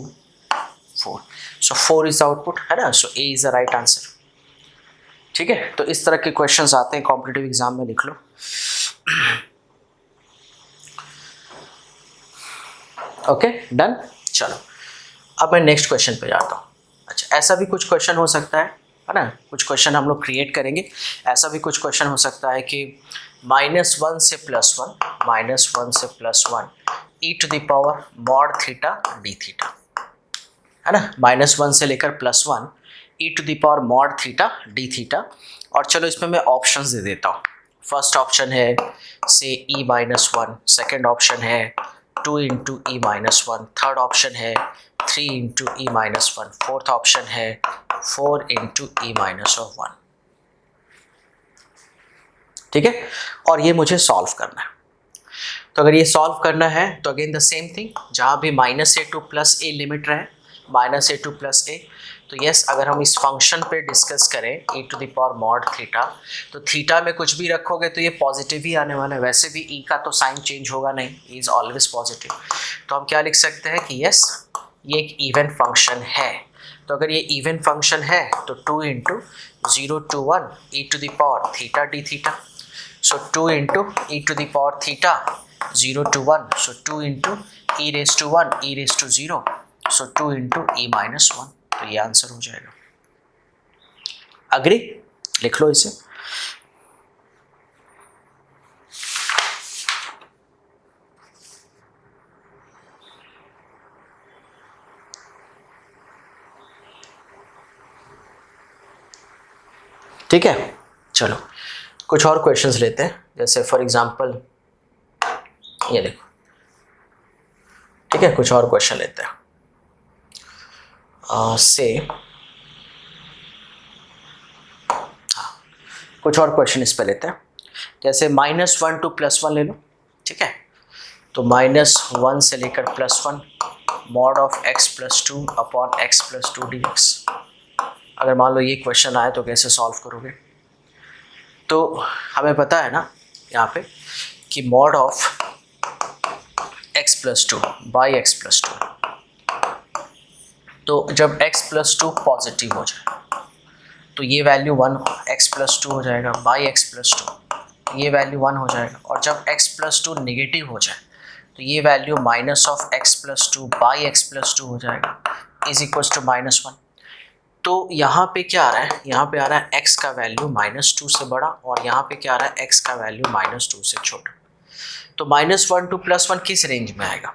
S1: 4। सो 4 इज आउटपुट, है ना, सो ए इज द राइट आंसर। ठीक है, तो इस तरह के क्वेश्चंस आते हैं कॉम्पिटिटिव एग्जाम में, लिख लो। Okay done. चलो अब मैं नेक्स्ट क्वेश्चन पे जाता हूँ। अच्छा, ऐसा भी कुछ क्वेश्चन हो सकता है ना, कुछ क्वेश्चन हम लोग क्रिएट करेंगे। ऐसा भी कुछ क्वेश्चन हो सकता है कि -1 से +1, -1 से +1 e⁻ mod theta D theta, है ना, -1 से लेकर +1 e⁻ mod theta D theta. और चलो इसमें मैं ऑप्शंस दे देता हूँ। फर्स्ट ऑप्शन है से e-1, सेकेंड ऑप्शन है 2 × e-1, थर्ड ऑप्शन है 3 × e-1, फोर्थ ऑप्शन है 4 × e-1। ठीक है, और ये मुझे सॉल्व करना है। तो अगर ये सॉल्व करना है तो अगेन द सेम थिंग, जहाँ भी -a to +a लिमिट रहे, -a to +a, तो यस अगर हम इस फंक्शन पे डिस्कस करें e⁻ mod थीटा, तो थीटा में कुछ भी रखोगे तो ये पॉजिटिव ही आने वाला है। वैसे भी e का तो साइन चेंज होगा नहीं, e इज़ ऑलवेज पॉजिटिव। तो हम क्या लिख सकते हैं कि यस ये एक इवन फंक्शन है। तो अगर ये इवन फंक्शन है तो 2 × 0 to 1 e⁻ theta D theta, so 2 × e⁻ theta 0 to 1, so 2 × e⁻1 e⁻0, so 2 × e-1, तो ये आंसर हो जाएगा। अग्री, लिख लो इसे। ठीक है, चलो कुछ और क्वेश्चंस लेते हैं। जैसे फॉर एग्जांपल ये देखो, ठीक है, कुछ और क्वेश्चन लेते हैं। कुछ और क्वेश्चन इस पे लेते हैं। जैसे -1 to +1 ले लो, ठीक है, तो -1 से लेकर +1 mod of x + 2 upon x + 2 dx। अगर मान लो ये क्वेश्चन आए तो कैसे सॉल्व करोगे? तो हमें पता है ना यहाँ पे कि mod of x + 2 by x + 2, तो जब x + 2 पॉजिटिव हो जाए तो ये वैल्यू 1 x + 2 हो जाएगा, बाई x + 2 ये वैल्यू 1 हो जाएगा। और जब x + 2 नेगेटिव हो जाए तो ये वैल्यू -x + 2 बाई x + 2 हो जाएगा, इज इक्वल टू -1। तो यहाँ पे क्या आ रहा है, यहाँ पे आ रहा है x का वैल्यू -2 से बड़ा, और यहाँ पे क्या आ रहा है x का वैल्यू -2 से छोटा। तो -1 to +1 किस रेंज में आएगा?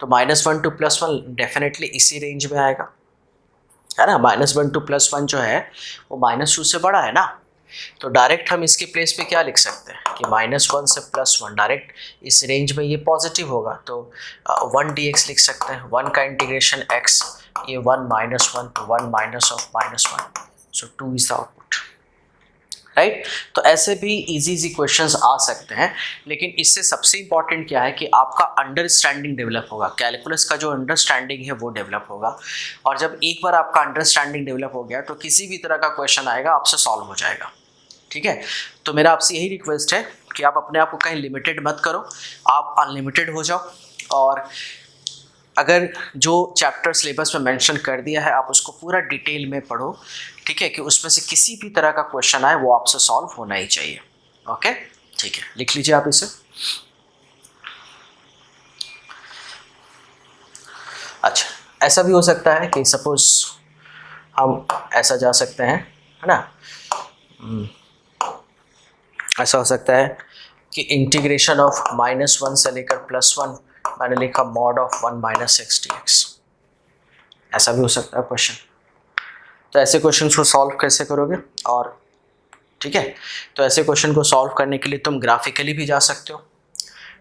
S1: तो -1 to +1 डेफिनेटली इसी रेंज में आएगा, है ना। -1 to +1 जो है वो -2 से बड़ा है ना। तो डायरेक्ट हम इसके प्लेस पे क्या लिख सकते हैं कि -1 से +1 डायरेक्ट इस रेंज में ये पॉजिटिव होगा, तो 1 dx लिख सकते हैं। 1 का इंटीग्रेशन x, ये 1 -1 तो 1 -1, सो 2 इज द आउटपुट, राइट। तो ऐसे भी इजी क्वेश्चंस आ सकते हैं, लेकिन इससे सबसे इंपॉर्टेंट क्या है कि आपका अंडरस्टैंडिंग डेवलप होगा। कैलकुलस का जो अंडरस्टैंडिंग है वो डेवलप होगा, और जब एक बार आपका अंडरस्टैंडिंग डेवलप हो गया तो किसी भी तरह का क्वेश्चन आएगा आपसे सॉल्व हो जाएगा। ठीक है, तो मेरा आपसे यही रिक्वेस्ट है कि आप अपने आप को कहीं लिमिटेड मत करो, आप अनलिमिटेड हो जाओ। और अगर जो चैप्टर सिलेबस में मेंशन कर दिया है आप उसको पूरा डिटेल में पढ़ो, ठीक है, कि उसमें से किसी भी तरह का क्वेश्चन आए वो आपसे सॉल्व होना ही चाहिए। ओके, ठीक है, लिख लीजिए आप इसे। अच्छा, ऐसा भी हो सकता है कि सपोज हम ऐसा जा सकते हैं, है ना, ऐसा हो सकता है कि इंटीग्रेशन ऑफ -1 से लेकर +1 मैंने लिखा mod of 1 - x dx, ऐसा भी हो सकता है क्वेश्चन। तो ऐसे क्वेश्चन को सॉल्व कैसे करोगे? और ठीक है, तो ऐसे क्वेश्चन को सॉल्व करने के लिए तुम ग्राफिकली भी जा सकते हो।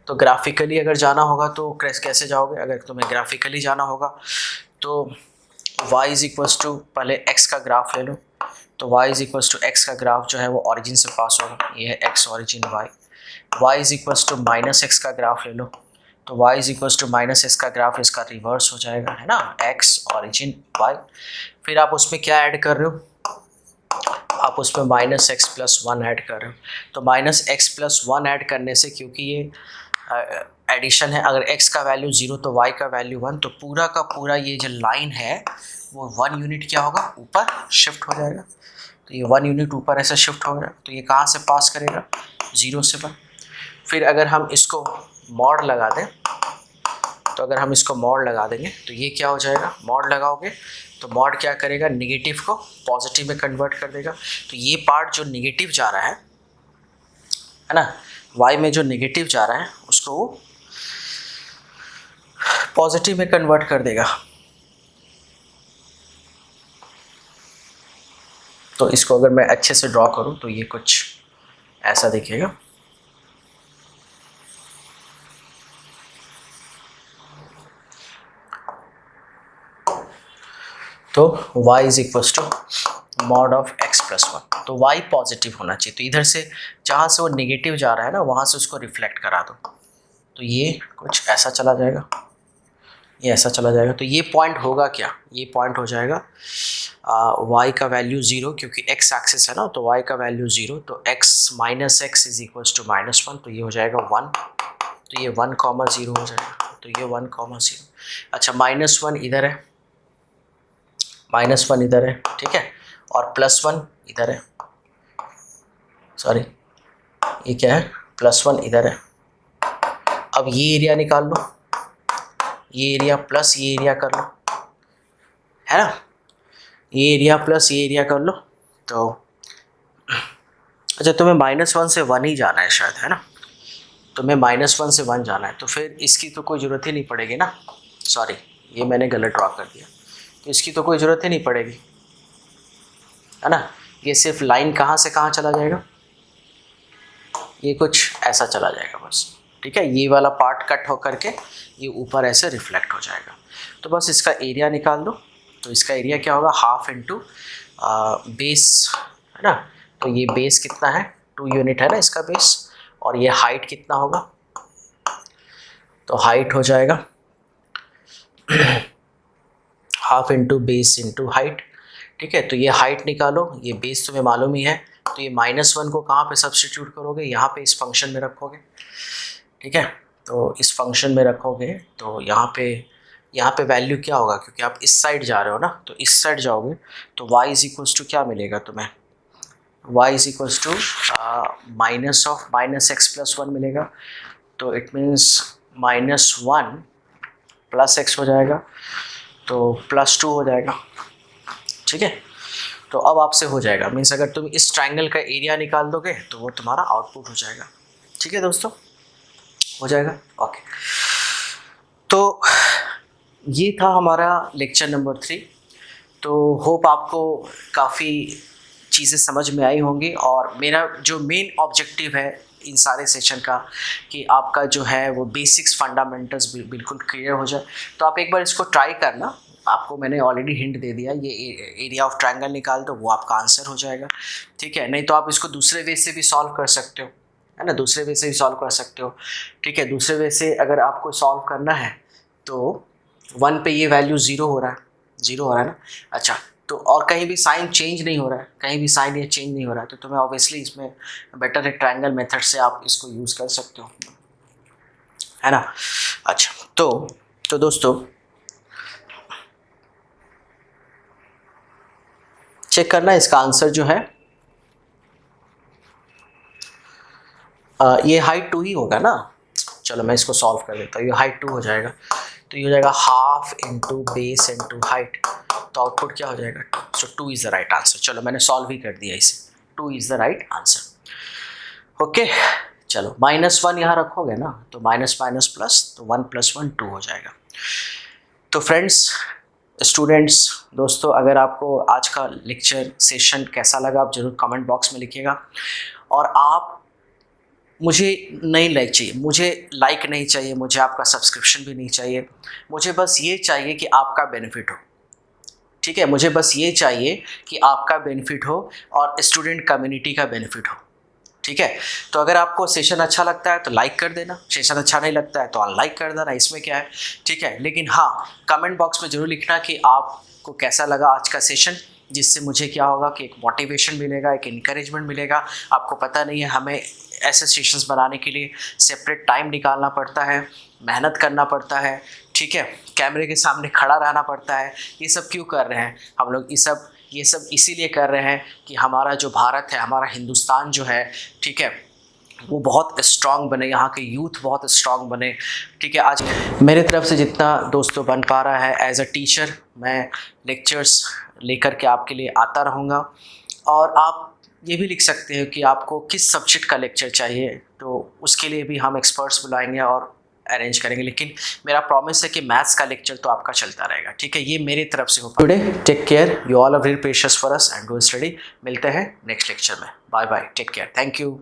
S1: तो ग्राफिकली अगर जाना होगा तो कैसे जाओगे? अगर तुम्हें ग्राफिकली जाना होगा तो y = पहले x का ग्राफ ले लो, तो y = x का ग्राफ जो है वो ऑरिजिन से पास होगा, ये है x origin y। y = -x का ग्राफ ले लो, तो y = -x का ग्राफ इसका रिवर्स हो जाएगा, है ना, x ऑरिजिन y। फिर आप उसमें क्या ऐड कर रहे हो? आप उसमें minus x plus one add कर रहे हो, तो minus x plus one add करने से, क्योंकि ये एडिशन है, अगर x का वैल्यू 0 तो y का वैल्यू 1, तो पूरा का पूरा ये जो लाइन है वो 1 यूनिट क्या होगा, ऊपर शिफ्ट हो जाएगा। तो ये 1 यूनिट ऊपर ऐसे शिफ्ट हो जाएगा, तो ये कहाँ से पास करेगा, 0 से 1। फिर अगर हम इसको मॉड लगा दें, तो अगर हम इसको मॉड लगा देंगे तो ये क्या हो जाएगा, मॉड लगाओगे तो मॉड क्या करेगा, निगेटिव को पॉजिटिव में कन्वर्ट कर देगा। तो ये पार्ट जो निगेटिव जा रहा है ना, y में जो निगेटिव जा रहा है उसको वो पॉजिटिव में कन्वर्ट कर देगा। तो इसको अगर मैं अच्छे से ड्रॉ करूं तो ये कुछ ऐसा दिखेगा। तो y is equal to mod of x plus one, तो y पॉजिटिव होना चाहिए। तो इधर से जहाँ से वो नेगेटिव जा रहा है ना, वहाँ से उसको रिफ्लेक्ट करा दो, तो ये कुछ ऐसा चला जाएगा, ये ऐसा चला जाएगा। तो ये पॉइंट होगा क्या, ये पॉइंट हो जाएगा y का वैल्यू 0, क्योंकि x एक्सिस है ना, तो y का वैल्यू 0, तो x minus x is equal to minus one, तो ये हो जाएगा 1, तो ये 1, 0 हो जाएगा, तो ये 1, 0। अच्छा, माइनस वन इधर है, माइनस वन इधर है, ठीक है, और प्लस वन इधर है, सॉरी ये क्या है, प्लस वन इधर है। अब ये एरिया निकाल लो, ये एरिया प्लस ये एरिया कर लो, है ना, ये एरिया प्लस ये एरिया कर लो। तो अच्छा, तुम्हें -1 से 1 ही जाना है शायद, है ना, तुम्हें -1 से 1 जाना है, तो फिर इसकी तो कोई ज़रूरत ही नहीं पड़ेगी ना, सॉरी ये मैंने गलत ड्रॉ कर दिया, तो इसकी तो कोई ज़रूरत ही नहीं पड़ेगी, है ना। ये सिर्फ लाइन कहाँ से कहाँ चला जाएगा, ये कुछ ऐसा चला जाएगा बस, ठीक है, ये वाला पार्ट कट हो करके ये ऊपर ऐसे रिफ्लेक्ट हो जाएगा। तो बस इसका एरिया निकाल दो, तो इसका एरिया क्या होगा, हाफ इंटू बेस, है ना, तो ये बेस कितना है, 2 यूनिट है ना इसका बेस, और ये हाइट कितना होगा, तो हाइट हो जाएगा half into base into height, ठीक है। तो ये हाइट निकालो, ये बेस तुम्हें मालूम ही है, तो ये -1 को कहाँ पे सब्स्टिट्यूट करोगे, यहाँ पे इस फंक्शन में रखोगे, ठीक है, तो इस फंक्शन में रखोगे तो यहाँ पे वैल्यू क्या होगा, क्योंकि आप इस साइड जा रहे हो ना, तो इस साइड जाओगे तो y इज इक्वल्स टू क्या मिलेगा तुम्हें, y is equals to minus of minus x plus one मिलेगा, तो इट मीन्स -1 प्लस एक्स हो जाएगा, तो +2 हो जाएगा, ठीक है। तो अब आपसे हो जाएगा, मीन्स अगर तुम इस ट्रायंगल का एरिया निकाल दोगे तो वो तुम्हारा आउटपुट हो जाएगा, ठीक है दोस्तों, हो जाएगा, ओके। तो ये था हमारा लेक्चर नंबर 3। तो होप आपको काफ़ी चीज़ें समझ में आई होंगी, और मेरा जो मेन ऑब्जेक्टिव है इन सारे सेशन का कि आपका जो है वो बेसिक्स फंडामेंटल्स बिल्कुल क्लियर हो जाए। तो आप एक बार इसको ट्राई करना, आपको मैंने ऑलरेडी हिंट दे दिया, ये एरिया ऑफ ट्रायंगल निकाल दो, वो आपका आंसर हो जाएगा, ठीक है। नहीं तो आप इसको दूसरे वे से भी सॉल्व कर सकते हो, है ना, दूसरे वे से भी सॉल्व कर सकते हो, ठीक है। दूसरे वे से अगर आपको सॉल्व करना है तो 1 पे ये वैल्यू 0 हो रहा है, 0 हो रहा है ना, अच्छा, तो और कहीं भी साइन चेंज नहीं हो रहा है, कहीं भी साइन ये चेंज नहीं हो रहा है, तो तुम्हें ऑब्वियसली इसमें बेटर है ट्रायंगल मेथड से आप इसको यूज़ कर सकते हो, है ना। अच्छा, तो दोस्तों चेक करना इसका आंसर जो है ये हाइट 2 ही होगा ना, चलो मैं इसको सॉल्व कर देता हूँ, ये हाइट 2 हो जाएगा, तो ये हो जाएगा half into base into height, तो आउटपुट क्या हो जाएगा, सो 2 इज़ द राइट आंसर। चलो मैंने सॉल्व ही कर दिया इसे, 2 is the right answer, okay. चलो -1 यहाँ रखोगे ना, तो माइनस माइनस प्लस, तो 1 + 1 2 हो जाएगा। तो फ्रेंड्स, स्टूडेंट्स, दोस्तों, अगर आपको आज का लेक्चर सेशन कैसा लगा आप ज़रूर कमेंट बॉक्स में लिखिएगा, और आप मुझे नहीं लाइक चाहिए, मुझे लाइक नहीं चाहिए, मुझे आपका सब्सक्रिप्शन भी नहीं चाहिए, मुझे बस ये चाहिए कि आपका बेनिफिट हो, ठीक है, मुझे बस ये चाहिए कि आपका बेनिफिट हो और स्टूडेंट कम्युनिटी का बेनिफिट हो, ठीक है। तो अगर आपको सेशन अच्छा लगता है तो लाइक कर देना, सेशन अच्छा नहीं लगता है तो अनलाइक कर देना, इसमें क्या है, ठीक है। लेकिन हाँ, कमेंट बॉक्स में ज़रूर लिखना कि आपको कैसा लगा आज का सेशन, जिससे मुझे क्या होगा कि एक मोटिवेशन मिलेगा, एक इनकरेजमेंट मिलेगा। आपको पता नहीं है, हमें ऐसे सेशंस बनाने के लिए सेपरेट टाइम निकालना पड़ता है, मेहनत करना पड़ता है, ठीक है, कैमरे के सामने खड़ा रहना पड़ता है। ये सब क्यों कर रहे हैं हम लोग? ये सब इसीलिए कर रहे हैं कि हमारा जो भारत है, हमारा हिंदुस्तान जो है, ठीक है, वो बहुत स्ट्रांग बने, यहाँ के यूथ बहुत स्ट्रांग बने, ठीक है। आज मेरे तरफ से जितना दोस्तों बन पा रहा है, एज अ टीचर मैं लेक्चर्स लेकर के आपके लिए आता रहूँगा। और आप ये भी लिख सकते हो कि आपको किस सब्जेक्ट का लेक्चर चाहिए, तो उसके लिए भी हम एक्सपर्ट्स बुलाएंगे और अरेंज करेंगे। लेकिन मेरा प्रॉमिस है कि मैथ्स का लेक्चर तो आपका चलता रहेगा, ठीक है। ये मेरी तरफ से होगा। Today take care, you all are very precious for us and do study. मिलते हैं नेक्स्ट लेक्चर में। Bye bye, take care, thank you.